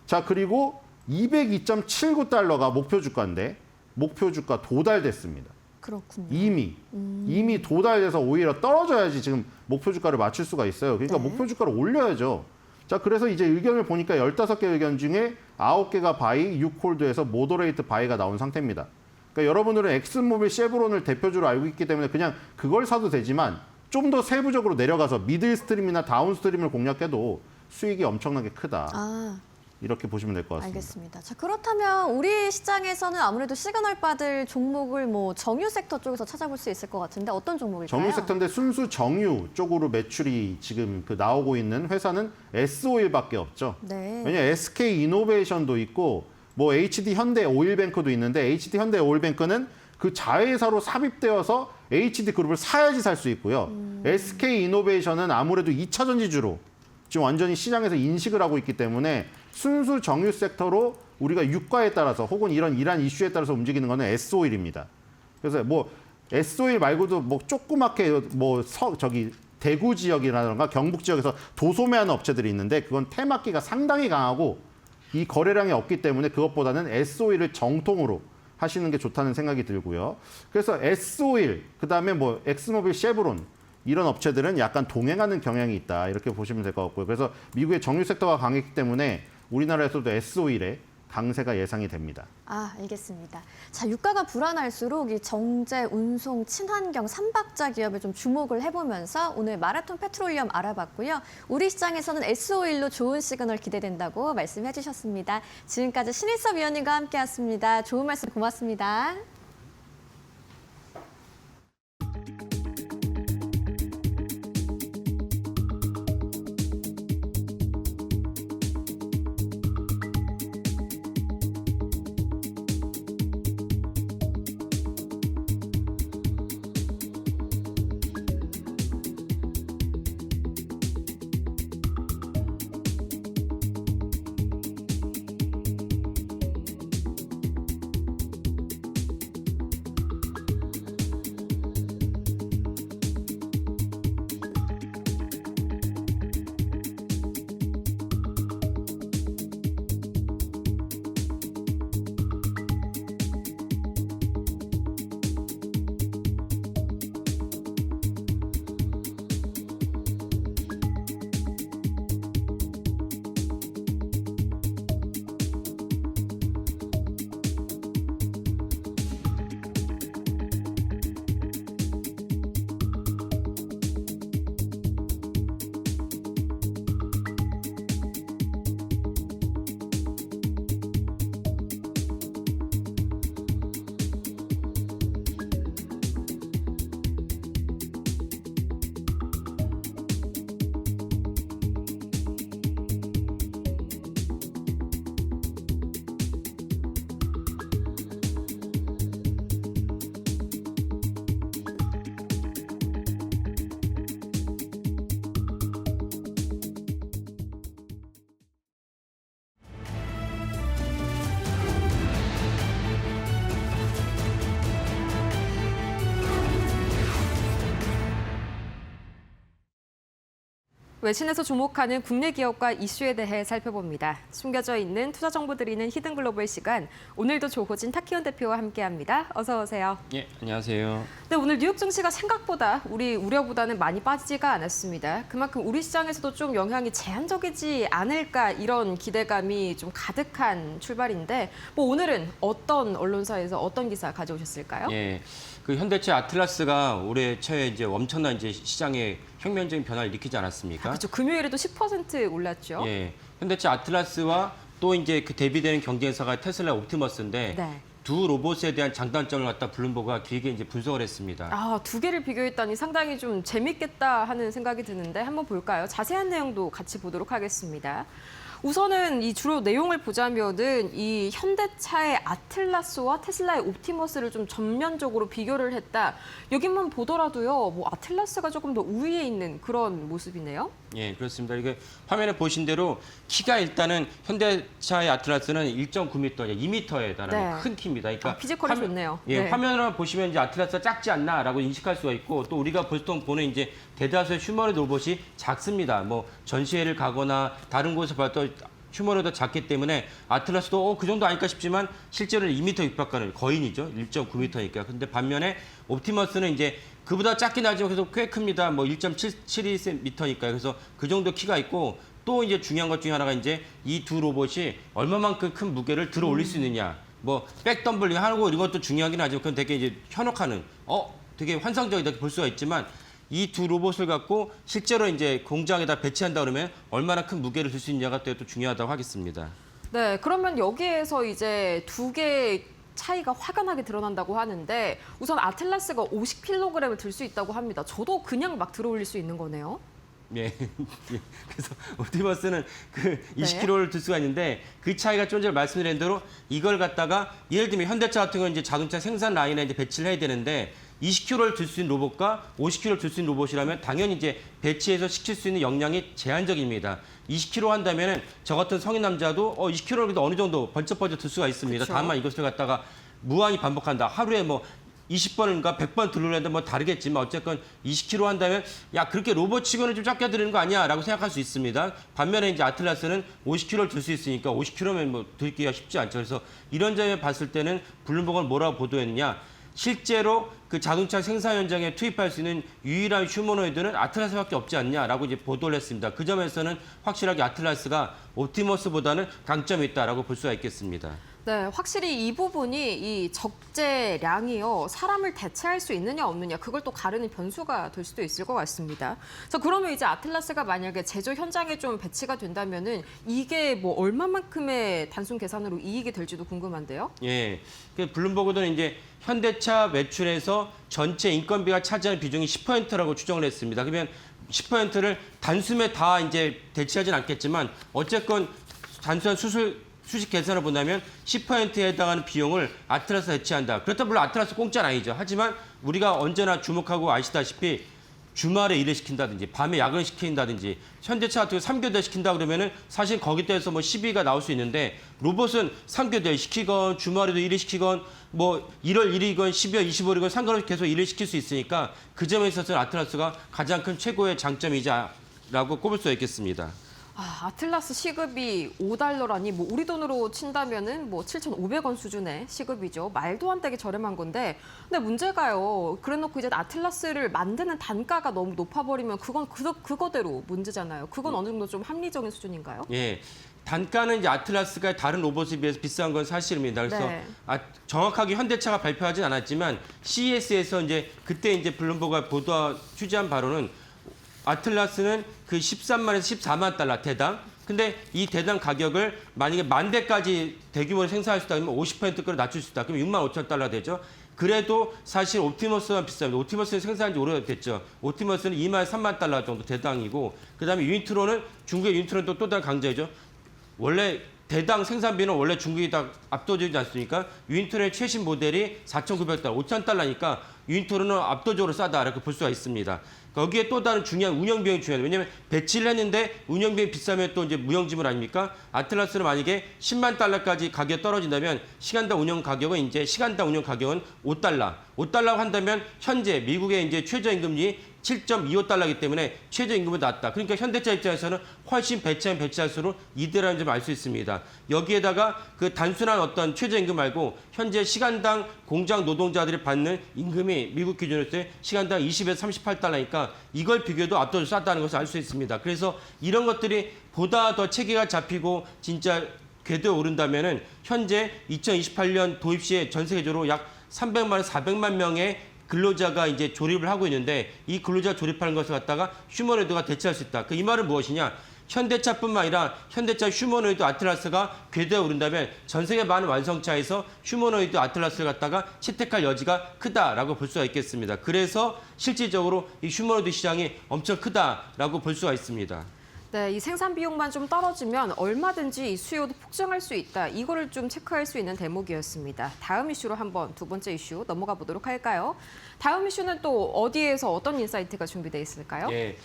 자, 그리고 202.79 달러가 목표 주가인데 목표 주가 도달됐습니다. 그렇군요. 이미 도달돼서 오히려 떨어져야지 지금 목표 주가를 맞출 수가 있어요. 그러니까 네. 목표 주가를 올려야죠. 자, 그래서 이제 의견을 보니까 15개 의견 중에 9개가 바이, 6홀드에서 모더레이트 바이가 나온 상태입니다. 그러니까 여러분들은 엑슨모빌, 쉐브론을 대표주로 알고 있기 때문에 그냥 그걸 사도 되지만 좀 더 세부적으로 내려가서 미들 스트림이나 다운 스트림을 공략해도 수익이 엄청나게 크다. 아, 이렇게 보시면 될 것 같습니다. 알겠습니다. 자, 그렇다면 우리 시장에서는 아무래도 시그널 받을 종목을 뭐 정유 섹터 쪽에서 찾아볼 수 있을 것 같은데 어떤 종목일까요? 정유 섹터인데 순수 정유 쪽으로 매출이 지금 그 나오고 있는 회사는 S-오일밖에 없죠. 네. 왜냐 SK 이노베이션도 있고 뭐 HD 현대 오일뱅크도 있는데 HD 현대 오일뱅크는 그 자회사로 삽입되어서 HD 그룹을 사야지 살 수 있고요. SK 이노베이션은 아무래도 2차 전지주로 지금 완전히 시장에서 인식을 하고 있기 때문에 순수 정유 섹터로 우리가 유가에 따라서 혹은 이런 이슈에 따라서 움직이는 거는 S-오일입니다. 그래서 뭐 S-오일 말고도 뭐 조그맣게 뭐 대구 지역이라든가 경북 지역에서 도소매하는 업체들이 있는데 그건 테마기가 상당히 강하고 이 거래량이 없기 때문에 그것보다는 S-오일을 정통으로 하시는 게 좋다는 생각이 들고요. 그래서 S-오일, 그다음에 뭐 엑스모빌, 쉐브론 이런 업체들은 약간 동행하는 경향이 있다. 이렇게 보시면 될 것 같고요. 그래서 미국의 정유 섹터가 강했기 때문에 우리나라에서도 S-오일의 강세가 예상이 됩니다. 아, 알겠습니다. 자, 유가가 불안할수록 이 정제, 운송, 친환경 3박자 기업에 좀 주목을 해보면서 오늘 마라톤 페트롤리엄 알아봤고요. 우리 시장에서는 S-오일로 좋은 시그널 기대된다고 말씀해 주셨습니다. 지금까지 신일섭 위원님과 함께했습니다. 좋은 말씀 고맙습니다. 외신에서 주목하는 국내 기업과 이슈에 대해 살펴봅니다. 숨겨져 있는 투자 정보 드리는 히든 글로벌 시간. 오늘도 조호진 타키온 대표와 함께합니다. 어서 오세요. 예, 안녕하세요. 네, 오늘 뉴욕 증시가 생각보다 우리 우려보다는 많이 빠지지가 않았습니다. 그만큼 우리 시장에서도 좀 영향이 제한적이지 않을까 이런 기대감이 좀 가득한 출발인데 뭐 오늘은 어떤 언론사에서 어떤 기사 가져오셨을까요? 예, 그 현대차 아틀라스가 올해 초에 이제 엄청난 이제 시장에 혁명적인 변화를 일으키지 않았습니까? 그렇죠. 금요일에도 10% 올랐죠. 예, 현대차 아틀라스와 또 이제 그 대비되는 경쟁사가 테슬라 옵티머스인데 네. 두 로봇에 대한 장단점을 갖다 블룸버그가 길게 이제 분석을 했습니다. 아, 두 개를 비교했다니 상당히 좀 재밌겠다 하는 생각이 드는데 한번 볼까요? 자세한 내용도 같이 보도록 하겠습니다. 우선은 이 주로 내용을 보자면은 이 현대차의 아틀라스와 테슬라의 옵티머스를 좀 전면적으로 비교를 했다. 여기만 보더라도요, 뭐 아틀라스가 조금 더 우위에 있는 그런 모습이네요. 예, 그렇습니다. 이게 화면에 보신 대로 키가 일단은 현대차의 아틀라스는 1.9m, 2m에 달하는 네. 큰 키입니다. 그러니까 피지컬이 좋네요. 예, 네. 화면으로 보시면 이제 아틀라스가 작지 않나라고 인식할 수가 있고 또 우리가 보통 보는 이제 대다수의 휴머노이드 로봇이 작습니다. 뭐 전시회를 가거나 다른 곳에 봐도 휴머노이드가 작기 때문에 아틀라스도 그 정도 아닐까 싶지만 실제로는 2m 육박하는 거인이죠. 1.9m니까. 근데 반면에 옵티머스는 이제 그보다 작긴 하지만 그래서 꽤 큽니다. 뭐 1.72m니까요. 그래서 그 정도 키가 있고 또 이제 중요한 것 중에 하나가 이제 이 두 로봇이 얼마만큼 큰 무게를 들어 올릴 수 있느냐. 뭐 백덤블링 하고 이런 것도 중요하긴 하지만 그건 되게 이제 현혹하는 되게 환상적이다 볼 수가 있지만 이 두 로봇을 갖고 실제로 이제 공장에다 배치한다 그러면 얼마나 큰 무게를 들 수 있냐가 또 중요하다고 하겠습니다. 네, 그러면 여기에서 이제 두 개의 차이가 확연하게 드러난다고 하는데 우선 아틀라스가 50kg을 들 수 있다고 합니다. 저도 그냥 막 들어 올릴 수 있는 거네요. 예. 예. 그래서 옵티머스는 그 20kg를 들 수가 있는데 그 차이가 좀 전에 말씀드린 대로 이걸 갖다가 예를 들면 현대차 같은 경우는 이제 자동차 생산 라인에 이제 배치를 해야 되는데 20kg를 들 수 있는 로봇과 50kg를 들 수 있는 로봇이라면 당연히 이제 배치해서 시킬 수 있는 역량이 제한적입니다. 20kg 한다면은 저 같은 성인 남자도 20kg를 그래도 어느 정도 번쩍번쩍 들 수가 있습니다. 그쵸. 다만 이것을 갖다가 무한히 반복한다. 하루에 뭐 20번인가 100번 들으려는데 뭐 다르겠지만 어쨌건 20kg 한다면 야 그렇게 로봇치고는 좀 작게 들는 거 아니야라고 생각할 수 있습니다. 반면에 이제 아틀라스는 50kg를 들 수 있으니까 50kg면 뭐 들기가 쉽지 않죠. 그래서 이런 점에 봤을 때는 블룸버그는 뭐라고 보도했느냐? 실제로 그 자동차 생산 현장에 투입할 수 있는 유일한 휴머노이드는 아틀라스밖에 없지 않냐라고 이제 보도를 했습니다. 그 점에서는 확실하게 아틀라스가 옵티머스보다는 강점이 있다라고 볼 수가 있겠습니다. 네, 확실히 이 부분이 이 적재량이요 사람을 대체할 수 있느냐 없느냐 그걸 또 가르는 변수가 될 수도 있을 것 같습니다. 자 그러면 이제 아틀라스가 만약에 제조 현장에 좀 배치가 된다면은 이게 뭐 얼마만큼의 단순 계산으로 이익이 될지도 궁금한데요. 예, 그 블룸버그는 이제 현대차 매출에서 전체 인건비가 차지하는 비중이 10%라고 추정을 했습니다. 그러면 10%를 단숨에 다 이제 대체하진 않겠지만 어쨌건 단순한 수식 계산을 본다면 10%에 해당하는 비용을 아틀라스가 대체한다. 그렇다면 물론 아틀라스 공짜는 아니죠. 하지만 우리가 언제나 주목하고 아시다시피 주말에 일을 시킨다든지 밤에 야근을 시킨다든지 현대차 같은 경우 3교대 시킨다 그러면은 사실 거기에서 뭐 시비가 나올 수 있는데 로봇은 3교대 시키건 주말에도 일을 시키건 뭐 1월 1일이건 12월 25일이건 상관없이 계속 일을 시킬 수 있으니까 그 점에 있어서는 아틀라스가 가장 큰 최고의 장점이자라고 꼽을 수 있겠습니다. 아, 아틀라스 시급이 $5라니 뭐 우리 돈으로 친다면은 뭐 7,500원 수준의 시급이죠. 말도 안 되게 저렴한 건데 근데 문제가요. 그래놓고 이제 아틀라스를 만드는 단가가 너무 높아버리면 그건 그거대로 문제잖아요. 그건 어느 정도 좀 합리적인 수준인가요? 예. 단가는 이제 아틀라스가 다른 로봇에 비해서 비싼 건 사실입니다. 그래서 네. 정확하게 현대차가 발표하진 않았지만 CES에서 이제 그때 이제 블룸버그가 취재한 바로는 아틀라스는 그 13만에서 14만 달러 대당. 근데 이 대당 가격을 만약에 10,000대까지 대규모로 생산할 수 있다면 50%까지 낮출 수 있다. 그럼 65,000달러 되죠. 그래도 사실 옵티머스와 비쌉니다. 옵티머스는 생산한 지 오래됐죠. 옵티머스는 2만 3만 달러 정도 대당이고 그다음에 유니트로는 중국의 유니트로는 또 다른 강자이죠. 원래 대당 생산비는 원래 중국이 다 압도적이지 않습니까? 유니트로의 최신 모델이 4,900달러, 5,000달러니까 유니트로는 압도적으로 싸다 이렇게 볼 수가 있습니다. 거기에 또 다른 중요한 운영 비용이 중요해요. 왜냐하면 배치를 했는데 운영 비용이 비싸면 또 이제 무형 지물 아닙니까? 아틀라스는 만약에 10만 달러까지 가격이 떨어진다면 시간당 운영 가격은 $5. $5 한다면 현재 미국의 이제 최저임금이 7.25달러이기 때문에 최저임금보다 낮다. 그러니까 현대차 입장에서는 훨씬 배치하면 배치할수록 이득이라는 점을 알 수 있습니다. 여기에다가 그 단순한 어떤 최저임금 말고 현재 시간당 공장 노동자들이 받는 임금이 미국 기준으로 시간당 20에서 38달러니까 이걸 비교해도 압도적으로 쌌다는 것을 알 수 있습니다. 그래서 이런 것들이 보다 더 체계가 잡히고 진짜 궤도에 오른다면은 현재 2028년 도입 시에 전 세계적으로 약 300만에서 400만 명의 근로자가 이제 조립을 하고 있는데 이 근로자 조립하는 것을 갖다가 휴머노이드가 대체할 수 있다. 이 말은 무엇이냐? 현대차뿐만 아니라 현대차 휴머노이드 아틀라스가 궤도에 오른다면 전 세계 많은 완성차에서 휴머노이드 아틀라스를 갖다가 채택할 여지가 크다라고 볼 수가 있겠습니다. 그래서 실질적으로 이 휴머노이드 시장이 엄청 크다라고 볼 수가 있습니다. 네, 이 생산 비용만 좀 떨어지면 얼마든지 이 수요도 폭증할 수 있다. 이거를 좀 체크할 수 있는 대목이었습니다. 다음 이슈로 한번 두 번째 이슈 넘어가 보도록 할까요? 다음 이슈는 또 어디에서 어떤 인사이트가 준비되어 있을까요? 예,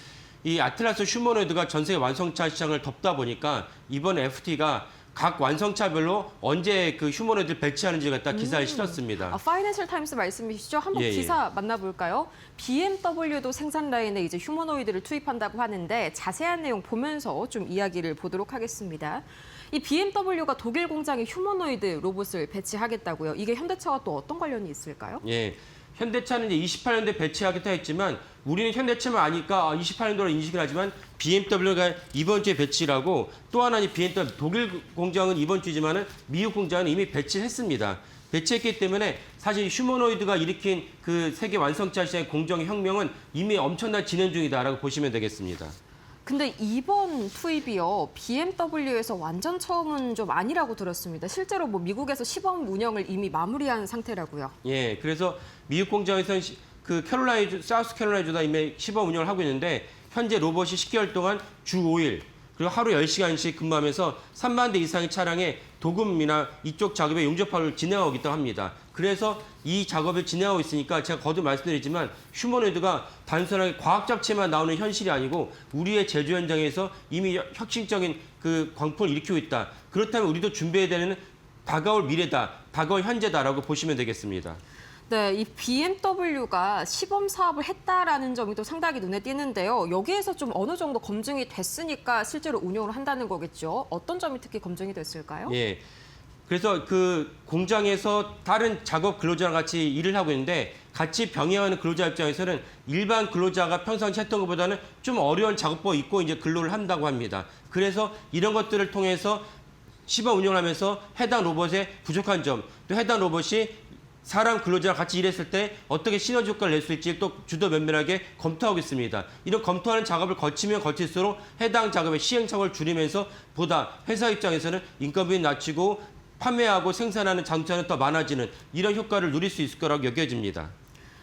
이 아틀라스 휴머노이드가 전 세계 완성차 시장을 덮다 보니까 이번 FT가 각 완성차별로 언제 그 휴머노이드를 배치하는지 갖다 기사를 실었습니다. 파이낸셜 타임스 말씀이시죠? 한번 예, 예. 기사 만나볼까요? BMW도 생산 라인에 이제 휴머노이드를 투입한다고 하는데 자세한 내용 보면서 좀 이야기를 보도록 하겠습니다. 이 BMW가 독일 공장에 휴머노이드 로봇을 배치하겠다고요. 이게 현대차와 또 어떤 관련이 있을까요? 예. 현대차는 이제 28년도에 배치하겠다 했지만 우리는 현대차만 아니까 28년도로 인식을 하지만 BMW가 이번 주에 배치를 하고 또 하나 BMW 독일 공장은 이번 주지만은 미국 공장은 이미 배치했습니다. 배치했기 때문에 사실 휴머노이드가 일으킨 그 세계 완성차 시장의 공정의 혁명은 이미 엄청난 진행 중이다라고 보시면 되겠습니다. 근데 이번 투입이요, BMW에서 완전 처음은 좀 아니라고 들었습니다. 실제로 뭐 미국에서 시범 운영을 이미 마무리한 상태라고요. 예, 그래서 미국 공장에서는 그 사우스 캐롤라이나주다 이미 시범 운영을 하고 있는데 현재 로봇이 10개월 동안 주 5일 그리고 하루 10시간씩 근무하면서 3만 대 이상의 차량에 도금이나 이쪽 작업에 용접화를 진행하고 있다고 합니다. 그래서 이 작업을 진행하고 있으니까 제가 거듭 말씀드리지만 휴머노이드가 단순하게 과학 잡채만 나오는 현실이 아니고 우리의 제조 현장에서 이미 혁신적인 그 광풍을 일으키고 있다. 그렇다면 우리도 준비해야 되는 다가올 미래다, 다가올 현재다라고 보시면 되겠습니다. 네, 이 BMW가 시범 사업을 했다라는 점이 또 상당히 눈에 띄는데요. 여기에서 좀 어느 정도 검증이 됐으니까 실제로 운영을 한다는 거겠죠. 어떤 점이 특히 검증이 됐을까요? 예. 그래서 그 공장에서 다른 작업 근로자랑 같이 일을 하고 있는데 같이 병행하는 근로자 입장에서는 일반 근로자가 평상시 했던 것보다는 좀 어려운 작업복 입고 이제 근로를 한다고 합니다. 그래서 이런 것들을 통해서 시범 운영을 하면서 해당 로봇의 부족한 점, 또 해당 로봇이 사람 근로자랑 같이 일했을 때 어떻게 시너지 효과를 낼 수 있지 또 주도 면밀하게 검토하고 있습니다. 이런 검토하는 작업을 거치면 거칠수록 해당 작업의 시행착오를 줄이면서 보다 회사 입장에서는 인건비는 낮추고 판매하고 생산하는 장차는 더 많아지는 이런 효과를 누릴 수 있을 거라고 여겨집니다.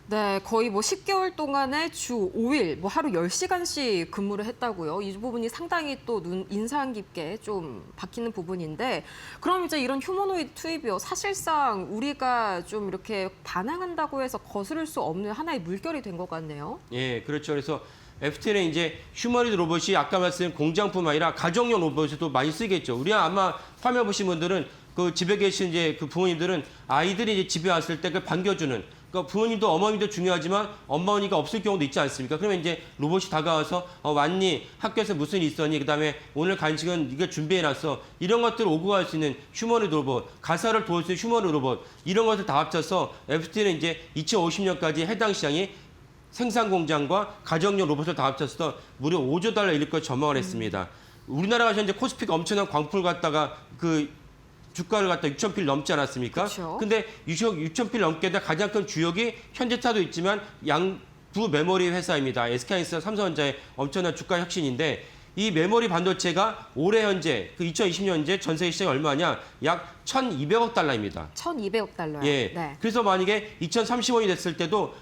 네, 거의 뭐 10개월 동안에 주 5일, 뭐 하루 10시간씩 근무를 했다고요. 이 부분이 상당히 또 인상 깊게 좀 박히는 부분인데, 그럼 이제 이런 휴머노이드 투입이요. 사실상 우리가 좀 이렇게 반항한다고 해서 거스를 수 없는 하나의 물결이 된 것 같네요. 예, 그렇죠. 그래서 FT는 이제 휴머노이드 로봇이 아까 말씀드린 공장뿐만 아니라 가정용 로봇에도 많이 쓰겠죠. 우리 아마 화면 보신 분들은 그 집에 계신 이제 그 부모님들은 아이들이 이제 집에 왔을 때 그걸 반겨주는 그러니까 부모님도 어머님도 중요하지만 어머니가 없을 경우도 있지 않습니까? 그러면 이제 로봇이 다가와서 왔니? 학교에서 무슨 일 있었니? 그다음에 오늘 간식은 이거 준비해놨어. 이런 것들을 오고 갈 수 있는 휴머노이드 로봇, 가사를 도울 수 있는 휴머노이드 로봇 이런 것을 다 합쳐서 FT는 이제 2050년까지 해당 시장이 생산 공장과 가정용 로봇을 다 합쳐서 무려 5조 달러 이를 걸 전망을 했습니다. 우리나라가 현재 코스피가 엄청난 광풍을 갖다가 그 주가를 갖다 6,000필 넘지 않았습니까? 그렇죠. 근데 6,000필 넘게 된 가장 큰 주역이 현대차도 있지만 양부 메모리 회사입니다. SK하이닉스와 삼성전자의 엄청난 주가 혁신인데 이 메모리 반도체가 올해 현재 그 2020년 현재 전 세계 시장이 얼마냐? 약 1,200억 달러입니다. 1,200억 달러요. 예. 네. 그래서 만약에 2030년이 됐을 때도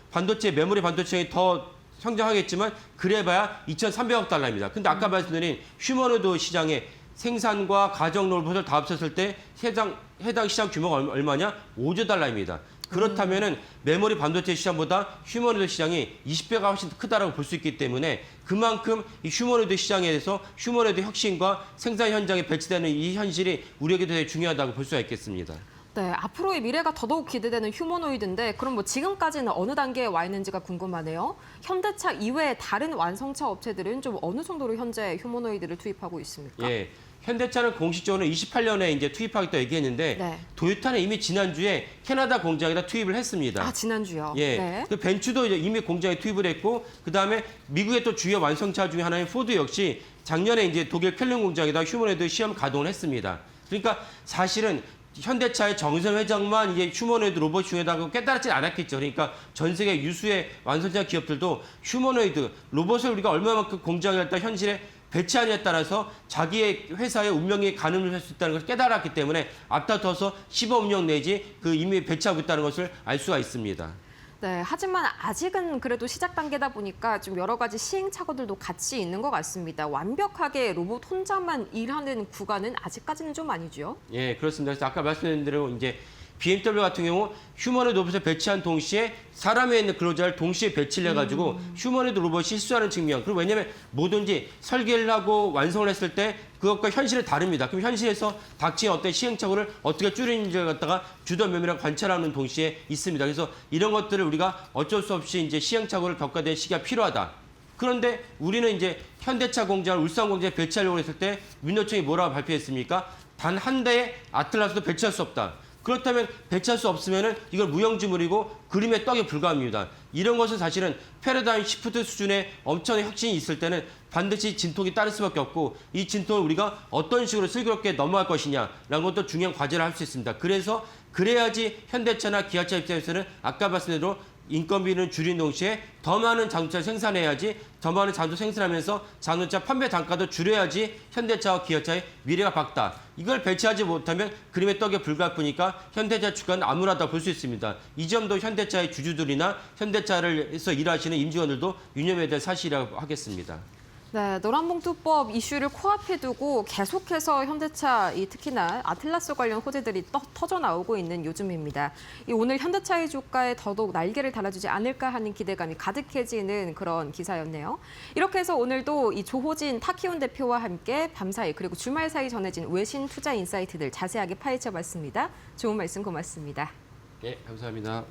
메모리 반도체가 더 성장하겠지만 그래봐야 2,300억 달러입니다. 근데 아까 말씀드린 휴머노이드 시장의 생산과 가정 로봇을 다 합쳤을 때 해당 시장 규모가 얼마냐? 5조 달러입니다. 그렇다면은 메모리 반도체 시장보다 휴머노이드 시장이 20배가 훨씬 크다라고 볼 수 있기 때문에 그만큼 이 휴머노이드 시장에 대해서 휴머노이드 혁신과 생산 현장에 배치되는 이 현실이 우리에게 되게 중요하다고 볼 수가 있겠습니다. 네, 앞으로의 미래가 더더욱 기대되는 휴머노이드인데 그럼 뭐 지금까지는 어느 단계에 와 있는지가 궁금하네요. 현대차 이외의 다른 완성차 업체들은 좀 어느 정도로 현재 휴머노이드를 투입하고 있습니까? 예. 현대차는 공식적으로 28년에 이제 투입하겠다 얘기했는데 네. 도요타는 이미 지난주에 캐나다 공장에다 투입을 했습니다. 아, 지난주요? 예. 네. 그 벤츠도 이제 이미 공장에 투입을 했고 그다음에 미국의 또 주요 완성차 중에 하나인 포드 역시 작년에 이제 독일 켈른 공장에다 휴머노이드 시험 가동을 했습니다. 그러니까 사실은 현대차의 정의선 회장만 이제 휴머노이드 로봇 중에다가 깨달았지 않았겠죠. 그러니까 전 세계 유수의 완성차 기업들도 휴머노이드 로봇을 우리가 얼마만큼 공장에 갖다 현실에 배치하느냐에 따라서 자기의 회사의 운명에 가늠을 할 수 있다는 것을 깨달았기 때문에 앞다퉈서 시범 운영 내지 그 이미 배치하고 있다는 것을 알 수가 있습니다. 네, 하지만 아직은 그래도 시작 단계다 보니까 좀 여러 가지 시행착오들도 같이 있는 것 같습니다. 완벽하게 로봇 혼자만 일하는 구간은 아직까지는 좀 아니죠. 예, 그렇습니다. 그래서 아까 말씀드린 대로 이제 BMW 같은 경우 휴머노이드 로봇을 배치한 동시에 사람에 있는 근로자를 동시에 배치를 해가지고 휴머노이드 로봇이 실수하는 측면. 그리고 왜냐하면 뭐든지 설계를 하고 완성을 했을 때 그것과 현실은 다릅니다. 그럼 현실에서 닥친 어떤 시행착오를 어떻게 줄이는지를 갖다가 주도 면밀하게 관찰하는 동시에 있습니다. 그래서 이런 것들을 우리가 어쩔 수 없이 이제 시행착오를 겪어야 될 시기가 필요하다. 그런데 우리는 이제 현대차 공장을 울산 공장에 배치하려고 했을 때 민노총이 뭐라고 발표했습니까? 단 한 대의 아틀라스도 배치할 수 없다. 그렇다면 배치할 수 없으면은 이걸 무용지물이고 그림의 떡에 불과합니다. 이런 것은 사실은 패러다임 시프트 수준의 엄청난 혁신이 있을 때는 반드시 진통이 따를 수밖에 없고 이 진통을 우리가 어떤 식으로 슬기롭게 넘어갈 것이냐라는 것도 중요한 과제를 할 수 있습니다. 그래서 그래야지 현대차나 기아차 입장에서는 아까 말씀드린 대로 인건비는 줄인 동시에 더 많은 자동차를 생산해야지 더 많은 자동차 생산하면서 자동차 판매 단가도 줄여야지 현대차와 기아차의 미래가 밝다. 이걸 배치하지 못하면 그림의 떡에 불과할 뿐이니까 현대차 주가는 암울하다 볼 수 있습니다. 이 점도 현대차의 주주들이나 현대차에서 일하시는 임직원들도 유념해야 될 사실이라고 하겠습니다. 네, 노란봉투법 이슈를 코앞에 두고 계속해서 현대차, 특히나 아틀라스 관련 호재들이 터져 나오고 있는 요즘입니다. 오늘 현대차의 주가에 더더욱 날개를 달아주지 않을까 하는 기대감이 가득해지는 그런 기사였네요. 이렇게 해서 오늘도 이 조호진 타키온 대표와 함께 밤사이 그리고 주말 사이 전해진 외신 투자 인사이트들 자세하게 파헤쳐봤습니다. 좋은 말씀 고맙습니다. 네, 감사합니다.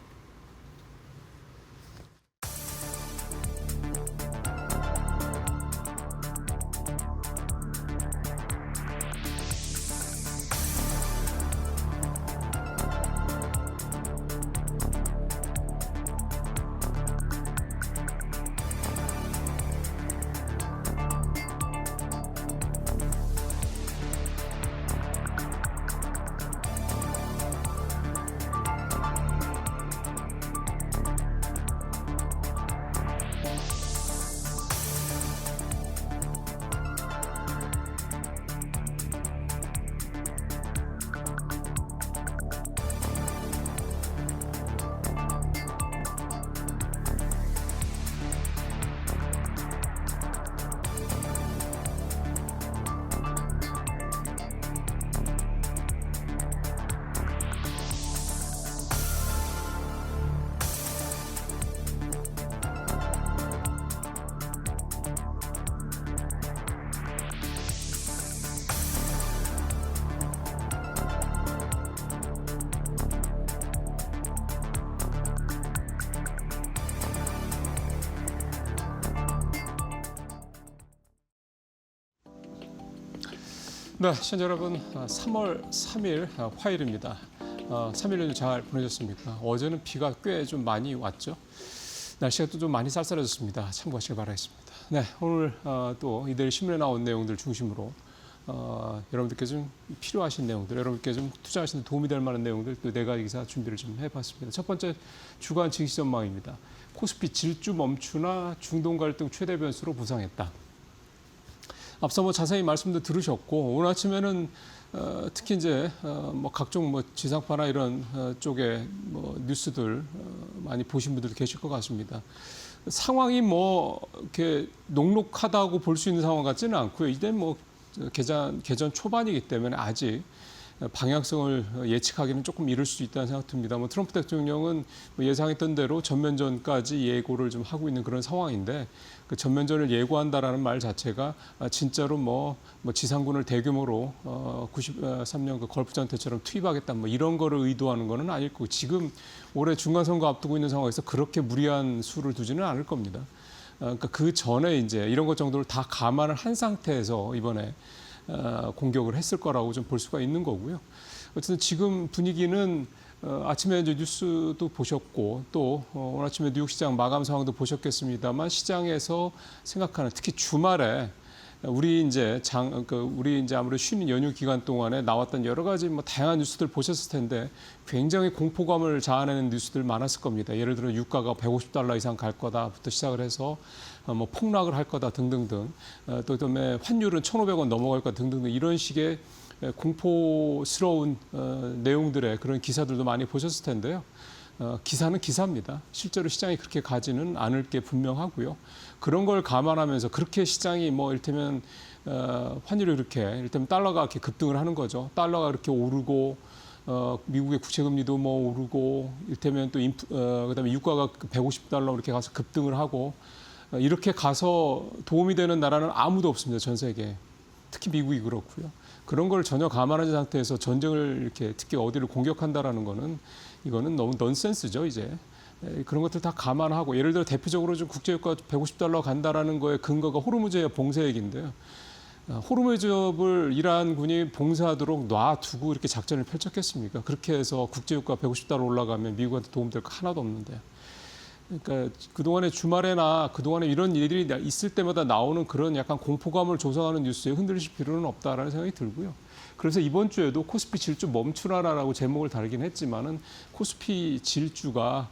네, 시청자 여러분, 3월 3일 화요일입니다. 3일 연휴 잘 보내셨습니까? 어제는 비가 꽤 좀 많이 왔죠. 날씨가 또 좀 많이 쌀쌀해졌습니다. 참고하시길 바라겠습니다. 네, 오늘 또 이들 신문에 나온 내용들 중심으로 여러분들께 좀 필요하신 내용들, 여러분께 좀 투자하시는 데 도움이 될 만한 내용들 또 4가지 기사 준비를 좀 해봤습니다. 첫 번째 주간 증시 전망입니다. 코스피 질주 멈추나 중동 갈등 최대 변수로 부상했다. 앞서 뭐 자세히 말씀도 들으셨고 오늘 아침에는 특히 이제 뭐 각종 뭐 지상파나 이런 쪽에 뭐 뉴스들 많이 보신 분들도 계실 것 같습니다. 상황이 뭐 이렇게 녹록하다고 볼 수 있는 상황 같지는 않고요. 이제 뭐 개전 초반이기 때문에 아직 방향성을 예측하기는 조금 이를 수 있다는 생각 듭니다. 트럼프 대통령은 예상했던 대로 전면전까지 예고를 좀 하고 있는 그런 상황인데 그 전면전을 예고한다라는 말 자체가 진짜로 뭐 지상군을 대규모로 93년 그 걸프전 때처럼 투입하겠다 이런 거를 의도하는 거는 아닐 거고 지금 올해 중간선거 앞두고 있는 상황에서 그렇게 무리한 수를 두지는 않을 겁니다. 그러니까 그 전에 이제 이런 것 정도를 다 감안을 한 상태에서 이번에 공격을 했을 거라고 좀 볼 수가 있는 거고요. 어쨌든 지금 분위기는 아침에 이제 뉴스도 보셨고 또 오늘 아침에 뉴욕 시장 마감 상황도 보셨겠습니다만 시장에서 생각하는 특히 주말에 우리 이제 아무래도 쉬는 연휴 기간 동안에 나왔던 여러 가지 다양한 뉴스들 보셨을 텐데 굉장히 공포감을 자아내는 뉴스들 많았을 겁니다. 예를 들어 유가가 $150 이상 갈 거다부터 시작을 해서 폭락을 할 거다 등등등 또 그다음에 환율은 1,500원 넘어갈 거다 등등등 이런 식의 공포스러운 내용들의 그런 기사들도 많이 보셨을 텐데요. 기사는 기사입니다. 실제로 시장이 그렇게 가지는 않을 게 분명하고요. 그런 걸 감안하면서 그렇게 시장이 이를테면 환율이 이를테면 달러가 이렇게 급등을 하는 거죠. 달러가 이렇게 오르고 미국의 국채금리도 오르고 이를테면 또 그다음에 유가가 $150 이렇게 가서 급등을 하고 이렇게 가서 도움이 되는 나라는 아무도 없습니다. 전 세계에. 특히 미국이 그렇고요. 그런 걸 전혀 감안하지 상태에서 전쟁을 이렇게 특히 어디를 공격한다라는 거는 이거는 너무 넌센스죠, 이제. 그런 것들 다 감안하고 예를 들어 대표적으로 좀 국제유가 $150 간다라는 거에 근거가 호르무즈의 봉쇄 얘기인데요. 호르무즈를 이란군이 봉쇄하도록 놔두고 이렇게 작전을 펼쳤겠습니까? 그렇게 해서 국제유가 $150 올라가면 미국한테 도움될 거 하나도 없는데. 그러니까 그동안에 주말에나 그동안에 이런 일들이 있을 때마다 나오는 그런 약간 공포감을 조성하는 뉴스에 흔들리실 필요는 없다라는 생각이 들고요. 그래서 이번 주에도 코스피 질주 멈추라라고 제목을 다르긴 했지만은 코스피 질주가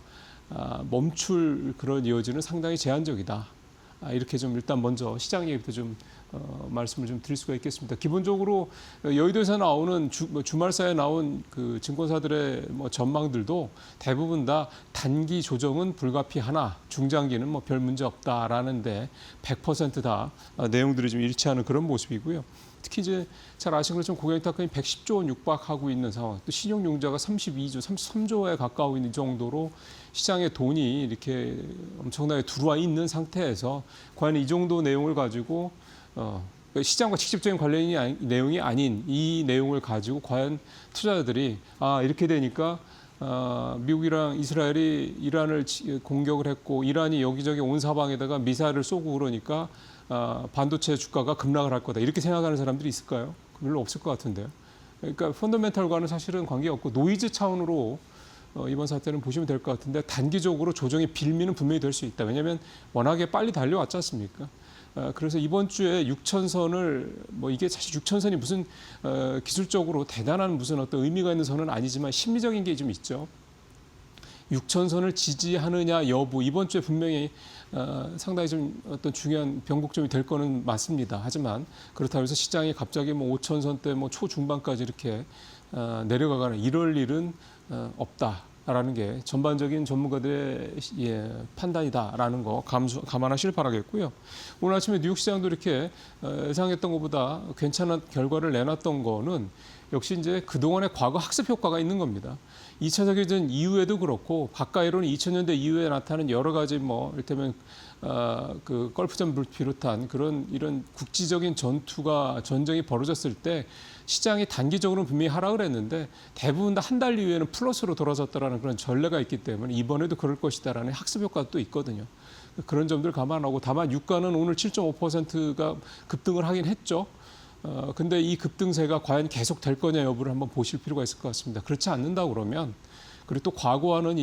멈출 그런 여지는 상당히 제한적이다. 이렇게 좀 일단 먼저 시장 얘기부터 좀 말씀을 좀 드릴 수가 있겠습니다. 기본적으로 여의도에서 나오는 주말 사이에 나온 그 증권사들의 전망들도 대부분 다 단기 조정은 불가피하나 중장기는 별 문제 없다라는데 100% 다 내용들이 좀 일치하는 그런 모습이고요. 특히 이제 잘 아시는 것처럼 고객탁금이 110조 원 육박하고 있는 상황, 또 신용융자가 32조, 33조에 가까워 있는 정도로 시장에 돈이 이렇게 엄청나게 들어와 있는 상태에서 과연 이 정도 내용을 가지고 시장과 직접적인 내용이 아닌 이 내용을 가지고 과연 투자자들이 이렇게 되니까 미국이랑 이스라엘이 이란을 공격을 했고 이란이 여기저기 온 사방에다가 미사일을 쏘고 그러니까 반도체 주가가 급락을 할 거다 이렇게 생각하는 사람들이 있을까요? 별로 없을 것 같은데요. 그러니까 펀더멘털과는 사실은 관계없고 노이즈 차원으로 이번 사태는 보시면 될 것 같은데 단기적으로 조정의 빌미는 분명히 될 수 있다. 왜냐하면 워낙에 빨리 달려왔지 않습니까? 그래서 이번 주에 6천선을 이게 사실 6천선이 무슨 기술적으로 대단한 무슨 어떤 의미가 있는 선은 아니지만 심리적인 게 좀 있죠. 6천선을 지지하느냐 여부 이번 주에 분명히 상당히 좀 어떤 중요한 변곡점이 될 거는 맞습니다. 하지만 그렇다고 해서 시장이 갑자기 5천선대 초중반까지 이렇게 내려가거나 이럴 일은 없다라는 게 전반적인 전문가들의 판단이다라는 거 감안하시길 바라겠고요. 오늘 아침에 뉴욕 시장도 이렇게 예상했던 것보다 괜찮은 결과를 내놨던 거는 역시 이제 그동안의 과거 학습 효과가 있는 겁니다. 2차 세계대전 이후에도 그렇고 가까이로는 2000년대 이후에 나타난 여러 가지 이를테면 그 걸프전을 비롯한 이런 국지적인 전쟁이 벌어졌을 때 시장이 단기적으로는 분명히 하락을 했는데 대부분 다 한 달 이후에는 플러스로 돌아섰다라는 그런 전례가 있기 때문에 이번에도 그럴 것이다라는 학습 효과도 또 있거든요. 그런 점들 감안하고 다만 유가는 오늘 7.5%가 급등을 하긴 했죠. 근데 이 급등세가 과연 계속 될 거냐 여부를 한번 보실 필요가 있을 것 같습니다. 그렇지 않는다 그러면 그리고 또 과거와는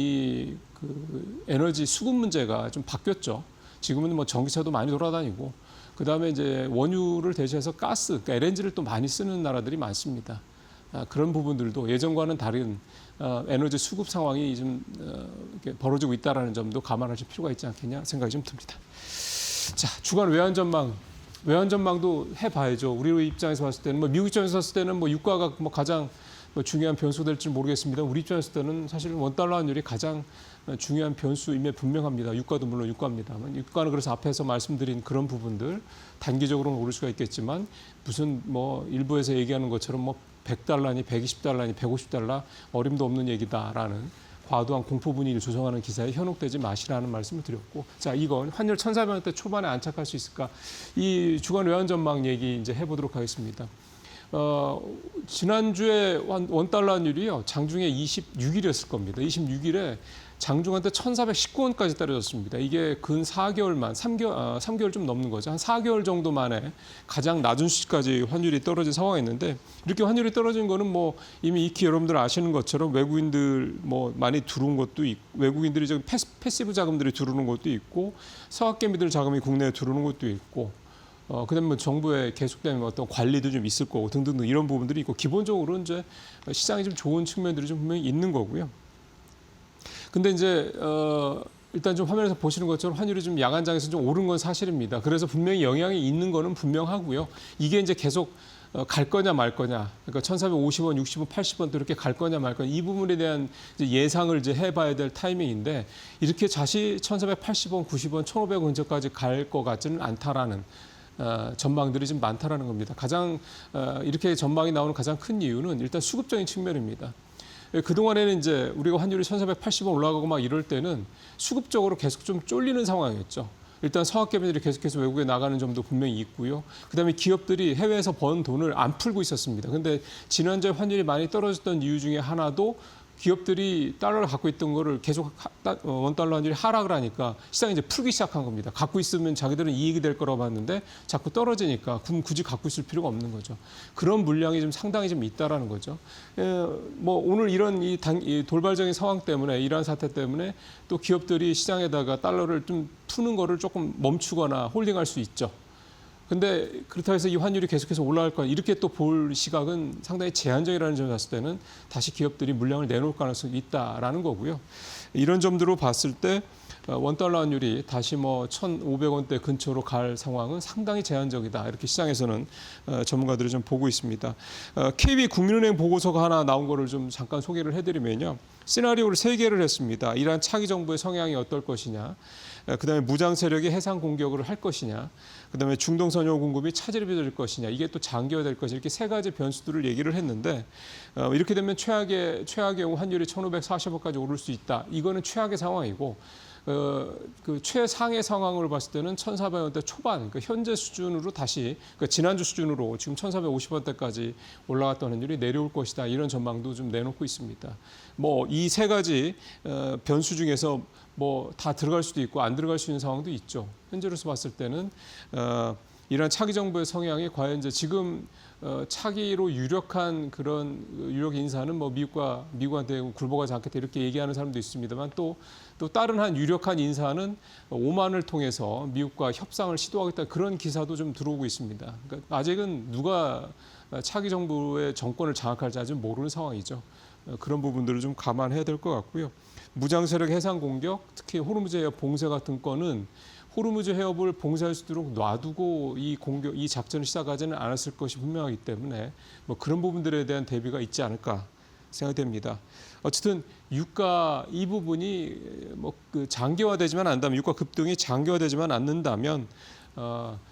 그 에너지 수급 문제가 좀 바뀌었죠. 지금은 전기차도 많이 돌아다니고 그다음에 이제 원유를 대체해서 가스, 그러니까 LNG를 또 많이 쓰는 나라들이 많습니다. 그런 부분들도 예전과는 다른 에너지 수급 상황이 좀 이렇게 벌어지고 있다라는 점도 감안하실 필요가 있지 않겠냐 생각이 좀 듭니다. 자, 주간 외환전망도 해봐야죠. 우리 입장에서 봤을 때는 미국 입장에서 봤을 때는 유가가 가장 중요한 변수가 될지 모르겠습니다. 우리 입장에서 때는 사실 원달러 환율이 가장 중요한 변수임에 분명합니다. 유가도 물론 유가입니다만 유가는 그래서 앞에서 말씀드린 그런 부분들 단기적으로는 오를 수가 있겠지만 무슨 일부에서 얘기하는 것처럼 100달러니 120달러니 150달러 어림도 없는 얘기다라는 과도한 공포 분위기를 조성하는 기사에 현혹되지 마시라는 말씀을 드렸고, 자, 이건 환율 1,400원대 초반에 안착할 수 있을까? 이 주간 외환 전망 얘기 이제 해보도록 하겠습니다. 지난주에 원달러율이요, 장중에 26일이었을 겁니다. 26일에 장중한테 1,419원까지 떨어졌습니다. 이게 근 4개월만, 3개월 좀 넘는 거죠. 한 4개월 정도 만에 가장 낮은 수치까지 환율이 떨어진 상황이었는데, 이렇게 환율이 떨어진 거는 뭐 이미 익히 여러분들 아시는 것처럼 외국인들 뭐 많이 들어온 것도 있고, 외국인들이 지금 패시브 자금들이 들어오는 것도 있고, 서학개미들 자금이 국내에 들어오는 것도 있고, 그다음에 뭐 정부의 계속된 어떤 관리도 좀 있을 거고 등등등 이런 부분들이 있고, 기본적으로 이제 시장이 좀 좋은 측면들이 좀 분명히 있는 거고요. 근데 이제 일단 좀 화면에서 보시는 것처럼 환율이 좀 양한장에서 좀 오른 건 사실입니다. 그래서 분명히 영향이 있는 거는 분명하고요. 이게 이제 계속 갈 거냐 말 거냐, 그러니까 1,450원, 60원, 80원 또 이렇게 갈 거냐 말 거냐, 이 부분에 대한 이제 예상을 이제 해봐야 될 타이밍인데, 이렇게 다시 1,480원, 90원, 1,500원 근처까지 갈 것 같지는 않다라는 전망들이 좀 많다라는 겁니다. 가장 이렇게 전망이 나오는 가장 큰 이유는 일단 수급적인 측면입니다. 그동안에는 이제 우리가 환율이 1,480원 올라가고 막 이럴 때는 수급적으로 계속 좀 쫄리는 상황이었죠. 일단 서학개미들이 계속해서 외국에 나가는 점도 분명히 있고요. 그다음에 기업들이 해외에서 번 돈을 안 풀고 있었습니다. 근데 지난주에 환율이 많이 떨어졌던 이유 중에 하나도 기업들이 달러를 갖고 있던 거를 계속 원달러 환율이 하락을 하니까 시장이 이제 풀기 시작한 겁니다. 갖고 있으면 자기들은 이익이 될 거라고 봤는데 자꾸 떨어지니까 그럼 굳이 갖고 있을 필요가 없는 거죠. 그런 물량이 좀 상당히 좀 있다라는 거죠. 뭐 오늘 이런 이 돌발적인 상황 때문에, 이러한 사태 때문에 또 기업들이 시장에다가 달러를 좀 푸는 거를 조금 멈추거나 홀딩할 수 있죠. 근데 그렇다고 해서 이 환율이 계속해서 올라갈 거야, 이렇게 또 볼 시각은 상당히 제한적이라는 점을 봤을 때는 다시 기업들이 물량을 내놓을 가능성이 있다라는 거고요. 이런 점들로 봤을 때 원달러 환율이 다시 뭐 1,500원대 근처로 갈 상황은 상당히 제한적이다, 이렇게 시장에서는 전문가들이 좀 보고 있습니다. KB 국민은행 보고서가 하나 나온 거를 좀 잠깐 소개를 해드리면요, 시나리오를 3개를 했습니다. 이란 차기 정부의 성향이 어떨 것이냐, 그다음에 무장 세력이 해상 공격을 할 것이냐, 그다음에 중동 선유 공급이 차질이 빚어질 것이냐, 이게 또 장기화될 것이냐, 이렇게 3가지 변수들을 얘기를 했는데, 이렇게 되면 최악의 경우 환율이 1,540원까지 오를 수 있다. 이거는 최악의 상황이고, 그 최상의 상황을 봤을 때는 1,400원대 초반, 그러니까 현재 수준으로 다시, 그러니까 지난주 수준으로 지금 1,450원대까지 올라갔던 환율이 내려올 것이다, 이런 전망도 좀 내놓고 있습니다. 뭐 이 3가지 변수 중에서 뭐 다 들어갈 수도 있고 안 들어갈 수 있는 상황도 있죠. 현재로서 봤을 때는 이런 차기 정부의 성향이 과연 이제 지금 차기로 유력한 그런 유력 인사는 뭐 미국한테 굴복하지 않겠다, 이렇게 얘기하는 사람도 있습니다만, 또 다른 한 유력한 인사는 오만을 통해서 미국과 협상을 시도하겠다, 그런 기사도 좀 들어오고 있습니다. 그러니까 아직은 누가 차기 정부의 정권을 장악할지 아직 모르는 상황이죠. 그런 부분들을 좀 감안해야 될 것 같고요. 무장 세력 해상 공격, 특히 호르무즈 해협 봉쇄 같은 건은 호르무즈 해협을 봉쇄할 수 있도록 놔두고 이 작전을 시작하지는 않았을 것이 분명하기 때문에 뭐 그런 부분들에 대한 대비가 있지 않을까 생각됩니다. 어쨌든 유가 이 부분이 뭐 그 장기화되지만 않는다면, 유가 급등이 장기화되지만 않는다면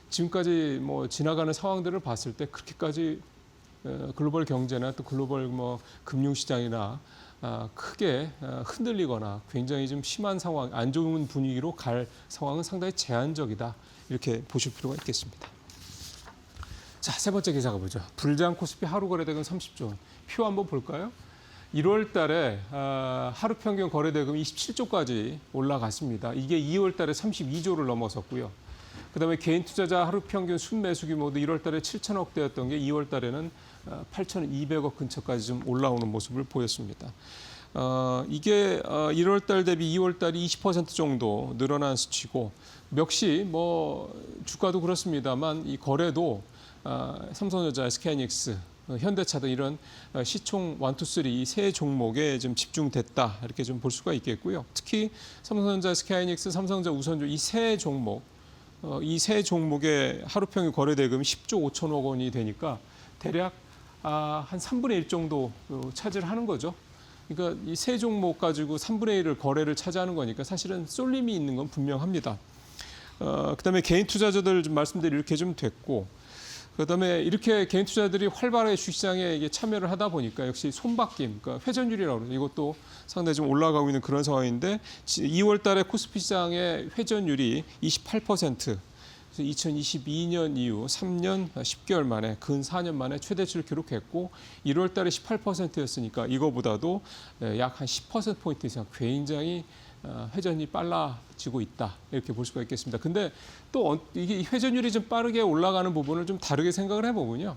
지금까지 뭐 지나가는 상황들을 봤을 때 그렇게까지 글로벌 경제나 또 글로벌 뭐 금융시장이나 크게 흔들리거나 굉장히 좀 심한 상황, 안 좋은 분위기로 갈 상황은 상당히 제한적이다, 이렇게 보실 필요가 있겠습니다. 자, 3번째 기사가 보죠. 불장 코스피 하루 거래대금 30조 원. 표 한번 볼까요? 1월 달에 하루 평균 거래대금이 27조까지 올라갔습니다. 이게 2월 달에 32조를 넘어섰고요. 그다음에 개인 투자자 하루 평균 순매수 규모도 1월 달에 7천억 대였던 게 2월 달에는 8,200억 근처까지 좀 올라오는 모습을 보였습니다. 이게 1월 달 대비 2월 달이 20% 정도 늘어난 수치고, 역시 뭐 주가도 그렇습니다만 이 거래도 삼성전자, SK하이닉스, 현대차 등 이런 시총 1, 2, 3 이 세 종목에 좀 집중됐다, 이렇게 좀 볼 수가 있겠고요. 특히 삼성전자, SK하이닉스, 삼성전자, 우선주 이 세 종목, 이 세 종목의 하루 평균 거래 대금이 10조 5천억 원이 되니까 대략 한 3분의 1 정도 차지를 하는 거죠. 그러니까 이 세 종목 가지고 3분의 1을 거래를 차지하는 거니까 사실은 쏠림이 있는 건 분명합니다. 그다음에 개인 투자자들 좀 말씀드릴 이렇게 좀 됐고, 그다음에 이렇게 개인 투자들이 활발하게 주식시장에 이게 참여를 하다 보니까 역시 손바뀜, 그러니까 회전율이라고 그러죠. 이것도 상당히 좀 올라가고 있는 그런 상황인데 2월 달에 코스피 시장의 회전율이 28%. 2022년 이후 3년 10개월 만에 근 4년 만에 최대치를 기록했고 1월 달에 18%였으니까 이거보다도 약 한 10%포인트 이상 굉장히 회전이 빨라지고 있다. 이렇게 볼 수가 있겠습니다. 근데 또 이게 회전율이 좀 빠르게 올라가는 부분을 좀 다르게 생각을 해보면요.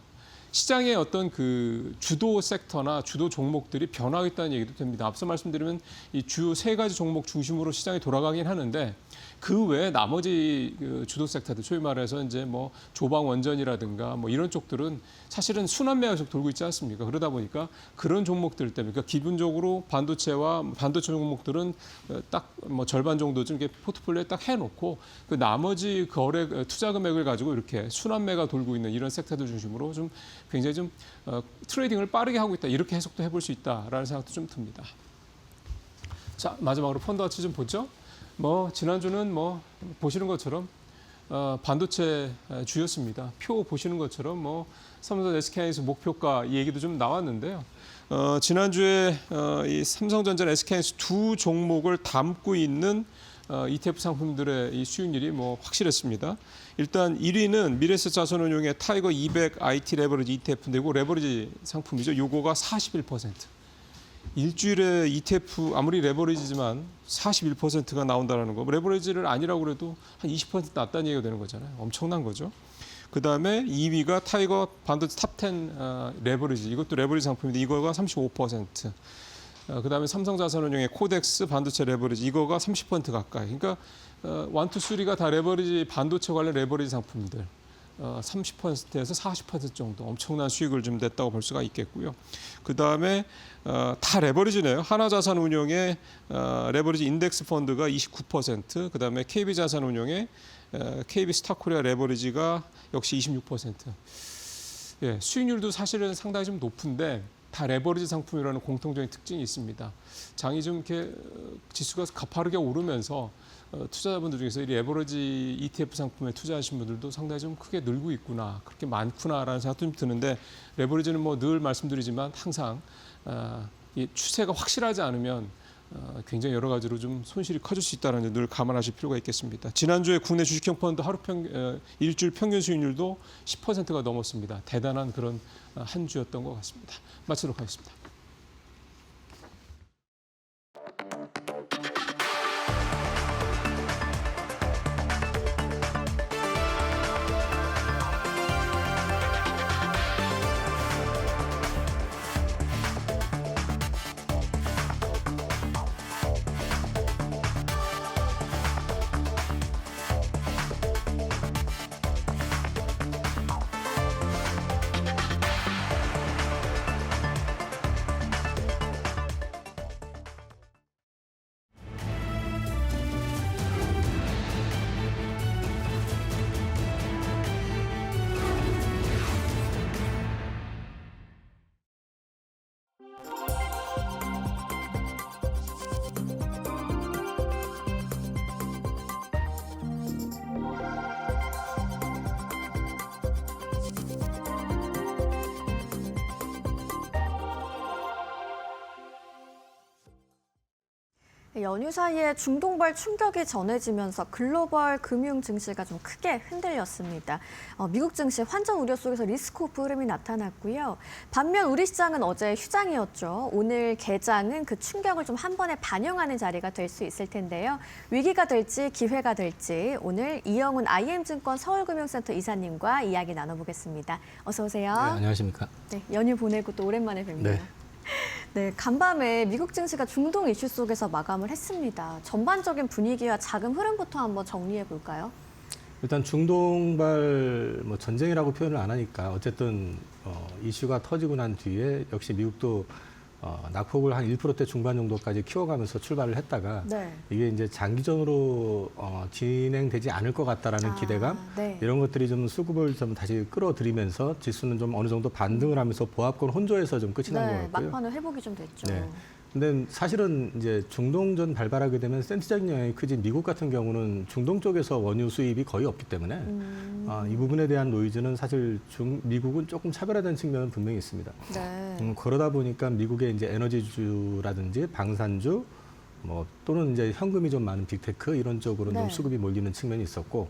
시장의 어떤 그 주도 섹터나 주도 종목들이 변화하겠다는 얘기도 됩니다. 앞서 말씀드리면 이 주요 3가지 종목 중심으로 시장이 돌아가긴 하는데 그 외에 나머지 그 주도 섹터들, 소위 말해서 이제 뭐 조방 원전이라든가 뭐 이런 쪽들은 사실은 순환매가 계속 돌고 있지 않습니까? 그러다 보니까 그런 종목들 때문에, 그러니까 기본적으로 반도체와 반도체 종목들은 딱 뭐 절반 정도 좀 이렇게 포트폴리오에 딱 해놓고 그 나머지 거래 투자 금액을 가지고 이렇게 순환매가 돌고 있는 이런 섹터들 중심으로 좀 굉장히 좀 트레이딩을 빠르게 하고 있다. 이렇게 해석도 해볼 수 있다라는 생각도 좀 듭니다. 자, 마지막으로 펀드 와치 좀 보죠. 뭐 지난주는 뭐 보시는 것처럼 반도체 주였습니다. 표 보시는 것처럼 뭐 삼성전자 SK하이닉스 목표가 이 얘기도 좀 나왔는데요. 지난주에 이 삼성전자 SK하이닉스 두 종목을 담고 있는 ETF 상품들의 이 수익률이 뭐 확실했습니다. 일단 1위는 미래에셋 자산운용의 타이거 200 IT 레버리지 ETF인데 이거 레버리지 상품이죠. 요거가 41%. 일주일에 ETF 아무리 레버리지만 41%가 나온다는 거. 레버리지를 아니라고 그래도 한 20% 낮다는 얘기가 되는 거잖아요. 엄청난 거죠. 그다음에 2위가 타이거 반도체 탑10 레버리지. 이것도 레버리지 상품인데 이거가 35%. 그다음에 삼성자산운용의 코덱스 반도체 레버리지. 이거가 30% 가까이. 그러니까 1, 2, 3가 다 레버리지 반도체 관련 레버리지 상품들. 30%에서 40% 정도 엄청난 수익을 좀 냈다고 볼 수가 있겠고요. 그다음에 다 레버리지네요. 하나자산운용의 레버리지 인덱스 펀드가 29%, 그다음에 KB자산운용의 KB스타코리아 레버리지가 역시 26%. 예, 수익률도 사실은 상당히 좀 높은데 다 레버리지 상품이라는 공통적인 특징이 있습니다. 장이 좀 이렇게 지수가 가파르게 오르면서 투자자분들 중에서 이 레버리지 ETF 상품에 투자하신 분들도 상당히 좀 크게 늘고 있구나, 그렇게 많구나라는 생각도 좀 드는데 레버리지는 뭐 늘 말씀드리지만 항상 이 추세가 확실하지 않으면 굉장히 여러 가지로 좀 손실이 커질 수 있다는 점 늘 감안하실 필요가 있겠습니다. 지난주에 국내 주식형 펀드 일주일 평균 수익률도 10%가 넘었습니다. 대단한 그런 한 주였던 것 같습니다. 마치도록 하겠습니다. 연휴 사이에 중동발 충격이 전해지면서 글로벌 금융 증시가 좀 크게 흔들렸습니다. 미국 증시 환전 우려 속에서 리스크오프 흐름이 나타났고요. 반면 우리 시장은 어제 휴장이었죠. 오늘 개장은 그 충격을 좀 한 번에 반영하는 자리가 될 수 있을 텐데요. 위기가 될지 기회가 될지 오늘 이영훈 IM증권 서울금융센터 이사님과 이야기 나눠보겠습니다. 어서 오세요. 네, 안녕하십니까. 네, 연휴 보내고 또 오랜만에 뵙니다. 네. 네, 간밤에 미국 증시가 중동 이슈 속에서 마감을 했습니다. 전반적인 분위기와 자금 흐름부터 한번 정리해 볼까요? 일단 중동발 뭐 전쟁이라고 표현을 안 하니까 어쨌든 이슈가 터지고 난 뒤에 역시 미국도 낙폭을 한 1%대 중반 정도까지 키워가면서 출발을 했다가 네. 이게 이제 장기전으로 진행되지 않을 것 같다라는 기대감 네. 이런 것들이 좀 수급을 좀 다시 끌어들이면서 지수는 좀 어느 정도 반등을 하면서 보합권 혼조에서 좀 끝이 난 것 같고요. 막판을 회복이 좀 됐죠. 네. 근데 사실은 이제 중동전 발발하게 되면 센트적인 영향이 크지 미국 같은 경우는 중동 쪽에서 원유 수입이 거의 없기 때문에 이 부분에 대한 노이즈는 사실 미국은 조금 차별화된 측면은 분명히 있습니다. 네. 그러다 보니까 미국의 이제 에너지주라든지 방산주 뭐 또는 이제 현금이 좀 많은 빅테크 이런 쪽으로 네. 좀 수급이 몰리는 측면이 있었고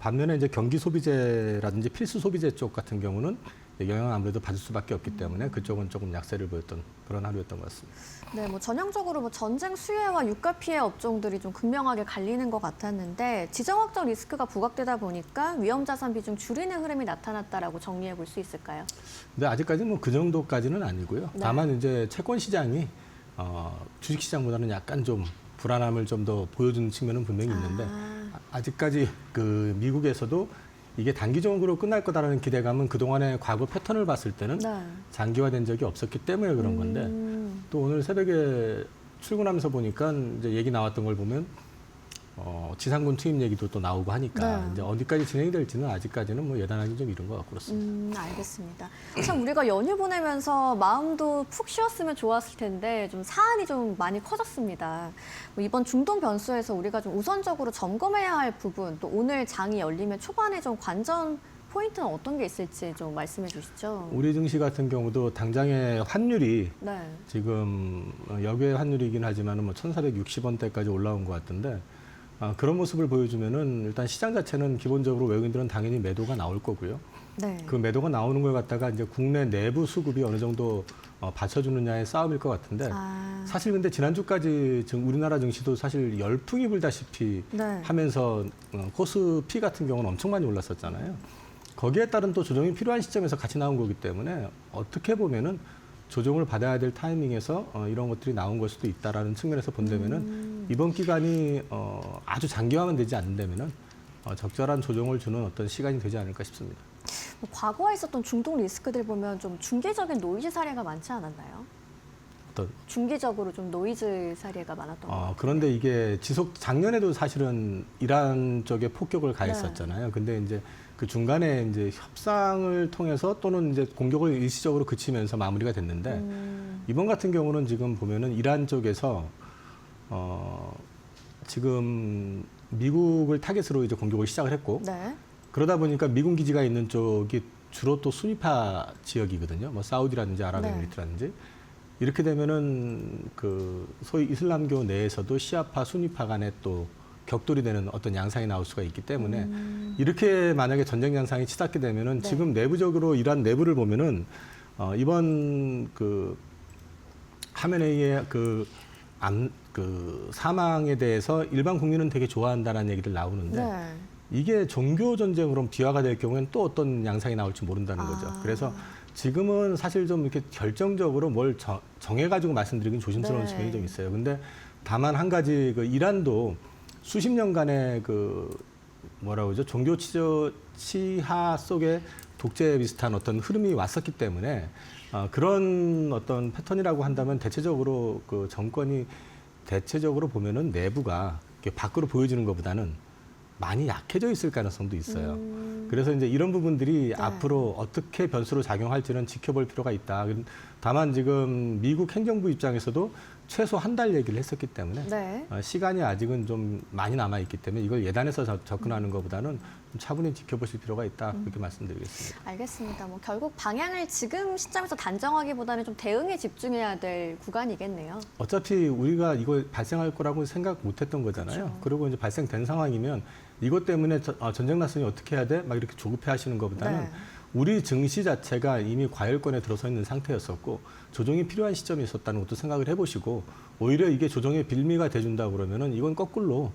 반면에 이제 경기 소비재라든지 필수 소비재 쪽 같은 경우는 영향을 아무래도 받을 수밖에 없기 때문에 그쪽은 조금 약세를 보였던 그런 하루였던 것 같습니다. 네, 뭐 전형적으로 뭐 전쟁 수혜와 유가 피해 업종들이 좀 극명하게 갈리는 것 같았는데 지정학적 리스크가 부각되다 보니까 위험 자산 비중 줄이는 흐름이 나타났다라고 정리해 볼 수 있을까요? 근데 아직까지는 뭐 그 정도까지는 아니고요. 네. 다만 이제 채권 시장이 주식 시장보다는 약간 좀 불안함을 좀 더 보여주는 측면은 분명히 있는데 아직까지 그 미국에서도 이게 단기적으로 끝날 거다라는 기대감은 그동안의 과거 패턴을 봤을 때는 네. 장기화된 적이 없었기 때문에 그런 건데 또 오늘 새벽에 출근하면서 보니까 이제 얘기 나왔던 걸 보면 지상군 투입 얘기도 또 나오고 하니까 네. 이제 어디까지 진행이 될지는 아직까지는 뭐 예단하기 좀 이른 것 같고 그렇습니다. 알겠습니다. 참 우리가 연휴 보내면서 마음도 푹 쉬었으면 좋았을 텐데 좀 사안이 좀 많이 커졌습니다. 뭐 이번 중동 변수에서 우리가 좀 우선적으로 점검해야 할 부분, 또 오늘 장이 열리면 초반에 좀 관전 포인트는 어떤 게 있을지 좀 말씀해 주시죠. 우리 증시 같은 경우도 당장의 환율이 네. 지금 역외 환율이긴 하지만 뭐 1,460원대까지 올라온 것 같은데 그런 모습을 보여주면은 일단 시장 자체는 기본적으로 외국인들은 당연히 매도가 나올 거고요. 네. 그 매도가 나오는 걸 갖다가 이제 국내 내부 수급이 어느 정도 받쳐주느냐의 싸움일 것 같은데 사실 근데 지난주까지 우리나라 증시도 사실 열풍이 불다시피 네. 하면서 코스피 같은 경우는 엄청 많이 올랐었잖아요. 거기에 따른 또 조정이 필요한 시점에서 같이 나온 거기 때문에 어떻게 보면은 조정을 받아야 될 타이밍에서 이런 것들이 나온 걸 수도 있다라는 측면에서 본다면은 이번 기간이 아주 장기화만 되지 않는다면은 적절한 조정을 주는 어떤 시간이 되지 않을까 싶습니다. 뭐 과거에 있었던 중동 리스크들 보면 좀 중기적인 노이즈 사례가 많지 않았나요? 어떤 중기적으로 좀 노이즈 사례가 많았던 것 같아요. 그런데 이게 작년에도 사실은 이란 쪽에 폭격을 가했었잖아요. 네. 근데 이제 그 중간에 이제 협상을 통해서 또는 이제 공격을 일시적으로 그치면서 마무리가 됐는데 이번 같은 경우는 지금 보면은 이란 쪽에서 지금 미국을 타겟으로 이제 공격을 시작을 했고 네. 그러다 보니까 미군 기지가 있는 쪽이 주로 또 순위파 지역이거든요. 뭐 사우디라든지 아랍에미리트라든지 이렇게 되면은 그 소위 이슬람교 내에서도 시아파, 순위파 간에 또 격돌이 되는 어떤 양상이 나올 수가 있기 때문에 이렇게 만약에 전쟁 양상이 치닫게 되면은 네. 지금 내부적으로 이란 내부를 보면은 이번 그 하메네이의 그 사망에 대해서 일반 국민은 되게 좋아한다라는 얘기들 나오는데 네. 이게 종교 전쟁으로 비화가 될 경우에는 또 어떤 양상이 나올지 모른다는 거죠. 그래서 지금은 사실 좀 이렇게 결정적으로 뭘 정해가지고 말씀드리긴 조심스러운 네. 측면이 좀 있어요. 근데 다만 한 가지 그 이란도 수십 년간의 그 뭐라고 그러죠? 종교 치하 속에 독재 비슷한 어떤 흐름이 왔었기 때문에 그런 어떤 패턴이라고 한다면 대체적으로 그 정권이 대체적으로 보면은 내부가 이렇게 밖으로 보여지는 것보다는 많이 약해져 있을 가능성도 있어요. 그래서 이제 이런 부분들이 앞으로 어떻게 변수로 작용할지는 지켜볼 필요가 있다. 다만 지금 미국 행정부 입장에서도 최소 한 달 얘기를 했었기 때문에 네. 시간이 아직은 좀 많이 남아 있기 때문에 이걸 예단해서 접근하는 것보다는 좀 차분히 지켜보실 필요가 있다. 그렇게 말씀드리겠습니다. 알겠습니다. 뭐 결국 방향을 지금 시점에서 단정하기보다는 좀 대응에 집중해야 될 구간이겠네요. 어차피 우리가 이거 발생할 거라고 생각 못 했던 거잖아요. 그렇죠. 그리고 이제 발생된 상황이면 이것 때문에 전쟁 났으니 어떻게 해야 돼? 막 이렇게 조급해 하시는 것보다는 네. 우리 증시 자체가 이미 과열권에 들어서 있는 상태였었고 조정이 필요한 시점이 있었다는 것도 생각을 해보시고 오히려 이게 조정의 빌미가 돼준다 그러면은 이건 거꾸로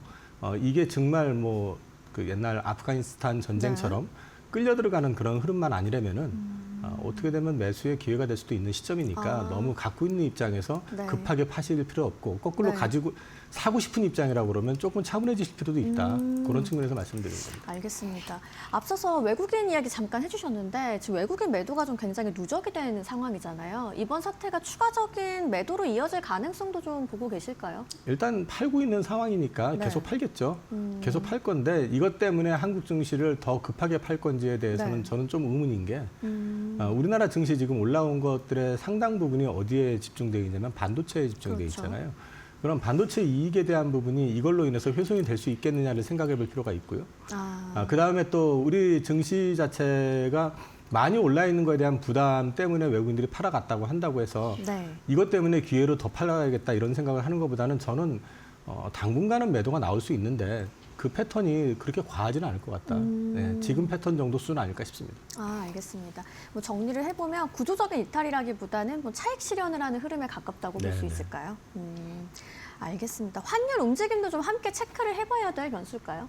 이게 정말 뭐 그 옛날 아프가니스탄 전쟁처럼 끌려 들어가는 그런 흐름만 아니라면은 어떻게 되면 매수의 기회가 될 수도 있는 시점이니까 너무 갖고 있는 입장에서 네. 급하게 파실 필요 없고 거꾸로 네. 가지고 사고 싶은 입장이라고 그러면 조금 차분해지실 필요도 있다. 그런 측면에서 말씀드리는 겁니다. 알겠습니다. 앞서서 외국인 이야기 잠깐 해주셨는데 지금 외국인 매도가 좀 굉장히 누적이 되는 상황이잖아요. 이번 사태가 추가적인 매도로 이어질 가능성도 좀 보고 계실까요? 일단 팔고 있는 상황이니까 네. 계속 팔겠죠. 계속 팔 건데 이것 때문에 한국 증시를 더 급하게 팔 건지에 대해서는 네. 저는 좀 의문인 게 우리나라 증시 지금 올라온 것들의 상당 부분이 어디에 집중되어 있냐면 반도체에 집중되어 그렇죠. 있잖아요. 그럼 반도체 이익에 대한 부분이 이걸로 인해서 훼손이 될 수 있겠느냐를 생각해 볼 필요가 있고요. 그다음에 또 우리 증시 자체가 많이 올라 있는 거에 대한 부담 때문에 외국인들이 팔아갔다고 한다고 해서 네. 이것 때문에 기회로 더 팔아야겠다 이런 생각을 하는 것보다는 저는 당분간은 매도가 나올 수 있는데 그 패턴이 그렇게 과하지는 않을 것 같다. 네, 지금 패턴 정도 수준 아닐까 싶습니다. 알겠습니다. 뭐 정리를 해보면 구조적인 이탈이라기보다는 뭐 차익 실현을 하는 흐름에 가깝다고 볼 수 네네. 있을까요? 알겠습니다. 환율 움직임도 좀 함께 체크를 해봐야 될 변수일까요?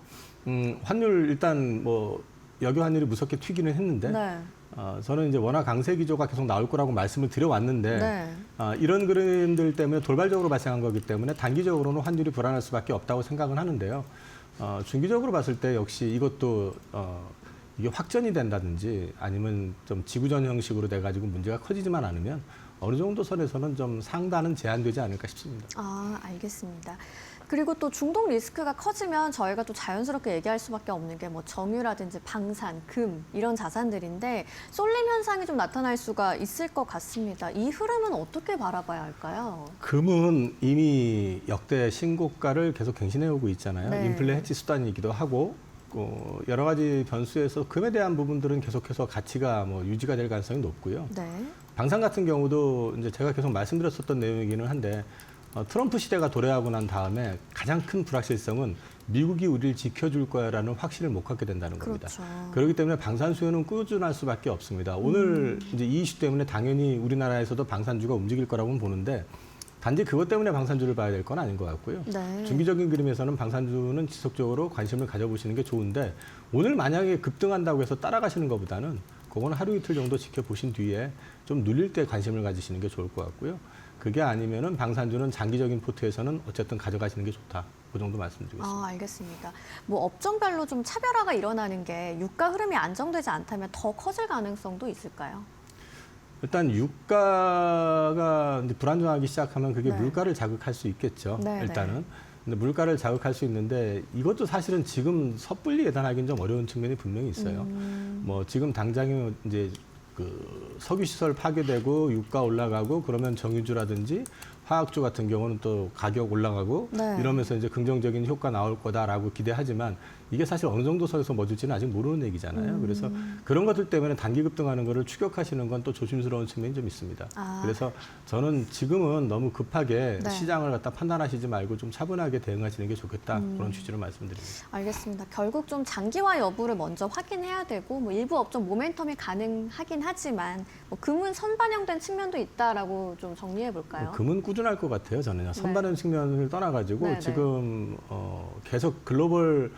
환율 일단 뭐 여기 환율이 무섭게 튀기는 했는데 네. 저는 이제 워낙 강세 기조가 계속 나올 거라고 말씀을 드려왔는데 네. 이런 그림들 때문에 돌발적으로 발생한 거기 때문에 단기적으로는 환율이 불안할 수밖에 없다고 생각은 하는데요. 중기적으로 봤을 때 역시 이것도 이게 확전이 된다든지 아니면 좀 지구전 형식으로 돼가지고 문제가 커지지만 않으면 어느 정도 선에서는 좀 상단은 제한되지 않을까 싶습니다. 알겠습니다. 그리고 또 중동 리스크가 커지면 저희가 또 자연스럽게 얘기할 수밖에 없는 게 뭐 정유라든지 방산, 금 이런 자산들인데 쏠림 현상이 좀 나타날 수가 있을 것 같습니다. 이 흐름은 어떻게 바라봐야 할까요? 금은 이미 역대 신고가를 계속 갱신해 오고 있잖아요. 네. 인플레 해치 수단이기도 하고 여러 가지 변수에서 금에 대한 부분들은 계속해서 가치가 뭐 유지가 될 가능성이 높고요. 네. 방산 같은 경우도 이제 제가 계속 말씀드렸었던 내용이기는 한데 트럼프 시대가 도래하고 난 다음에 가장 큰 불확실성은 미국이 우리를 지켜줄 거야라는 확신을 못 갖게 된다는 겁니다. 그렇죠. 그렇기 때문에 방산 수요는 꾸준할 수밖에 없습니다. 오늘 이제 이 이슈 때문에 당연히 우리나라에서도 방산주가 움직일 거라고는 보는데 단지 그것 때문에 방산주를 봐야 될 건 아닌 것 같고요. 네. 중기적인 그림에서는 방산주는 지속적으로 관심을 가져보시는 게 좋은데 오늘 만약에 급등한다고 해서 따라가시는 것보다는 그건 하루 이틀 정도 지켜보신 뒤에 좀 눌릴 때 관심을 가지시는 게 좋을 것 같고요. 그게 아니면은 방산주는 장기적인 포트에서는 어쨌든 가져가시는 게 좋다. 그 정도 말씀드리겠습니다. 알겠습니다. 뭐 업종별로 좀 차별화가 일어나는 게 유가 흐름이 안정되지 않다면 더 커질 가능성도 있을까요? 일단 유가가 이제 불안정하기 시작하면 그게 네. 물가를 자극할 수 있겠죠. 네, 일단은. 근데 물가를 자극할 수 있는데 이것도 사실은 지금 섣불리 예단하기는 좀 어려운 측면이 분명히 있어요. 뭐 지금 당장에 이제 그 석유 시설 파괴되고 유가 올라가고 그러면 정유주라든지 화학주 같은 경우는 또 가격 올라가고 네. 이러면서 이제 긍정적인 효과 나올 거다라고 기대하지만 이게 사실 어느 정도 선에서 멎을지는 아직 모르는 얘기잖아요. 그래서 그런 것들 때문에 단기 급등하는 거를 추격하시는 건 또 조심스러운 측면이 좀 있습니다. 그래서 저는 지금은 너무 급하게 네. 시장을 갖다 판단하시지 말고 좀 차분하게 대응하시는 게 좋겠다. 그런 취지로 말씀드립니다. 알겠습니다. 결국 좀 장기화 여부를 먼저 확인해야 되고 뭐 일부 업종 모멘텀이 가능하긴 하지만 뭐 금은 선반영된 측면도 있다라고 좀 정리해 볼까요? 금은 꾸준할 것 같아요. 저는 선반영 측면을 떠나가지고 네, 네. 지금 계속 글로벌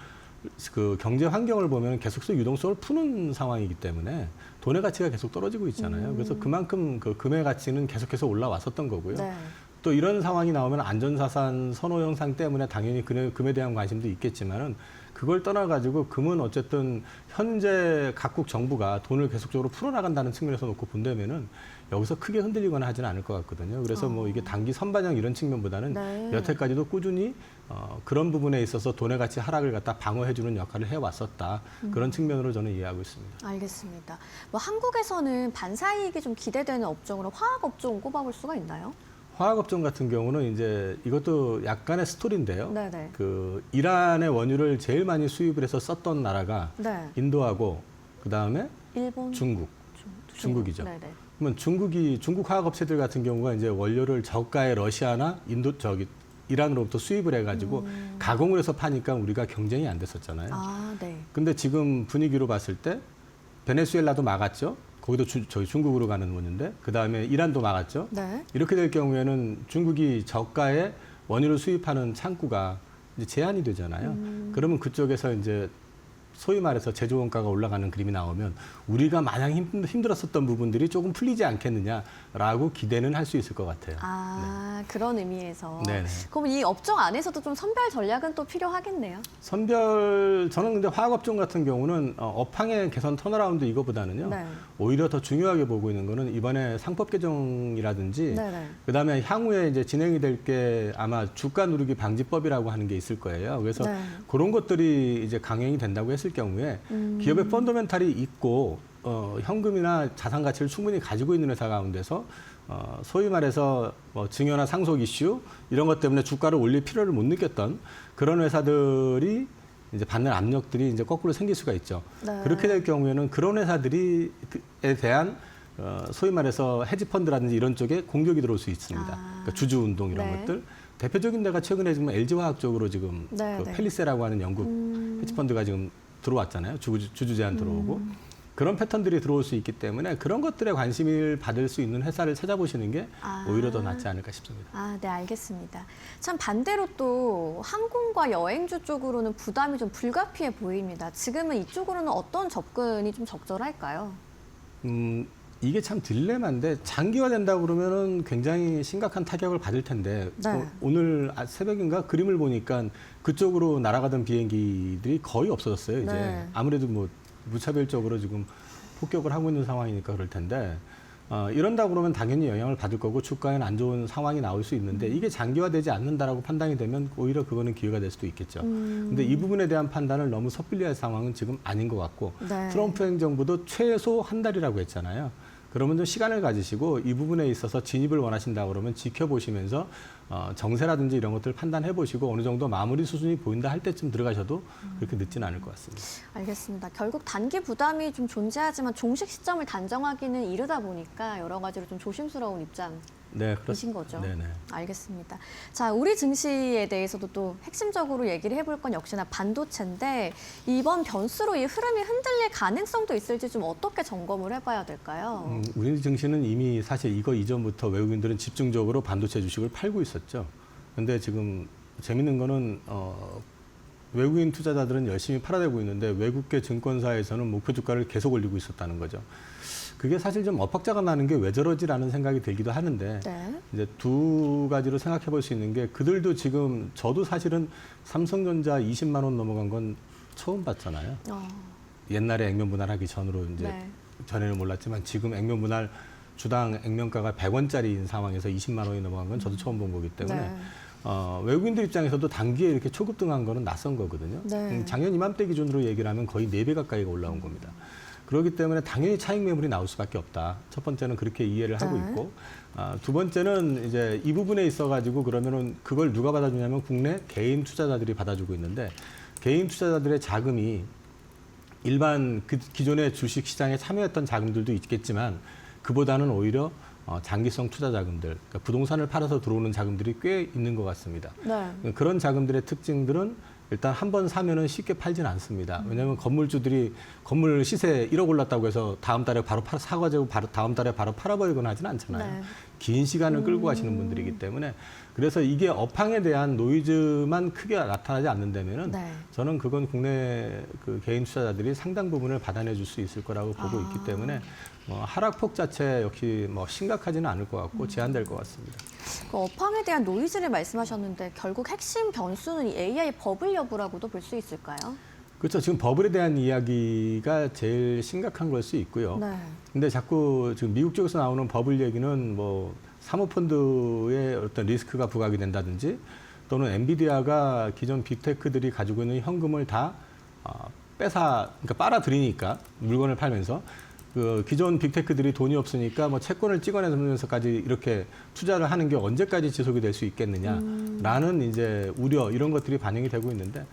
그 경제 환경을 보면 계속해서 유동성을 푸는 상황이기 때문에 돈의 가치가 계속 떨어지고 있잖아요. 그래서 그만큼 그 금의 가치는 계속해서 올라왔었던 거고요. 네. 또 이런 상황이 나오면 안전자산 선호 현상 때문에 당연히 금에 대한 관심도 있겠지만은 그걸 떠나가지고 금은 어쨌든 현재 각국 정부가 돈을 계속적으로 풀어나간다는 측면에서 놓고 본다면은 여기서 크게 흔들리거나 하지는 않을 것 같거든요. 그래서 뭐 이게 단기 선반영 이런 측면보다는 네. 여태까지도 꾸준히 그런 부분에 있어서 돈의 가치 하락을 갖다 방어해주는 역할을 해왔었다. 그런 측면으로 저는 이해하고 있습니다. 알겠습니다. 뭐 한국에서는 반사이익이 좀 기대되는 업종으로 화학 업종 꼽아볼 수가 있나요? 화학업종 같은 경우는 이제 이것도 약간의 스토리인데요. 네네. 그 이란의 원유를 제일 많이 수입을 해서 썼던 나라가 네. 인도하고 그 다음에 일본, 중국이죠. 네네. 그러면 중국 화학업체들 같은 경우가 이제 원료를 저가의 러시아나 이란으로부터 수입을 해가지고 가공을 해서 파니까 우리가 경쟁이 안 됐었잖아요. 네. 근데 지금 분위기로 봤을 때 베네수엘라도 막았죠. 거기도 저희 중국으로 가는 원인데 그 다음에 이란도 막았죠. 네. 이렇게 될 경우에는 중국이 저가의 원유를 수입하는 창구가 이제 제한이 되잖아요. 그러면 그쪽에서 이제 소위 말해서 제조 원가가 올라가는 그림이 나오면 우리가 마냥 힘들었었던 부분들이 조금 풀리지 않겠느냐라고 기대는 할 수 있을 것 같아요. 그런 의미에서. 네네. 그럼 이 업종 안에서도 좀 선별 전략은 또 필요하겠네요. 저는 근데 화학업종 같은 경우는 업황의 개선 턴어라운드 이거보다는요. 네. 오히려 더 중요하게 보고 있는 거는 이번에 상법 개정이라든지 네네. 그다음에 향후에 이제 진행이 될 게 아마 주가 누르기 방지법이라고 하는 게 있을 거예요. 그래서 네. 그런 것들이 이제 강행이 된다고 했을 경우에 기업의 펀더멘탈이 있고 현금이나 자산 가치를 충분히 가지고 있는 회사 가운데서 소위 말해서 뭐 증여나 상속 이슈 이런 것 때문에 주가를 올릴 필요를 못 느꼈던 그런 회사들이 이제 받는 압력들이 이제 거꾸로 생길 수가 있죠. 네. 그렇게 될 경우에는 그런 회사들이에 대한 소위 말해서 헤지펀드라든지 이런 쪽에 공격이 들어올 수 있습니다. 그러니까 주주 운동 이런 네. 것들. 대표적인 데가 최근에 지금 LG화학 쪽으로 지금 네, 그 네. 펠리세라고 하는 영국 헤지펀드가 지금 들어왔잖아요. 주주 제한 들어오고. 그런 패턴들이 들어올 수 있기 때문에 그런 것들에 관심을 받을 수 있는 회사를 찾아보시는 게 오히려 더 낫지 않을까 싶습니다. 아, 네, 알겠습니다. 참 반대로 또 항공과 여행주 쪽으로는 부담이 좀 불가피해 보입니다. 지금은 이쪽으로는 어떤 접근이 좀 적절할까요? 이게 참 딜레마인데 장기화된다고 그러면은 굉장히 심각한 타격을 받을 텐데 네. 오늘 새벽인가 그림을 보니까 그쪽으로 날아가던 비행기들이 거의 없어졌어요. 이제 네. 아무래도 뭐 무차별적으로 지금 폭격을 하고 있는 상황이니까 그럴 텐데 이런다 그러면 당연히 영향을 받을 거고 주가에는 안 좋은 상황이 나올 수 있는데 이게 장기화되지 않는다라고 판단이 되면 오히려 그거는 기회가 될 수도 있겠죠. 근데 이 부분에 대한 판단을 너무 섣불리 할 상황은 지금 아닌 것 같고 네. 트럼프 행정부도 최소 한 달이라고 했잖아요. 그러면 좀 시간을 가지시고 이 부분에 있어서 진입을 원하신다 그러면 지켜보시면서 정세라든지 이런 것들을 판단해 보시고 어느 정도 마무리 수준이 보인다 할 때쯤 들어가셔도 그렇게 늦지는 않을 것 같습니다. 알겠습니다. 결국 단기 부담이 좀 존재하지만 종식 시점을 단정하기는 이르다 보니까 여러 가지로 좀 조심스러운 입장. 네, 이신 거죠. 네네. 알겠습니다. 자, 우리 증시에 대해서도 또 핵심적으로 얘기를 해볼 건 역시나 반도체인데 이번 변수로 이 흐름이 흔들릴 가능성도 있을지 좀 어떻게 점검을 해봐야 될까요? 우리 증시는 이미 사실 이거 이전부터 외국인들은 집중적으로 반도체 주식을 팔고 있었죠. 근데 지금 재밌는 거는 외국인 투자자들은 열심히 팔아대고 있는데 외국계 증권사에서는 목표 주가를 계속 올리고 있었다는 거죠. 그게 사실 좀 엇박자가 나는 게 왜 저러지라는 생각이 들기도 하는데 네. 이제 두 가지로 생각해 볼 수 있는 게 그들도 지금 저도 사실은 삼성전자 20만 원 넘어간 건 처음 봤잖아요. 옛날에 액면 분할하기 전으로 이제 네. 전에는 몰랐지만 지금 액면 분할 주당 액면가가 100원짜리인 상황에서 20만 원이 넘어간 건 저도 처음 본 거기 때문에 네. 외국인들 입장에서도 단기에 이렇게 초급등한 거는 낯선 거거든요. 네. 작년 이맘때 기준으로 얘기를 하면 거의 4배 가까이가 올라온 겁니다. 그렇기 때문에 당연히 차익 매물이 나올 수밖에 없다. 첫 번째는 그렇게 이해를 하고 네. 있고, 두 번째는 이제 이 부분에 있어가지고 그러면은 그걸 누가 받아주냐면 국내 개인 투자자들이 받아주고 있는데 개인 투자자들의 자금이 일반 그 기존의 주식 시장에 참여했던 자금들도 있겠지만 그보다는 오히려 장기성 투자 자금들, 그러니까 부동산을 팔아서 들어오는 자금들이 꽤 있는 것 같습니다. 네. 그런 자금들의 특징들은 일단 한 번 사면은 쉽게 팔진 않습니다. 왜냐하면 건물주들이 건물 시세 1억 올랐다고 해서 다음 달에 바로 사가지고 바로 다음 달에 바로 팔아버리거나 하진 않잖아요. 네. 긴 시간을 끌고 가시는 분들이기 때문에 그래서 이게 업황에 대한 노이즈만 크게 나타나지 않는다면은 네. 저는 그건 국내 그 개인 투자자들이 상당 부분을 받아내 줄 수 있을 거라고 보고 있기 때문에 하락폭 자체 역시 뭐 심각하지는 않을 것 같고 제한될 것 같습니다. 그 업황에 대한 노이즈를 말씀하셨는데 결국 핵심 변수는 이 AI 버블 여부라고도 볼 수 있을까요? 그렇죠. 지금 버블에 대한 이야기가 제일 심각한 걸 수 있고요. 네. 근데 자꾸 지금 미국 쪽에서 나오는 버블 얘기는 뭐 사모펀드의 어떤 리스크가 부각이 된다든지 또는 엔비디아가 기존 빅테크들이 가지고 있는 현금을 다 그러니까 빨아들이니까 물건을 팔면서 그 기존 빅테크들이 돈이 없으니까 뭐 채권을 찍어내면서까지 이렇게 투자를 하는 게 언제까지 지속이 될 수 있겠느냐라는 이제 우려 이런 것들이 반영이 되고 있는데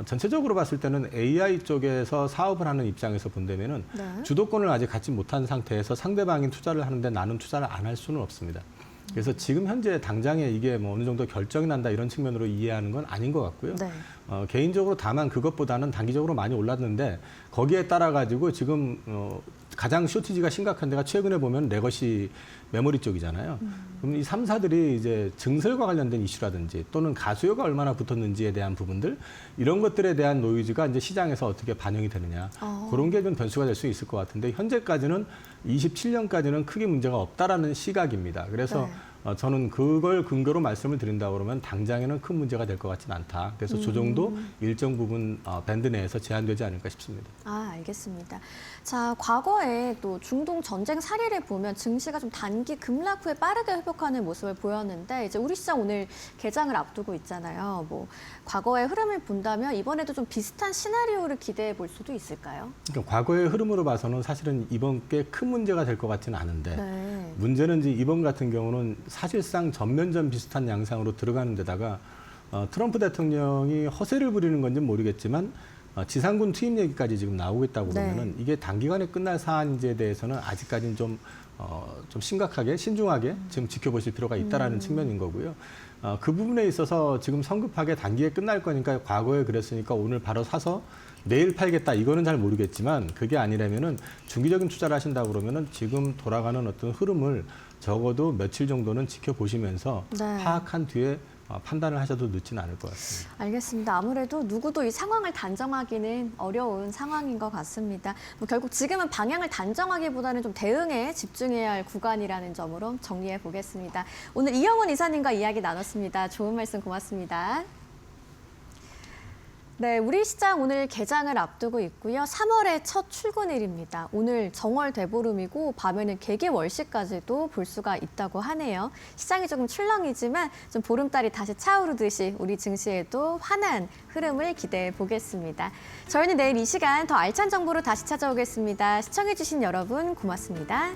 전체적으로 봤을 때는 AI 쪽에서 사업을 하는 입장에서 본다면은 네. 주도권을 아직 갖지 못한 상태에서 상대방이 투자를 하는데 나는 투자를 안 할 수는 없습니다. 그래서 지금 현재 당장에 이게 뭐 어느 정도 결정이 난다 이런 측면으로 이해하는 건 아닌 것 같고요. 네. 개인적으로 다만 그것보다는 단기적으로 많이 올랐는데 거기에 따라 가지고 지금 가장 쇼티지가 심각한 데가 최근에 보면 레거시 메모리 쪽이잖아요. 그럼 이 3사들이 이제 증설과 관련된 이슈라든지 또는 가수요가 얼마나 붙었는지에 대한 부분들 이런 것들에 대한 노이즈가 이제 시장에서 어떻게 반영이 되느냐 그런 게 좀 변수가 될 수 있을 것 같은데 현재까지는 27년까지는 크게 문제가 없다라는 시각입니다. 그래서 네. 저는 그걸 근거로 말씀을 드린다 그러면 당장에는 큰 문제가 될 것 같지는 않다. 그래서 조정도 일정 부분 밴드 내에서 제한되지 않을까 싶습니다. 아, 알겠습니다. 자, 과거에 또 중동 전쟁 사례를 보면 증시가 좀 단기 급락 후에 빠르게 회복하는 모습을 보였는데 이제 우리 시장 오늘 개장을 앞두고 있잖아요. 뭐 과거의 흐름을 본다면 이번에도 좀 비슷한 시나리오를 기대해 볼 수도 있을까요? 그러니까 과거의 흐름으로 봐서는 사실은 이번 게 큰 문제가 될 것 같지는 않은데 네. 문제는 이제 이번 같은 경우는 사실상 전면전 비슷한 양상으로 들어가는 데다가 트럼프 대통령이 허세를 부리는 건지 모르겠지만 지상군 투입 얘기까지 지금 나오고 있다고 네. 보면은 이게 단기간에 끝날 사안인지에 대해서는 아직까지는 좀 심각하게 신중하게 지금 지켜보실 필요가 있다라는 측면인 거고요. 그 부분에 있어서 지금 성급하게 단기에 끝날 거니까 과거에 그랬으니까 오늘 바로 사서 내일 팔겠다 이거는 잘 모르겠지만 그게 아니라면은 중기적인 투자를 하신다고 그러면은 지금 돌아가는 어떤 흐름을 적어도 며칠 정도는 지켜보시면서 네. 파악한 뒤에 판단을 하셔도 늦지는 않을 것 같습니다. 알겠습니다. 아무래도 누구도 이 상황을 단정하기는 어려운 상황인 것 같습니다. 뭐 결국 지금은 방향을 단정하기보다는 좀 대응에 집중해야 할 구간이라는 점으로 정리해 보겠습니다. 오늘 이영훈 이사님과 이야기 나눴습니다. 좋은 말씀 고맙습니다. 네, 우리 시장 오늘 개장을 앞두고 있고요. 3월의 첫 출근일입니다. 오늘 정월 대보름이고 밤에는 개개월시까지도 볼 수가 있다고 하네요. 시장이 조금 출렁이지만 좀 보름달이 다시 차오르듯이 우리 증시에도 환한 흐름을 기대해 보겠습니다. 저희는 내일 이 시간 더 알찬 정보로 다시 찾아오겠습니다. 시청해주신 여러분 고맙습니다.